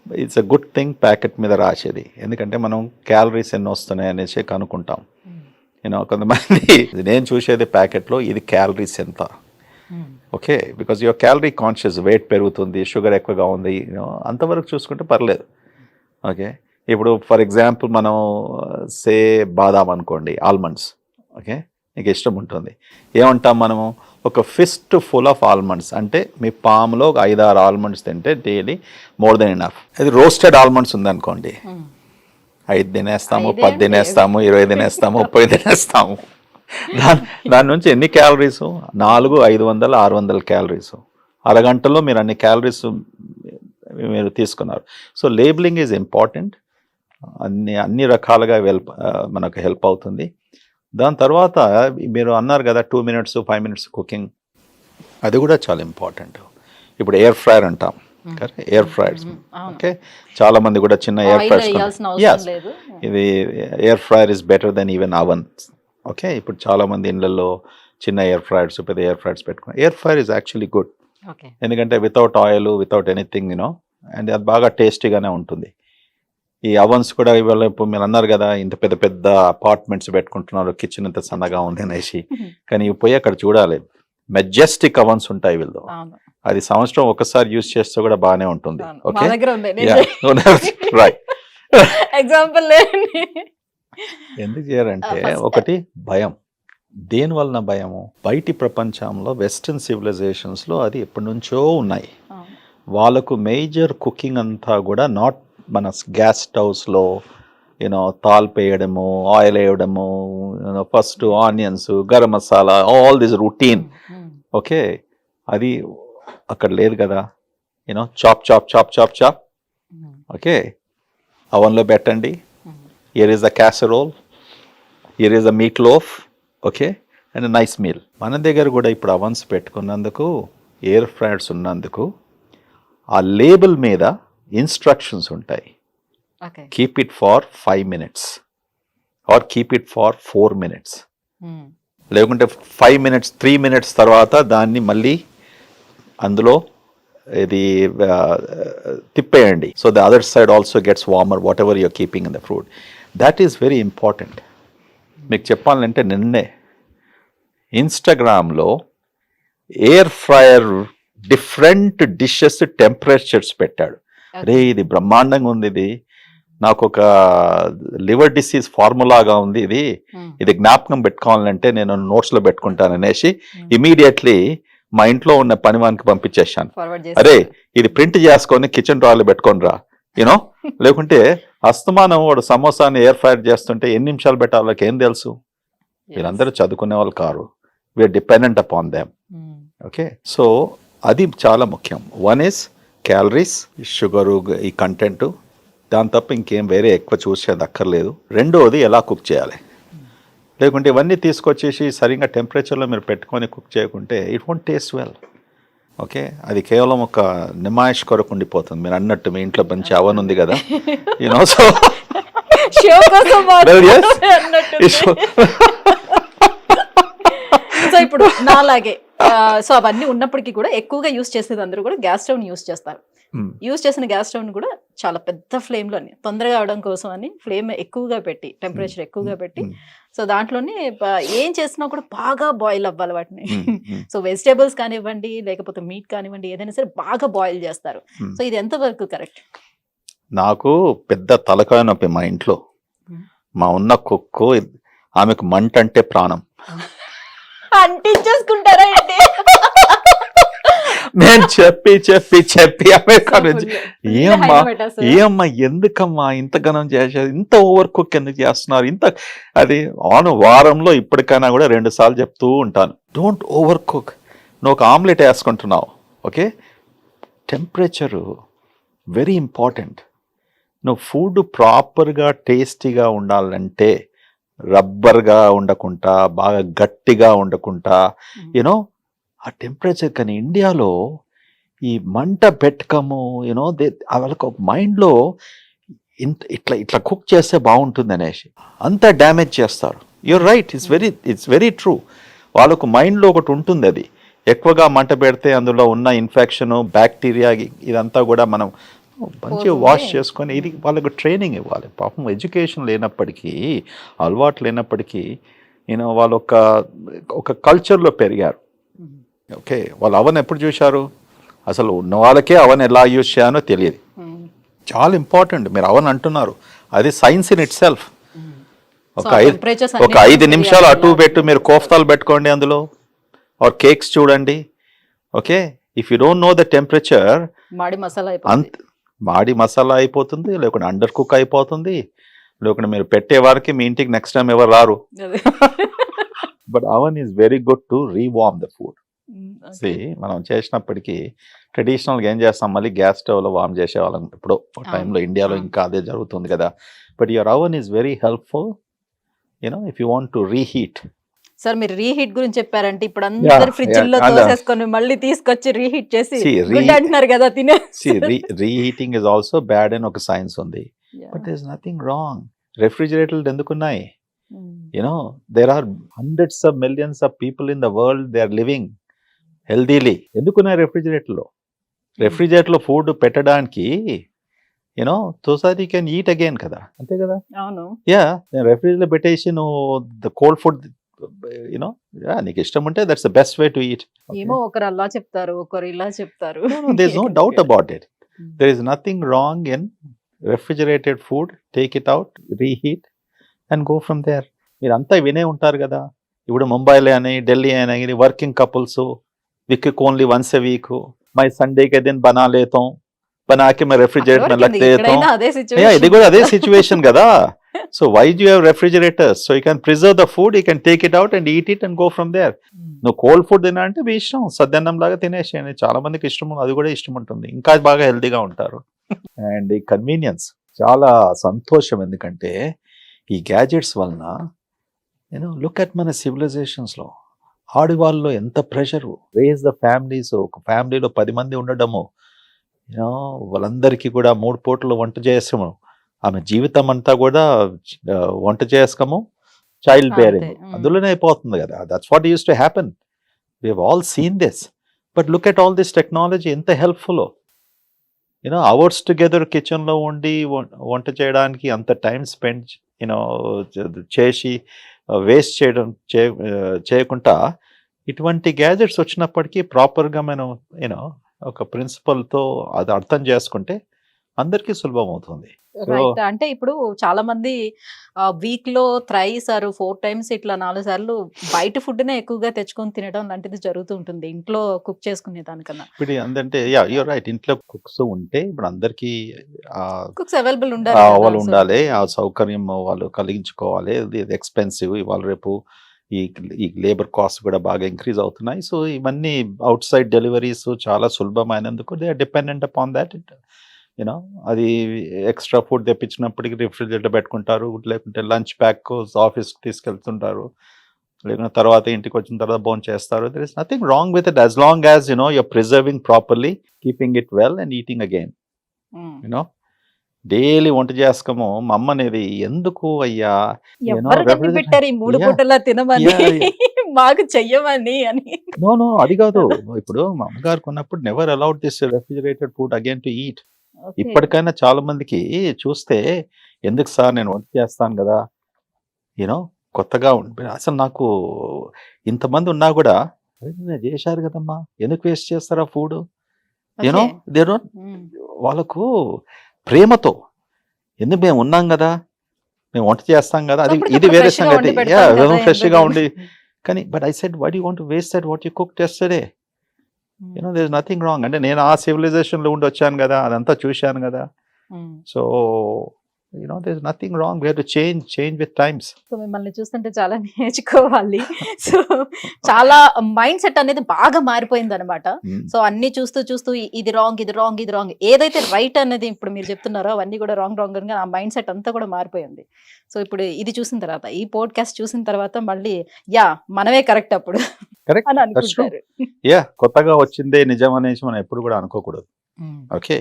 it's a good thing packet మీద రాసేది, ఎందుకంటే మనం క్యాలరీస్ ఎన్ని వస్తున్నాయి అనేసి కనుక్కుంటాం. కొంతమంది నేను చూసేది ప్యాకెట్లో ఇది క్యాలరీస్ ఎంత, okay, because your calorie conscious, weight పెరుగుతుంది, షుగర్ ఎక్కువగా ఉంది, అంతవరకు చూసుకుంటే పర్లేదు. ఓకే, ఇప్పుడు ఫర్ ఎగ్జాంపుల్ మనం సే బాదాం అనుకోండి, ఆల్మండ్స్, ఓకే, నీకు ఇష్టం ఉంటుంది, ఏమంటాం మనము, ఒక ఫిస్ట్ ఫుల్ ఆఫ్ ఆల్మండ్స్, అంటే మీ పాములో 5-6 ఆల్మండ్స్ తింటే డైలీ మోర్ దెన్ ఎనఫ్. అది రోస్టెడ్ ఆల్మండ్స్ ఉందనుకోండి, 5 తినేస్తాము, 10 తినేస్తాము, 20 తినేస్తాము, 30 తినేస్తాము. దాని నుంచి ఎన్ని క్యాలరీస్? 400, 500, 600 క్యాలరీస్. అరగంటలో మీరు అన్ని క్యాలరీస్ మీరు తీసుకున్నారు. సో లేబులింగ్ ఈజ్ ఇంపార్టెంట్, అన్ని రకాలుగా మనకు హెల్ప్ అవుతుంది. దాని తర్వాత మీరు అన్నారు కదా 2 minutes 5 minutes కుకింగ్, అది కూడా చాలా ఇంపార్టెంట్. ఇప్పుడు ఎయిర్ ఫ్రైయర్ అంటాం కదా, ఎయిర్ ఫ్రైయర్స్, ఓకే, చాలా మంది కూడా చిన్న ఎయిర్ ఫ్రైయర్స్, ఇది air fryer is better than even ovens. Okay, ఇప్పుడు చాలా మంది ఇళ్ళల్లో చిన్న ఎయిర్ ఫ్రైయర్స్, పెద్ద ఎయిర్ ఫ్రైయర్స్ పెట్టుకున్నారు. Air fryer is actually good, ఎందుకంటే without oil, without anything, and అది బాగా టేస్టీగానే ఉంటుంది. ఈ అవన్స్ కూడా ఇవాళ ఇప్పుడు మీరు అన్నారు కదా, ఇంత పెద్ద పెద్ద అపార్ట్మెంట్స్ పెట్టుకుంటున్నారు, కిచెన్ ఇంత సన్నగా ఉంది అనేసి. కానీ ఇవి పోయి అక్కడ చూడాలి, మెజెస్టిక్ అవన్స్ ఉంటాయి వీళ్ళు. అది సంవత్సరం ఒకసారి యూజ్ చేస్తే కూడా బాగానే ఉంటుంది. Okay, right. ఎగ్జాంపుల్ ఎందుకు చేయాలంటే ఒకటి భయం. దేని వలన భయము? బయటి ప్రపంచంలో వెస్టర్న్ సివిలైజేషన్స్లో అది ఎప్పటి నుంచో ఉన్నాయి. వాళ్ళకు మేజర్ కుకింగ్ అంతా కూడా నాట్ మన గ్యాస్ స్టవ్స్లో తాల్పు వేయడము, ఆయిల్ వేయడము, first onions, garam masala, all this routine. Okay, అది అక్కడ లేదు కదా. Chop chop chop chop chop. Okay, అవన్లో పెట్టండి. Here is the casserole, here is the meat loaf. Okay, and nice meal. మన దగ్గర కూడా ఇప్పుడు అవన్స్ పెట్టుకున్నందుకు, ఎయిర్ ఫ్రైయర్స్ ఉన్నందుకు ఆ లేబుల్ మీద ఇన్స్ట్రక్షన్స్ ఉంటాయి. Okay. Keep it for 5 minutes or keep it for 4 minutes. లేకుంటే 5 minutes 3 minutes తర్వాత దాన్ని మళ్ళీ అందులో ఇది తిప్పేయండి. So the other side also gets warmer whatever you're keeping in the food. That is very important. మీకు చెప్పాలంటే నిన్నే ఇన్స్టాగ్రామ్లో air fryer different dishes temperatures పెట్టాడు. అరే ఇది బ్రహ్మాండంగా ఉంది, ఇది నాకు ఒక లివర్ డిసీజ్ ఫార్ములాగా ఉంది, ఇది జ్ఞాపకం పెట్టుకోవాలంటే నేను నోట్స్లో పెట్టుకుంటాను అనేసి ఇమీడియట్లీ మా ఇంట్లో ఉన్న పని వానికి పంపించేశాను. అరే ఇది ప్రింట్ చేసుకొని కిచెన్ డ్రాలో పెట్టుకొని రా, యూనో. లేకుంటే అస్తమానం వాడు సమోసాని ఎయిర్ ఫ్రైర్ చేస్తుంటే ఎన్ని నిమిషాలు పెట్టాలి వాళ్ళకి ఏం తెలుసు? వీళ్ళందరూ చదువుకునే వాళ్ళు కారు. We are dependent upon them. Okay, so అది చాలా ముఖ్యం. వన్ ఈస్ క్యాలరీస్, షుగరు, ఈ కంటెంట్, దాని తప్ప ఇంకేం వేరే ఎక్కువ చూసేది అక్కర్లేదు. రెండోది ఎలా కుక్ చేయాలి. లేకుంటే ఇవన్నీ తీసుకొచ్చేసి సరిగ్గా టెంపరేచర్లో మీరు పెట్టుకొని కుక్ చేయకుంటే it won't taste well. Okay, అది కేవలం ఒక నిమాయిష్ కొరకు ఉండిపోతుంది. మీరు అన్నట్టు మీ ఇంట్లో మంచి అవన్ ఉంది కదా, యూనో. సో సో ఇప్పుడు నాలాగే సో అవన్నీ ఉన్నప్పటికీ కూడా ఎక్కువగా యూస్ చేసేది అందరూ కూడా గ్యాస్ స్టవ్ యూస్ చేస్తారు. యూస్ చేసిన గ్యాస్ స్టవ్ కూడా చాలా పెద్ద ఫ్లేమ్ లోని తొందరగా అవడం కోసం అని ఫ్లేమ్ ఎక్కువగా పెట్టి, టెంపరేచర్ ఎక్కువగా పెట్టి, సో దాంట్లోనే ఏం చేసినా కూడా బాగా బాయిల్ అవ్వాలి వాటిని. సో వెజిటేబుల్స్ కానివ్వండి, లేకపోతే మీట్ కానివ్వండి, ఏదైనా సరే బాగా బాయిల్ చేస్తారు. సో ఇది ఎంతవరకు కరెక్ట్? నాకు పెద్ద తలకాయ నొప్పి మా ఇంట్లో. మా ఉన్న కుక్కు, ఆమెకు మంట అంటే ప్రాణం. అంటించేసుకుంటారా ఏంటి? నేను చెప్పి చెప్పి చెప్పి ఏమ్మా ఎందుకమ్మా ఇంత ఘనం చేసేది, ఇంత ఓవర్ కుక్ ఎందుకు చేస్తున్నారు, ఇంత అది వారంలో ఇప్పటికైనా కూడా 2 సార్లు చెప్తూ ఉంటాను, డోంట్ ఓవర్ కుక్. నువ్వు ఒక ఆమ్లెట్ వేసుకుంటున్నావు, ఓకే, టెంపరేచరు వెరీ ఇంపార్టెంట్. నువ్వు ఫుడ్ ప్రాపర్గా టేస్టీగా ఉండాలంటే రబ్బర్గా ఉండకుండా, బాగా గట్టిగా ఉండకుండా, యూనో ఆ టెంపరేచర్. కానీ ఇండియాలో ఈ మంట పెట్టుకము, యూనో వాళ్ళకి ఒక మైండ్లో ఇట్లా కుక్ చేస్తే బాగుంటుంది అనేసి అంతా డ్యామేజ్ చేస్తారు. You're right, it's very true. వాళ్ళకు మైండ్లో ఒకటి ఉంటుంది, అది ఎక్కువగా మంట పెడితే అందులో ఉన్న ఇన్ఫెక్షన్, బ్యాక్టీరియా ఇదంతా కూడా మనం మంచిగా వాష్ చేసుకొని, ఇది వాళ్ళకు ట్రైనింగ్ ఇవ్వాలి. పాపం ఎడ్యుకేషన్ లేనప్పటికీ, అలవాటు లేనప్పటికీ, యూనో వాళ్ళు ఒక కల్చర్లో పెరిగారు. ఓకే, వాళ్ళు అవన్ ఎప్పుడు చూశారు? అసలు ఉన్న వాళ్ళకే అవన్ ఎలా యూజ్ చేయాలో తెలియదు. చాలా ఇంపార్టెంట్. మీరు అవన్ అంటున్నారు, అది సైన్స్ ఇన్ ఇట్ సెల్ఫ్. ఒక 5 నిమిషాలు అటు పెట్టు, మీరు కోఫ్తాలు పెట్టుకోండి అందులో, ఆర్ కేక్స్ చూడండి. Okay, if you don't know the temperature, మాడి మసాలా అయిపోతుంది, లేకుంటే అండర్ కుక్ అయిపోతుంది, లేకుంటే మీరు పెట్టే వారికి మీ ఇంటికి నెక్స్ట్ టైం ఎవరు రారు. But oven is very good to reheat the food. మనం చేసినప్పటికీ ట్రెడిషనల్గా ఏం చేస్తాం, మళ్ళీ గ్యాస్ స్టవ్లో వార్మ్ చేసేవాళ్ళం. ఇప్పుడు టైంలో ఇండియాలో ఇంకా అదే జరుగుతుంది కదా. But your oven is very helpful, you know, if you want to reheat. Sir మీరు రీహీట్ గురించి చెప్పారంటే ఇప్పుడు అందరు ఫ్రిడ్జ్ లో తోసేసుకొని మళ్ళీ తీసుకొచ్చి రీహీట్ చేసి అంటున్నారు కదా తినే. రీహీటింగ్ ఇస్ ఆల్సో బ్యాడ్ అని ఒక సైన్స్ ఉంది. But there is nothing wrong. రెఫ్రిజిరేటర్లు ఎందుకున్నాయి? You know there are hundreds of millions of people in the world, they are living healthily. ఎందుకున్నాయి రెఫ్రిజిరేటర్లో ఫుడ్ పెట్టడానికి? You know society can eat again కదా, అంతే కదా. అవును, యా, రెఫ్రిజిరేటర్లో పెట్టేసి నువ్వు ద కోల్డ్ ఫుడ్, యూనో, నీకు ఇష్టం ఉంటే that's the best way to eat. ఏమో ఒకరు అలా చెప్తారు, ఒకరు ఇలా చెప్తారు. There is no doubt about it. There is nothing wrong in refrigerated food. Take it out, reheat and go from there. మీరు అంతా వినే ఉంటారు కదా, ఇప్పుడు ముంబైలో అని, ఢిల్లీ అని, వర్కింగ్ కపుల్స్ वीक को ओनली वंस ए वीक मैं संडे के दिन बना लेता हूँ, बना के मैं रेफ्रिजरेटर में रख देता हूँ. ఇది కూడా అదే సిచ్యువేషన్ కదా. So why do you have refrigerators? So you can preserve the food, you can take it out and eat it and go from there. నువ్వు కోల్డ్ ఫుడ్ తినా అంటే మీ ఇష్టం, సద్దన్నం లాగా తినేసేయండి. చాలా మందికి ఇష్టం, అది కూడా ఇష్టం ఉంటుంది, ఇంకా బాగా హెల్తీగా ఉంటారు. అండ్ ఈ కన్వీనియన్స్ చాలా సంతోషం, ఎందుకంటే ఈ గ్యాజెట్స్ వలన లుక్ అట్ మన సివిలైజేషన్స్లో ఆడవాళ్ళలో ఎంత ప్రెషరు, రేజ్ ద ఫ్యామిలీస్, ఒక ఫ్యామిలీలో 10 మంది ఉండడము, వాళ్ళందరికీ కూడా 3 పూటలు వంట చేసాము, ఆమె జీవితం అంతా కూడా వంట చేసుకోము, చైల్డ్ బేరింగ్ అందులోనే అయిపోతుంది కదా. That's what used to happen. We have all seen this. But look at all this technology ఎంత హెల్ప్ఫుల్. అవర్స్ టుగెదర్ కిచెన్లో ఉండి వంట చేయడానికి అంత టైం స్పెండ్ చేసి వేస్ట్ చేయకుండా ఇటువంటి గ్యాజెట్స్ వచ్చినప్పటికీ ప్రాపర్గా మనం ఒక ప్రిన్సిపల్తో అది అర్థం చేసుకుంటే అందరికీ సులభం అవుతుంది. రైట్. అంటే ఇప్పుడు చాలా మంది వీక్ లో 3 or 4 times ఇట్లా 4 సార్లు బయట ఫుడ్ నే ఎక్కువగా తెచ్చుకొని తినడం లాంటిది జరుగుతూ ఉంటుంది ఇంట్లో కుక్ చేసుకునే దానికన్నా. ఇప్పుడు ఏంటంటే యూర్ రైట్, ఇంట్లో కుక్స్ ఉంటే ఇప్పుడు అందరికీ కుక్స్ అవైలబుల్ ఉండాలి, వాళ్ళు ఉండాలి, ఆ సౌకర్యం వాళ్ళు కలిగించుకోవాలి. ఇది ఎక్స్పెన్సివ్, ఇవాళ రేపు ఈ లేబర్ కాస్ట్ కూడా బాగా ఇంక్రీజ్ అవుతున్నాయి. సో ఇవన్నీ అవుట్ సైడ్ డెలివరీస్ చాలా సులభమైనందుకు they are dependent upon that. అది ఎక్స్ట్రా ఫుడ్ తెప్పించినప్పటికీ రిఫ్రిజిరేటర్ పెట్టుకుంటారు, లేకుంటే లంచ్ ప్యాక్ ఆఫీస్కి తీసుకెళ్తుంటారు, లేకుంటే తర్వాత ఇంటికి వచ్చిన తర్వాత భోజనం చేస్తారు. There is nothing wrong with it as long as you're preserving properly, keeping it well and eating again. Daily వంట చేసుకోము. మా అమ్మ అనేది ఎందుకు అయ్యా పెట్టారు ఈ 3 పూటలా తినమని, మాకు చెయ్యమని అని. నో అది కాదు. ఇప్పుడు మా అమ్మగారికి ఉన్నప్పుడు never allowed this refrigerated food again to eat. ఇప్పటికైనా చాలా మందికి చూస్తే ఎందుకు సార్ నేను వంట చేస్తాను కదా, కొత్తగా అసలు నాకు ఇంతమంది ఉన్నా కూడా నేను చేశారు కదమ్మా, ఎందుకు వేస్ట్ చేస్తారా ఫుడ్? వాళ్ళకు ప్రేమతో, ఎందుకు మేము ఉన్నాం కదా, మేము వంట చేస్తాం కదా, అది ఇది వేరే సంగతి, ఫ్రెష్గా ఉండి. కానీ but I said why do you want to waste that what you cooked yesterday? There is nothing wrong. అంటే నేను ఆ సివిలైజేషన్లో ఉండి వచ్చాను కదా, అదంతా చూశాను కదా. So there is nothing wrong, we have to change with times. So మిమ్మల్ని చూస్తుంటే చాలా నేర్చుకోవాలి. సో చాలా మైండ్ సెట్ అనేది బాగా మారిపోయింది అనమాట. సో అన్ని చూస్తూ ఇది రాంగ్, ఇది రాంగ్, ఇది రాంగ్, ఏదైతే రైట్ అనేది ఇప్పుడు మీరు చెప్తున్నారో అవన్నీ కూడా రాంగ్ గా ఆ మైండ్ సెట్ అంతా కూడా మారిపోయింది. సో ఇప్పుడు ఇది చూసిన తర్వాత, ఈ పోడ్కాస్ట్ చూసిన తర్వాత మళ్ళీ మనమే కరెక్ట్ అప్పుడు అని అనుకుంటారు. కొత్తగా వచ్చిందే నిజం అనేసి మనం ఎప్పుడు కూడా అనుకోకూడదు. ఓకే,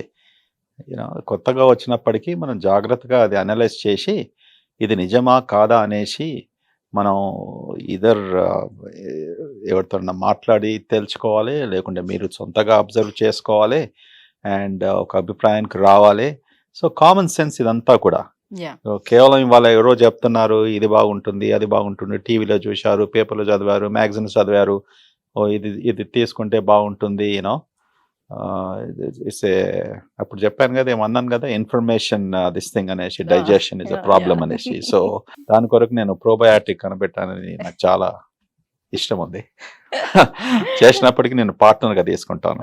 కొత్తగా వచ్చినప్పటికీ మనం జాగ్రత్తగా అది అనలైజ్ చేసి ఇది నిజమా కాదా అనేసి మనం ఎవరితో మాట్లాడి తెలుసుకోవాలి, లేకుంటే మీరు సొంతగా అబ్జర్వ్ చేసుకోవాలి అండ్ ఒక అభిప్రాయానికి రావాలి. సో కామన్ సెన్స్ ఇదంతా కూడా. కేవలం ఇవాళ ఎవరో చెప్తున్నారు ఇది బాగుంటుంది, అది బాగుంటుంది, టీవీలో చూశారు, పేపర్లో చదివారు, మ్యాగజైన్స్ చదివారు, ఇది తీసుకుంటే బాగుంటుంది, అప్పుడు చెప్పాను కదా, ఏమన్నాను కదా, ఇన్ఫర్మేషన్ దిస్ థింగ్ అనేసి, డైజెషన్ ఇస్ అ ప్రాబ్లం అనేసి. సో దాని కొరకు నేను ప్రోబయాటిక్ కనిపెట్టానని నాకు చాలా ఇష్టం ఉంది. చేసినప్పటికీ నేను పార్ట్నర్ గా తీసుకుంటాను.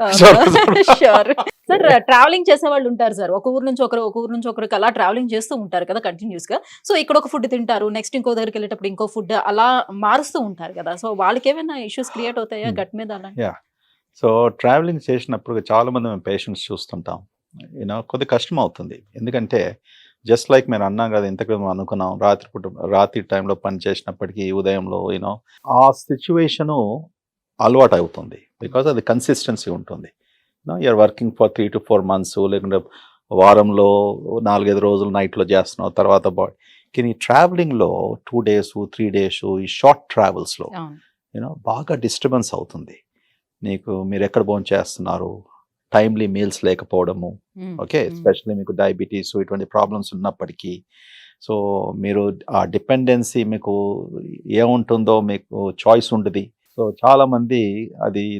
సార్ ట్రావెలింగ్ చేసే వాళ్ళు ఉంటారు సార్, ఒక ఊరు నుంచి ఒకరికి అలా ట్రావెలింగ్ చేస్తూ ఉంటారు కదా కంటిన్యూస్ గా. సో ఇక్కడ ఒక ఫుడ్ తింటారు, నెక్స్ట్ ఇంకో దగ్గరికి వెళ్ళేటప్పుడు ఇంకో ఫుడ్, అలా మారుస్తూ ఉంటారు కదా. సో వాళ్ళకి ఏమైనా ఇష్యూస్ క్రియేట్ అవుతాయా గట్ మీద అలా? సో ట్రావెలింగ్ చేసినప్పుడు చాలా మంది మేము పేషెంట్స్ చూస్తుంటాం. కొద్ది కష్టం అవుతుంది, ఎందుకంటే జస్ట్ లైక్ మీరు అన్నాం కదా, ఇంతకు అనుకున్నాం రాత్రి టైంలో పని చేసినప్పటికీ ఉదయంలో ఆ సిచ్యువేషను అలవాటు అవుతుంది. బికాజ్ అది కన్సిస్టెన్సీ ఉంటుంది. You're working for 3 to 4 months, లేకుంటే వారంలో 4-5 రోజులు నైట్లో చేస్తున్నావు, తర్వాత కానీ ట్రావెలింగ్లో 2 days 3 days ఈ షార్ట్ ట్రావెల్స్లో బాగా డిస్టర్బెన్స్ అవుతుంది. మీరు ఎక్కడ భోజనం చేస్తున్నారు, టైమ్లీ మీల్స్ లేకపోవడము, ఓకే, ఎస్పెషల్లీ మీకు డయాబెటీస్ ఇటువంటి ప్రాబ్లమ్స్ ఉన్నప్పటికీ. సో మీరు ఆ డిపెండెన్సీ మీకు ఏముంటుందో మీకు చాయిస్ ఉంటుంది. సో చాలామంది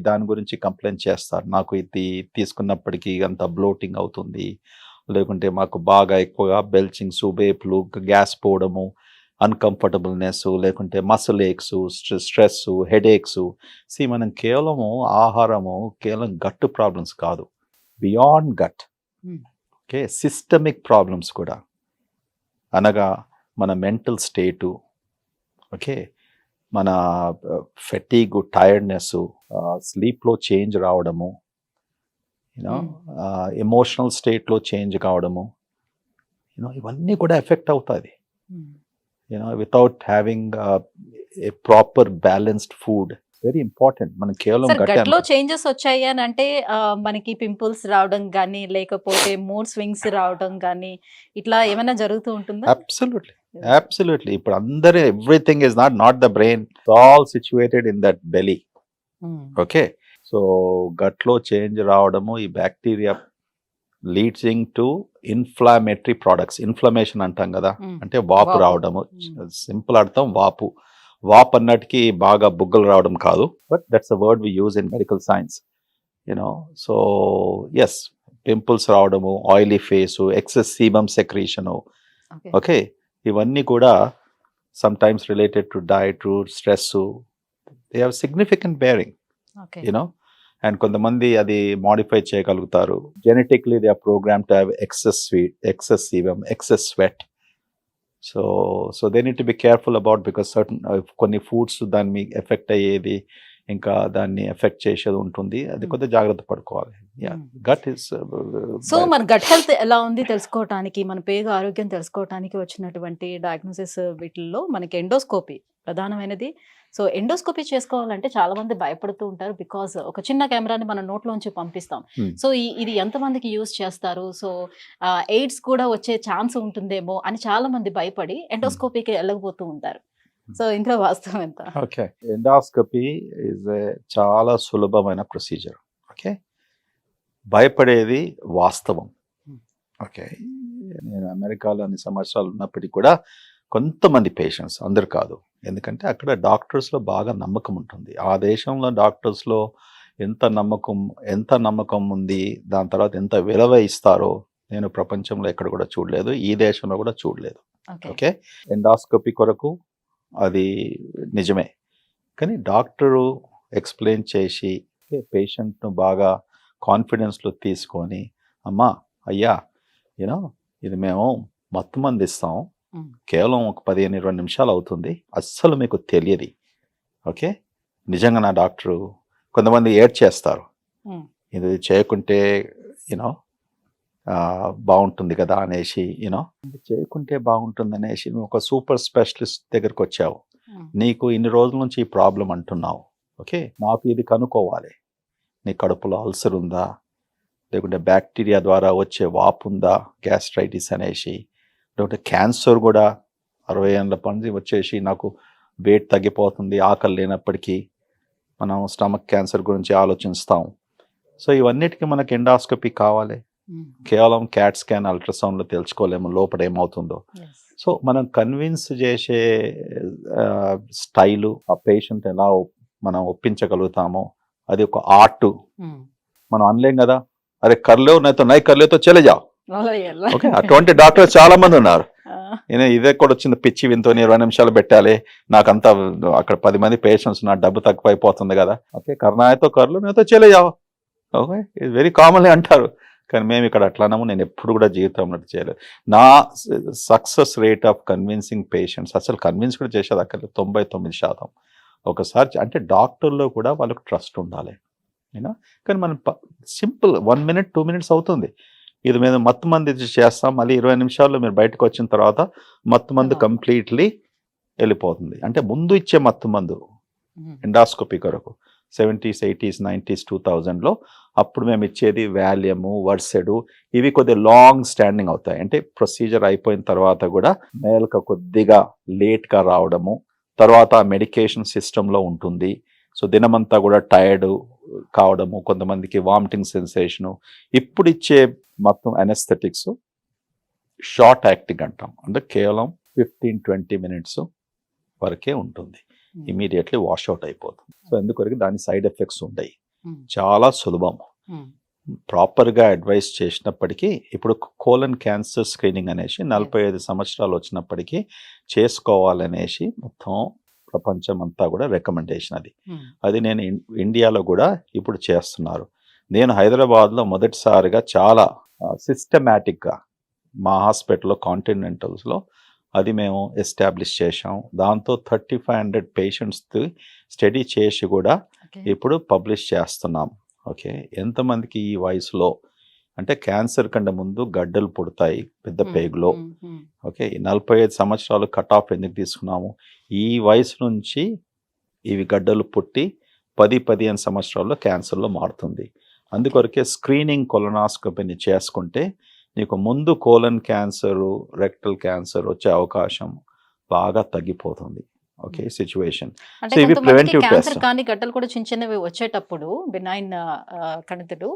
దాని గురించి కంప్లైంట్ చేస్తారు, నాకు ఇది తీసుకున్నప్పటికీ అంత బ్లోటింగ్ అవుతుంది, లేకుంటే మాకు బాగా ఎక్కువగా బెల్చింగ్స్, వేపులు, గ్యాస్ పోవడము, అన్కంఫర్టబుల్నెస్, లేకుంటే మసిల్ ఏక్స్, స్ట్రెస్, హెడేక్స్. మనం కేవలము ఆహారము కేవలం గట్ ప్రాబ్లమ్స్ కాదు, beyond gut, okay, systemic problems కూడా, అనగా మన మెంటల్ స్టేటు, ఓకే, మన ఫెటీగ్, టైర్డ్నెస్, స్లీప్లో చేంజ్ రావడము, యూనో ఎమోషనల్ స్టేట్లో చేంజ్ కావడము, యూనో ఇవన్నీ కూడా ఎఫెక్ట్ అవుతుంది. You know without having a proper balanced food very important. మనం కేవలం సార్ గట్లో చేంజెస్ వచ్చాయి అని అంటే మనకి పింపుల్స్ రావడం కానీ లేకపోతే మూడ్ స్వింగ్స్ రావడం కానీ ఇట్లా ఏమైనా జరుగుతూ ఉంటుందా? అబ్సల్యూట్లీ. ఇప్పుడు అందరూ everything is not the brain, all situated in that belly. Okay, so గట్లో చేంజ్ రావడము, ఈ bacteria leading to inflammatory products. Inflammation అంటాం కదా, అంటే వాపు రావడము. సింపుల్ అర్థం వాపు. వాప్ అన్నట్టుకి బాగా బుగ్గలు రావడం కాదు, but that's a word we use in medical science, you know. So yes, pimples రావడము, oily face, excess sebum secretion, okay, ఇవన్నీ కూడా sometimes related to diet, stress, they have significant bearing, you know. And కొంతమంది అది modify చేయగలుగుతారు. Genetically they are program to have excess sebum, excess sweat. So they need to be careful about, because certain కొన్ని foods దాన్ని effect అయ్యేది, ఇంకా దాన్ని effect చేసేది ఉంటుంది. అది కొద్దిగా జాగ్రత్త పడుకోవాలి. గట్ ఇస్ సో మన గట్ హెల్త్ ఎలా ఉంది తెలుసుకోవటానికి, మన పేగు ఆరోగ్యం తెలుసుకోవటానికి వచ్చినటువంటి డయాగ్నోసిస్ వీటిల్లో మనకి ఎండోస్కోపీ ప్రధానమైనది. సో ఎండోస్కోపీ చేసుకోవాలంటే చాలా మంది భయపడుతూ ఉంటారు, బికాస్ ఒక చిన్న కెమెరాని మన నోట్లోంచి పంపిస్తాం. సో ఇది ఎంతమందికి యూజ్ చేస్తారు, సో ఎయిడ్స్ కూడా వచ్చే ఛాన్స్ ఉంటుందేమో అని చాలా మంది భయపడి ఎండోస్కోపీకి వెళ్ళకపోతూ ఉంటారు. సో ఇంట్లో వాస్తవం ఎంత? ఓకే, ఎండోస్కోపీ ఇస్ చాలా సులభమైన ప్రొసీజర్. ఓకే, భయపడేది వాస్తవం. ఓకే, నేను అమెరికాలో అన్ని సంవత్సరాలు ఉన్నప్పటికీ కూడా కొంతమంది పేషెంట్స్, అందరు కాదు, ఎందుకంటే అక్కడ డాక్టర్స్లో బాగా నమ్మకం ఉంటుంది. ఆ దేశంలో డాక్టర్స్లో ఎంత నమ్మకం ఉంది, దాని తర్వాత ఎంత విలువ ఇస్తారో నేను ప్రపంచంలో ఎక్కడ కూడా చూడలేదు, ఈ దేశంలో కూడా చూడలేదు. ఓకే, ఎండాస్కోపీ కొరకు అది నిజమే, కానీ డాక్టరు ఎక్స్ప్లెయిన్ చేసి పేషెంట్ను బాగా కాన్ఫిడెన్స్లో తీసుకొని, అమ్మా అయ్యా, యూనో ఇది మేము మత్తు మంది ఇస్తాం, కేవలం ఒక 15-20 నిమిషాలు అవుతుంది, అస్సలు మీకు తెలియదు. ఓకే, నిజంగా నా డాక్టరు, కొంతమంది ఏడ్ చేస్తారు, ఇది చేయకుంటే యూనో బాగుంటుంది కదా అనేసి, యూనో చేయకుంటే బాగుంటుంది అనేసి, నువ్వు ఒక సూపర్ స్పెషలిస్ట్ దగ్గరకు వచ్చావు, నీకు ఇన్ని రోజుల నుంచి ఈ ప్రాబ్లం అంటున్నావు, ఓకే, నాకు ఇది కనుక్కోవాలి, నీ కడుపులో అల్సర్ ఉందా, లేకుంటే బ్యాక్టీరియా ద్వారా వచ్చే వాపు ఉందా, గ్యాస్ట్రైటిస్ అనేసి, లేకుంటే క్యాన్సర్ కూడా 60 ఏళ్ళ పంది వచ్చేసి నాకు వెయిట్ తగ్గిపోతుంది, ఆకలి లేనప్పటికీ మనం స్టమక్ క్యాన్సర్ గురించి ఆలోచిస్తాం. సో ఇవన్నిటికీ మనకి ఎండాస్కోపీ కావాలి, కేవలం క్యాట్ స్కాన్, అల్ట్రాసౌండ్లో తెలుసుకోలేము లోపల ఏమవుతుందో. సో మనం కన్విన్స్ చేసే స్టైలు, ఆ పేషెంట్ ఎలా మనం ఒప్పించగలుగుతామో అది ఒక ఆర్ట్. మనం అనలేం కదా, అరే కర్లేవు నైతో నై కర్లేతో చలే జావ్. ఓకే, అటువంటి డాక్టర్స్ చాలా మంది ఉన్నారు. ఇదే కూడా వచ్చింది పిచ్చి వింతో 20 నిమిషాలు పెట్టాలి, నాకంతా అక్కడ 10 మంది పేషెంట్స్, నా డబ్బు తక్కువ అయిపోతుంది కదా, ఓకే కర్నాయతో కర్లు నేతో చలే జావ్. ఓకే, ఇది వెరీ కామన్లీ అంటారు, కానీ మేము ఇక్కడ అట్లానము, నేను ఎప్పుడు కూడా జీవితంలో చేయలేదు. నా success rate of convincing patients, అసలు కన్విన్స్ కూడా చేసేది అక్కడ 99%. ఒకసారి అంటే డాక్టర్లో కూడా వాళ్ళకు ట్రస్ట్ ఉండాలి, యూనో. కానీ మనం సింపుల్ 1 minute 2 minutes అవుతుంది, ఇది మీద మత్తు మంది చేస్తాం, మళ్ళీ 20 నిమిషాల్లో మీరు బయటకు వచ్చిన తర్వాత మత్తు మందు కంప్లీట్లీ వెళ్ళిపోతుంది. అంటే ముందు ఇచ్చే మత్తు మందు ఎండాస్కోపీ కొరకు 70s 80s 90s 2000లో అప్పుడు మేము ఇచ్చేది వాల్యము, వర్సెడు, ఇవి కొద్దిగా లాంగ్ స్టాండింగ్ అవుతాయి. అంటే ప్రొసీజర్ అయిపోయిన తర్వాత కూడా మేల్క కొద్దిగా లేట్గా రావడము, తర్వాత ఆ మెడికేషన్ సిస్టంలో ఉంటుంది. సో దినమంతా కూడా టైర్డ్ కావడము, కొంతమందికి వామిటింగ్ సెన్సేషను. ఇప్పుడు ఇచ్చే మొత్తం అనెస్థెటిక్స్ షార్ట్ యాక్టింగ్ అంటాం, అంటే కేవలం 15-20 minutes వరకే ఉంటుంది, ఇమీడియట్లీ వాష్అవుట్ అయిపోతుంది. సో ఎందుకొరకు దాని సైడ్ ఎఫెక్ట్స్ ఉంటాయి, చాలా సులభం. ప్రాపర్గా అడ్వైస్ చేసినప్పటికీ ఇప్పుడు కోలన్ క్యాన్సర్ స్క్రీనింగ్ అనేసి 45 సంవత్సరాలు వచ్చినప్పటికీ చేసుకోవాలనేసి మొత్తం ప్రపంచం అంతా కూడా రికమెండేషన్. అది నేను ఇండియాలో కూడా ఇప్పుడు చేస్తున్నారు. నేను హైదరాబాద్లో మొదటిసారిగా చాలా సిస్టమేటిక్గా మా హాస్పిటల్లో కాంటినెంటల్స్లో అది మేము ఎస్టాబ్లిష్ చేశాం. దాంతో 3500 పేషెంట్స్ స్టడీ చేసి కూడా ఇప్పుడు పబ్లిష్ చేస్తున్నాం. ఓకే, ఎంతమందికి ఈ వయసులో అంటే క్యాన్సర్ కంటే ముందు గడ్డలు పుడతాయి పెద్ద పేగులో. ఓకే, 45 సంవత్సరాలు కట్ ఆఫ్ ఎందుకు తీసుకున్నాము? ఈ వయసు నుంచి ఇవి గడ్డలు పుట్టి 10-15 సంవత్సరాల్లో క్యాన్సర్లో మారుతుంది. అందుకొరకే స్క్రీనింగ్ కొలనాస్కోపీని చేసుకుంటే నీకు ముందు కోలన్ క్యాన్సరు, రెక్టల్ క్యాన్సర్ వచ్చే అవకాశం బాగా తగ్గిపోతుంది. Okay, situation. అంటే సో ఇవి కొంతమందికి ప్రివెంటివ్ క్యాన్సర్ టెస్ట్. కానీ గడ్డలు కూడా చిన్న చిన్నవి వచ్చేటప్పుడు బినైన్ కణితులు,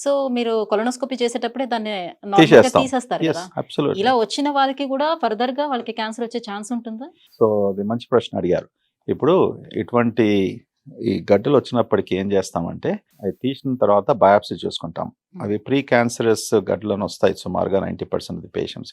సో మీరు కొలనోస్కోపీ చేసేటప్పుడే దాన్ని నార్మల్గా తీసేస్తాం. తీసేస్తారు ఎస్, కదా. అబ్సల్యూట్లీ. ఇలా వచ్చిన వారికి కూడా ఫర్దర్ గా వాళ్ళకి క్యాన్సర్ వచ్చే ఛాన్స్ ఉంటుందా? సో అది మంచి ప్రశ్న అడిగారు. ఇప్పుడు ఇటువంటి ఈ గడ్డలు వచ్చినప్పటికీ ఏం చేస్తామంటే అవి తీసిన తర్వాత బయాప్సీ చూసుకుంటాం. అవి ప్రీ క్యాన్సరస్ గడ్డలను వస్తాయి సుమారుగా 90% ఆఫ్ ది పేషెంట్స్.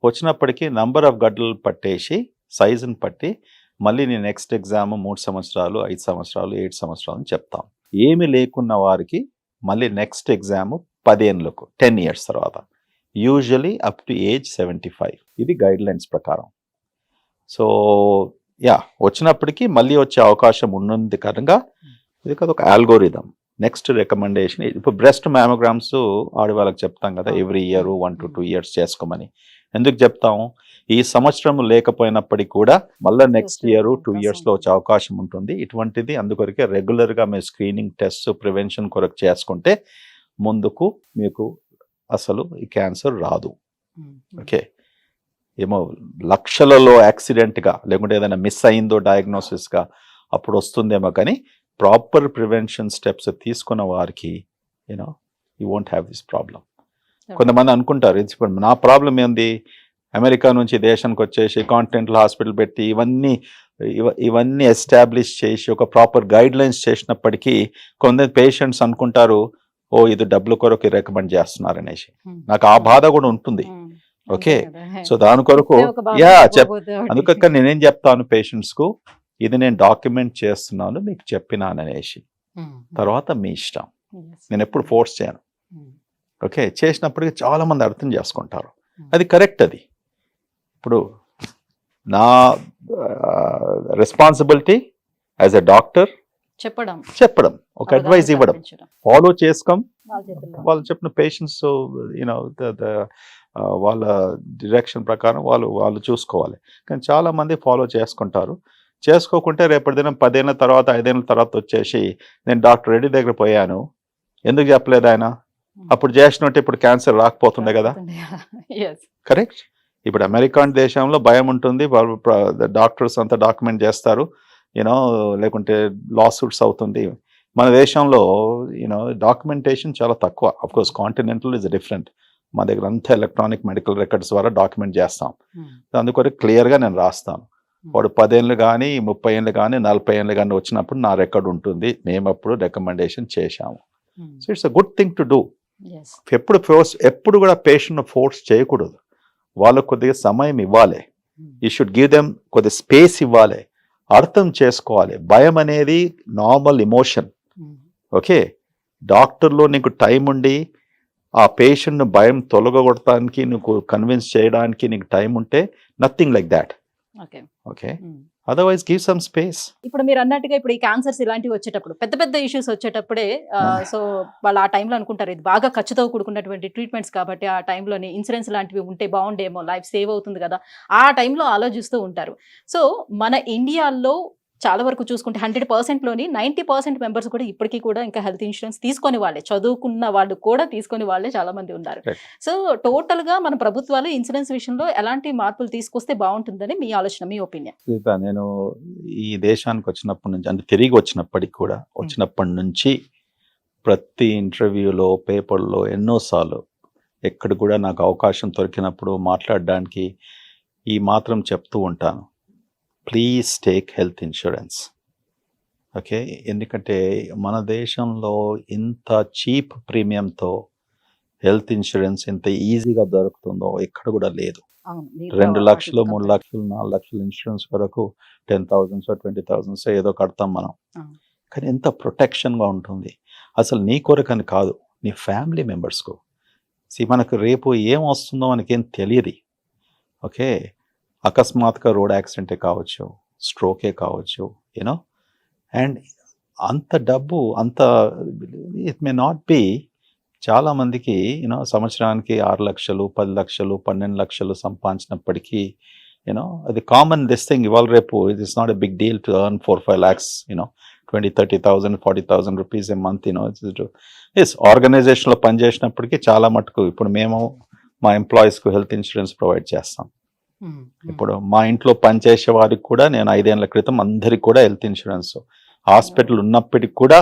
వచ్చినప్పటికీ నంబర్ ఆఫ్ గడ్డలు పట్టేసి సైజుని పట్టి మళ్ళీ నీ నెక్స్ట్ ఎగ్జామ్ 3 సంవత్సరాలు, 5 సంవత్సరాలు, 7 సంవత్సరాలు అని చెప్తాం. ఏమి లేకున్న వారికి మళ్ళీ నెక్స్ట్ ఎగ్జామ్ 10 ఏళ్ళకు, 10 ఇయర్స్ తర్వాత, యూజువలీ అప్ టు ఏజ్ 75. ఇది గైడ్ లైన్స్ ప్రకారం. సో యా, వచ్చినప్పటికీ మళ్ళీ వచ్చే అవకాశం ఉన్నది కనుక ఇది కదా ఒక ఆల్గోరిథం. నెక్స్ట్ రికమెండేషన్ ఇప్పుడు బ్రెస్ట్ మ్యామోగ్రామ్స్ ఆడవాళ్ళకి చెప్తాం కదా, ఎవ్రీ ఇయర్ 1 to 2 years చేసుకోమని. ఎందుకు చెప్తాము? ఈ సంవత్సరం లేకపోయినప్పటికీ కూడా మళ్ళీ నెక్స్ట్ ఇయర్ 2 yearsలో వచ్చే అవకాశం ఉంటుంది. ఇటువంటిది అందుకొరకే రెగ్యులర్గా మీరు స్క్రీనింగ్ టెస్ట్ ప్రివెన్షన్ కొరకు చేసుకుంటే ముందుకు మీకు అసలు ఈ క్యాన్సర్ రాదు. ఓకే, ఏమో లక్షలలో యాక్సిడెంట్గా లేకుంటే ఏదైనా మిస్ అయిందో డయాగ్నోసిస్గా అప్పుడు వస్తుందేమో, కానీ ప్రాపర్ ప్రివెన్షన్ స్టెప్స్ తీసుకున్న వారికి you know you won't have this problem. కొంతమంది అనుకుంటారు ఇప్పుడు నా ప్రాబ్లం ఏంది, అమెరికా నుంచి దేశానికి వచ్చేసి కాంటినెంటల్ హాస్పిటల్ పెట్టి ఇవన్నీ ఎస్టాబ్లిష్ చేసి ఒక ప్రాపర్ గైడ్ లైన్స్ చేసినప్పటికీ కొంతమంది పేషెంట్స్ అనుకుంటారు ఓ ఇది డబ్బుల కొరకు రికమెండ్ చేస్తున్నారు అనేసి. నాకు ఆ బాధ కూడా ఉంటుంది. ఓకే, సో దాని కొరకు యా అందుకక్క నేనేం చెప్తాను పేషెంట్స్కు, ఇది నేను డాక్యుమెంట్ చేస్తున్నాను మీకు చెప్పినాను అనేసి, తర్వాత మీ ఇష్టం, నేను ఎప్పుడు ఫోర్స్ చేయను. ఓకే, చేసినప్పటికీ చాలా మంది అర్థం చేసుకుంటారు, అది కరెక్ట్. అది ఇప్పుడు నా రెస్పాన్సిబిలిటీ యాజ్ ఎ డాక్టర్ చెప్పడం, ఒక అడ్వైస్ ఇవ్వడం, ఫాలో చేసుకోం. వాళ్ళు చెప్పిన పేషెంట్స్ యూనో వాళ్ళ డిరెక్షన్ ప్రకారం వాళ్ళు చూసుకోవాలి. కానీ చాలా మంది ఫాలో చేసుకుంటారు. చేసుకోకుంటే రేపటి దినం 10 ఏళ్ళ తర్వాత 5 ఏళ్ళ తర్వాత వచ్చేసి నేను డాక్టర్ రెడ్డి దగ్గర పోయాను, ఎందుకు చెప్పలేదు ఆయన, అప్పుడు చేసినట్టు ఇప్పుడు క్యాన్సర్ రాకపోతుండే కదా. కరెక్ట్. ఇప్పుడు అమెరికాన్ దేశంలో భయం ఉంటుంది, వాళ్ళు డాక్టర్స్ అంతా డాక్యుమెంట్ చేస్తారు యూనో, లేకుంటే లా సూట్స్ అవుతుంది. మన దేశంలో యూనో డాక్యుమెంటేషన్ చాలా తక్కువ. Of course continental is different. మా దగ్గర అంతా ఎలక్ట్రానిక్ మెడికల్ రికార్డ్స్ ద్వారా డాక్యుమెంట్ చేస్తాం. అందుకొరకు క్లియర్గా నేను రాస్తాను. వాడు 10 ఏళ్ళు కానీ 30 ఏళ్ళు కానీ 40 ఏళ్ళు కానీ వచ్చినప్పుడు నా రికార్డ్ ఉంటుంది, మేము అప్పుడు రికమెండేషన్ చేశాము. So it's a good thing to do. ఎప్పుడు కూడా పేషెంట్ ఫోర్స్ చేయకూడదు, వాళ్ళకు కొద్దిగా సమయం ఇవ్వాలి. యూ షుడ్ గివ్ దెమ్ కొద్దిగా స్పేస్ ఇవ్వాలి, అర్థం చేసుకోవాలి. భయం అనేది నార్మల్ ఎమోషన్. ఓకే, డాక్టర్లో నీకు టైం ఉండి ఆ పేషెంట్ను భయం తొలగొడటానికి నీకు కన్విన్స్ చేయడానికి నీకు టైం ఉంటే nothing like that. Okay, otherwise give some space. ఇప్పుడు మీరు అన్నట్టుగా ఇప్పుడు ఈ క్యాన్సర్స్ ఇలాంటివి వచ్చేటప్పుడు పెద్ద పెద్ద ఇష్యూస్ వచ్చేటప్పుడే సో వాళ్ళు ఆ టైంలో అనుకుంటారు ఇది బాగా ఖర్చుతో కూడుకున్నటువంటి ట్రీట్మెంట్స్ కాబట్టి ఆ టైంలోని ఇన్సూరెన్స్ లాంటివి ఉంటే బాగుండేమో, లైఫ్ సేవ్ అవుతుంది కదా, ఆ టైంలో ఆలోచిస్తూ ఉంటారు. సో మన ఇండియాలో చాలా వరకు చూసుకుంటే 100%లోని 90% మెంబర్స్ కూడా ఇప్పటికీ కూడా ఇంకా హెల్త్ ఇన్సూరెన్స్ తీసుకొని వాళ్ళే, చదువుకున్న వాళ్ళు కూడా తీసుకొని వాళ్ళే చాలా మంది ఉన్నారు. సో టోటల్ గా మన ప్రభుత్వాలు ఇన్సూరెన్స్ విషయంలో ఎలాంటి మార్పులు తీసుకొస్తే బాగుంటుందని మీ ఆలోచన, మీ ఒపీనియన్? నేను ఈ దేశానికి వచ్చినప్పటి నుంచి అంటే తిరిగి వచ్చినప్పటికి కూడా వచ్చినప్పటి నుంచి ప్రతి ఇంటర్వ్యూలో పేపర్లో ఎన్నోసార్లు ఎక్కడ కూడా నాకు అవకాశం దొరికినప్పుడు మాట్లాడడానికి ఈ మాత్రం చెప్తూ ఉంటాను, please take health insurance. Okay, ఎందుకంటే మన దేశంలో ఇంత చీప్ ప్రీమియంతో హెల్త్ ఇన్సూరెన్స్ ఇంత ఈజీగా దొరుకుతుందో ఎక్కడ కూడా లేదు. 2 లక్షలు 3 లక్షలు 4 లక్షలు ఇన్సూరెన్స్ వరకు 10,000 20,000 ఏదో కడతాం మనం. కానీ ఎంత ప్రొటెక్షన్గా ఉంటుంది. అసలు నీ కొరకని కాదు, నీ ఫ్యామిలీ మెంబర్స్కు. మనకు రేపు ఏం వస్తుందో మనకేం తెలియదు. ఓకే, అకస్మాత్తుగా రోడ్ యాక్సిడెంటే కావచ్చు, స్ట్రోకే కావచ్చు, యూనో. అండ్ అంత డబ్బు అంత ఇట్ మే నాట్ బి చాలామందికి సంవత్సరానికి 6 లక్షలు 10 లక్షలు 12 లక్షలు సంపాదించినప్పటికీ అది కామన్ దిస్ థింగ్. ఇవాళ రేపు it is not a big deal to earn 4-5 lakhs 20,000-30,000 40,000 rupees a month. Yes, ఆర్గనైజేషన్లో పనిచేసినప్పటికీ చాలా మటుకు ఇప్పుడు మేము మా ఎంప్లాయీస్కు హెల్త్ ఇన్సూరెన్స్ ప్రొవైడ్ చేస్తాం. ఇప్పుడు మా ఇంట్లో పనిచేసే వారికి కూడా నేను 5 ఏళ్ల క్రితం అందరికి కూడా హెల్త్ ఇన్సూరెన్స్ హాస్పిటల్ ఉన్నప్పటికి కూడా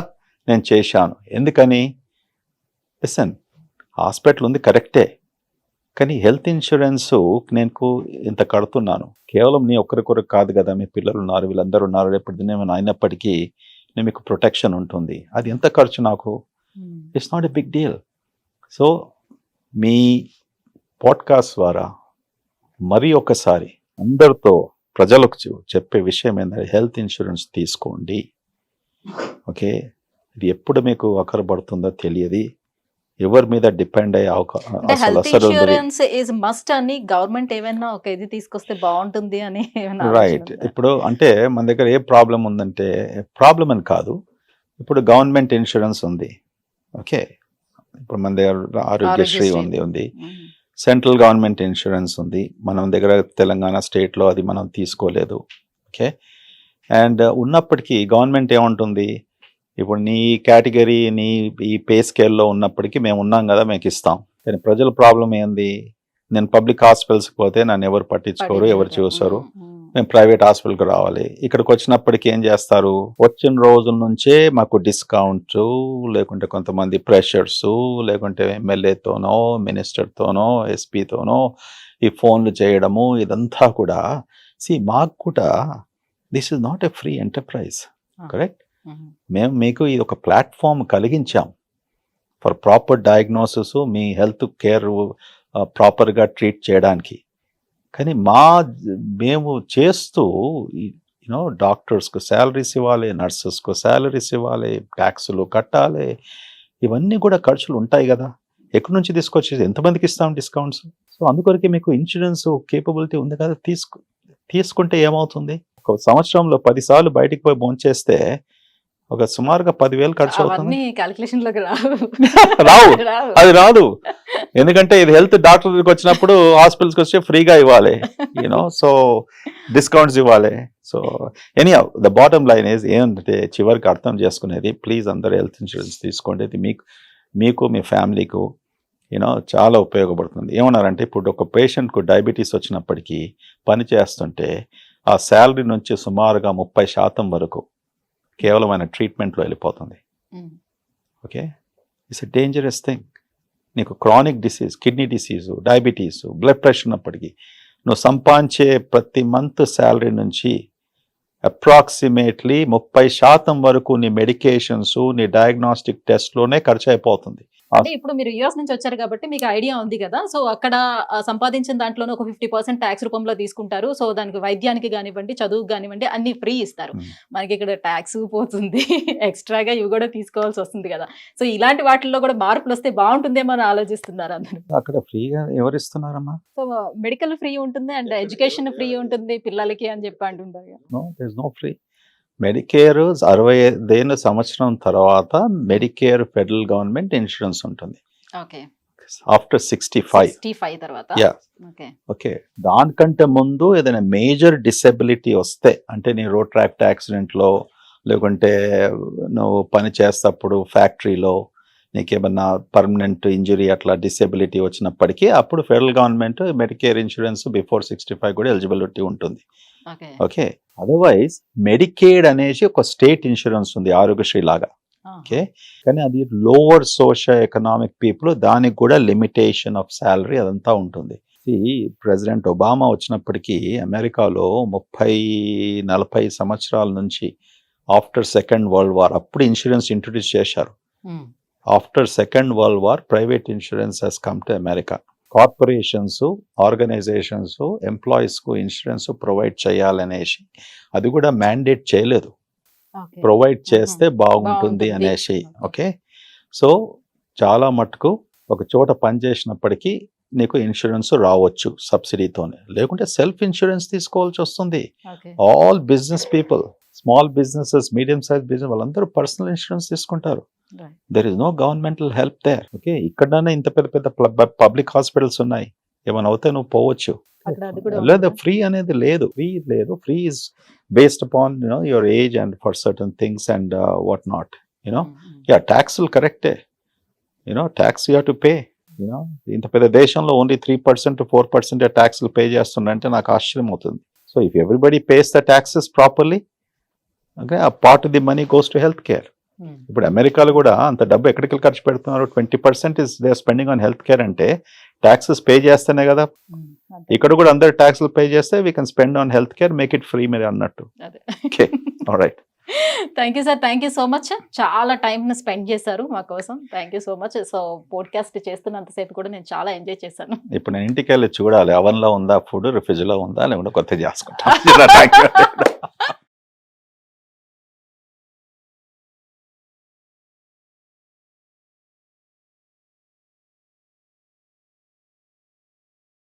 నేను చేశాను. ఎందుకని? లిసన్, హాస్పిటల్ ఉంది కరెక్టే, కానీ హెల్త్ ఇన్సూరెన్స్ నేను ఇంత కడుతున్నాను కేవలం నీ ఒక్కరికొరకు కాదు కదా, మీ పిల్లలు ఉన్నారు, వీళ్ళందరూ ఉన్నారు, రేపు ఏమైనా అయినప్పటికీ నేను మీకు ప్రొటెక్షన్ ఉంటుంది. అది ఎంత ఖర్చు నాకు? It's not a big deal. So మీ పాడ్కాస్ట్ ద్వారా మరి ఒకసారి అందరితో ప్రజలకు చెప్పే విషయం ఏంటంటే హెల్త్ ఇన్సూరెన్స్ తీసుకోండి. ఓకే, ఇది ఎప్పుడు మీకు అక్కరపడుతుందో తెలియదు, ఎవరి మీద డిపెండ్ అయ్యే హెల్త్ ఇన్సూరెన్స్ ఇస్ మస్ట్ అని గవర్నమెంట్ ఏమైనా ఒక ఇది తీసుకొస్తే బాగుంటుంది అని రైట్. ఇప్పుడు అంటే మన దగ్గర ఏ ప్రాబ్లం ఉందంటే, ప్రాబ్లం అని కాదు, ఇప్పుడు గవర్నమెంట్ ఇన్సూరెన్స్ ఉంది. ఓకే, ఇప్పుడు మన దగ్గర ఆరోగ్యశ్రీ ఉంది, సెంట్రల్ గవర్నమెంట్ ఇన్సూరెన్స్ ఉంది. మన దగ్గర తెలంగాణ స్టేట్లో అది మనం తీసుకోలేదు. ఓకే, అండ్ ఉన్నప్పటికీ గవర్నమెంట్ ఏమంటుంది, ఇప్పుడు నీ కేటగిరీ నీ ఈ పే స్కేల్లో ఉన్నప్పటికీ మేము ఉన్నాం కదా, మీకు ఇస్తాం. కానీ ప్రజల ప్రాబ్లం ఏంది, నేను పబ్లిక్ హాస్పిటల్స్కి పోతే నన్ను ఎవరు పట్టించుకోరు, ఎవరు చూస్తారు, మేము ప్రైవేట్ హాస్పిటల్కి రావాలి. ఇక్కడికి వచ్చినప్పటికీ ఏం చేస్తారు, వచ్చిన రోజుల నుంచే మాకు డిస్కౌంట్, లేకుంటే కొంతమంది ప్రెషర్స్, లేకుంటే ఎమ్మెల్యేతోనో మినిస్టర్తోనో ఎస్పీతోనో ఈ ఫోన్లు చేయడము, ఇదంతా కూడా మాకు కూడా this is not a free enterprise. Correct? మేము మీకు ఇది ఒక ప్లాట్ఫామ్ కలిగించాం ఫర్ ప్రాపర్ డయాగ్నోసిస్, మీ హెల్త్ కేర్ ప్రాపర్గా ట్రీట్ చేయడానికి. కానీ మేము చేస్తూ డాక్టర్స్కు శాలరీస్ ఇవ్వాలి, నర్సెస్కు శాలరీస్ ఇవ్వాలి, ట్యాక్సులు కట్టాలి, ఇవన్నీ కూడా ఖర్చులు ఉంటాయి కదా. ఎక్కడి నుంచి తీసుకొచ్చి ఎంతమందికి ఇస్తాం డిస్కౌంట్స్? సో అందుకొరకే మీకు ఇన్సూరెన్స్ కేపబిలిటీ ఉంది కదా, తీసుకుంటే ఏమవుతుంది, ఒక సంవత్సరంలో 10 సార్లు బయటికి పోయి భోంచేస్తే ఒక సుమారుగా 10,000 ఖర్చు అవుతుంది. రావు, అది రాదు. ఎందుకంటే ఇది హెల్త్ డాక్టర్ దగ్గరికి వచ్చినప్పుడు హాస్పిటల్స్కి వచ్చి ఫ్రీగా ఇవ్వాలి, సో డిస్కౌంట్స్ ఇవ్వాలి. So anyhow the bottom line is ఏంటంటే చివరికి అర్థం చేసుకునేది, ప్లీజ్ అందరూ హెల్త్ ఇన్సూరెన్స్ తీసుకోండి. ఇది మీకు మీ ఫ్యామిలీకు చాలా ఉపయోగపడుతుంది. ఏమన్నారంటే ఇప్పుడు ఒక పేషెంట్కు డయాబెటీస్ వచ్చినప్పటికీ పని చేస్తుంటే ఆ శాలరీ నుంచి సుమారుగా 30% వరకు కేవలం ఆయన ట్రీట్మెంట్లో వెళ్ళిపోతుంది. Okay, it's a dangerous thing. నీకు chronic disease, kidney disease, diabetes, blood pressure ఉన్నప్పటికీ నువ్వు సంపాదించే ప్రతి మంత్ శాలరీ నుంచి అప్రాక్సిమేట్లీ 30% వరకు నీ మెడికేషన్స్, నీ డయాగ్నోస్టిక్ టెస్ట్లోనే ఖర్చు అయిపోతుంది. అంటే ఇప్పుడు మీరు యూఎస్ నుంచి వచ్చారు కాబట్టి మీకు ఐడియా ఉంది కదా, సో అక్కడ సంపాదించిన దాంట్లోనే ఒక 50% ట్యాక్స్ రూపంలో తీసుకుంటారు. సో దానికి వైద్యానికి కానివ్వండి, చదువుకు కానివ్వండి అన్ని ఫ్రీ ఇస్తారు. మనకి ఇక్కడ ట్యాక్స్ పోతుంది, ఎక్స్ట్రాగా ఇవి కూడా తీసుకోవాల్సి వస్తుంది కదా. సో ఇలాంటి వాటిల్లో కూడా మార్పులు వస్తే బాగుంటుందేమో అని ఆలోచిస్తున్నారు అందరూ. అక్కడ ఫ్రీగా ఎవరు ఇస్తున్నారమ్మా? సో మెడికల్ ఫ్రీ ఉంటుంది అండ్ ఎడ్యుకేషన్ ఫ్రీ ఉంటుంది పిల్లలకి అని చెప్పి అంటుంటారు. No free. మెడికేర్ 65 సంవత్సరం తర్వాత మెడికేర్ ఫెడరల్ గవర్నమెంట్ ఇన్సూరెన్స్ ఉంటుంది. ఆఫ్టర్ 65 తర్వాత. ఓకే, దానికంటే ముందు ఏదైనా మేజర్ డిసెబిలిటీ వస్తే, అంటే నీ రోడ్ ట్రాఫిక్ యాక్సిడెంట్లో, లేకుంటే నువ్వు పని చేసేటప్పుడు ఫ్యాక్టరీలో నీకేమన్నా పర్మనెంట్ ఇంజరీ అట్లా డిసెబిలిటీ వచ్చినప్పటికీ అప్పుడు federal government Medicare insurance before 65 కూడా ఎలిజిబిలిటీ ఉంటుంది. ఓకే, అదర్వైజ్ మెడికేడ్ అనేసి ఒక స్టేట్ ఇన్సూరెన్స్ ఉంది, ఆరోగ్యశ్రీ లాగా. ఓకే, కానీ అది లోవర్ సోషల్ ఎకనామిక్ పీపుల్, దానికి కూడా లిమిటేషన్ ఆఫ్ శాలరీ అదంతా ఉంటుంది. ప్రెసిడెంట్ ఒబామా వచ్చినప్పటికీ అమెరికాలో 30-40 సంవత్సరాల నుంచి ఆఫ్టర్ సెకండ్ వరల్డ్ వార్ అప్పుడు ఇన్సూరెన్స్ ఇంట్రొడ్యూస్ చేశారు. After second world war private insurance has come to America. Corporations, organizations ఎంప్లాయీస్కు ఇన్సూరెన్స్ ప్రొవైడ్ చేయాలనేసి అది కూడా మ్యాండేట్ చేయలేదు, ప్రొవైడ్ చేస్తే బాగుంటుంది అనేసి. ఓకే, సో చాలా మటుకు ఒక చోట పనిచేసినప్పటికీ నీకు ఇన్సూరెన్స్ రావచ్చు సబ్సిడీతోనే, లేకుంటే సెల్ఫ్ ఇన్సూరెన్స్ తీసుకోవాల్సి వస్తుంది. Okay. All business people, small businesses, medium size business వాళ్ళందరూ పర్సనల్ ఇన్సూరెన్స్ తీసుకుంటారు. Right. There is no governmental help there. Okay, ఇక్కడనే ఇంత పెద్ద పెద్ద పబ్లిక్ హాస్పిటల్స్ ఉన్నాయి, ఏమైనా అవుతే నువ్వు పోవచ్చు. అక్కడ అది కూడా లేదా ఉంటుందా? ఫ్రీ అనేది లేదు, free is based upon your age and for certain things and what not. Yeah, ట్యాక్స్లు కరెక్టే, tax you have to pay. ఇంత పెద్ద దేశంలో ఓన్లీ 3% to 4% ట్యాక్స్లు పే చేస్తుందంటే నాకు ఆశ్చర్యం అవుతుంది. So if everybody pays the taxes properly, okay, ఆ part of the money goes to health care. ఇప్పుడు అమెరికాలో కూడా అంత డబ్బు ఎక్కడికి ఖర్చు పెడుతున్నారు, 20% is they are spending on health care అంటే ట్యాక్సెస్ పే చేస్తేనే కదా. ఇక్కడ కూడా అందరు ట్యాక్స్లు పే చేస్తే we can spend on health care, make it free మీరు అన్నట్టు. Okay, alright. Thank you sir, thank you so much. చాలా టైంని స్పెండ్ చేశారు మా కోసం. Thank you so much. So podcast చేస్తున్నంతసేపు కూడా నేను చాలా ఎంజాయ్ చేశాను. ఇప్పుడు నేను ఇంటికి వెళ్ళి చూడాలి, అవన్లో ఉందా ఫుడ్, రిఫ్రిజ్లో ఉందా, లేకుంటే కొత్త చేసుకుంటాను.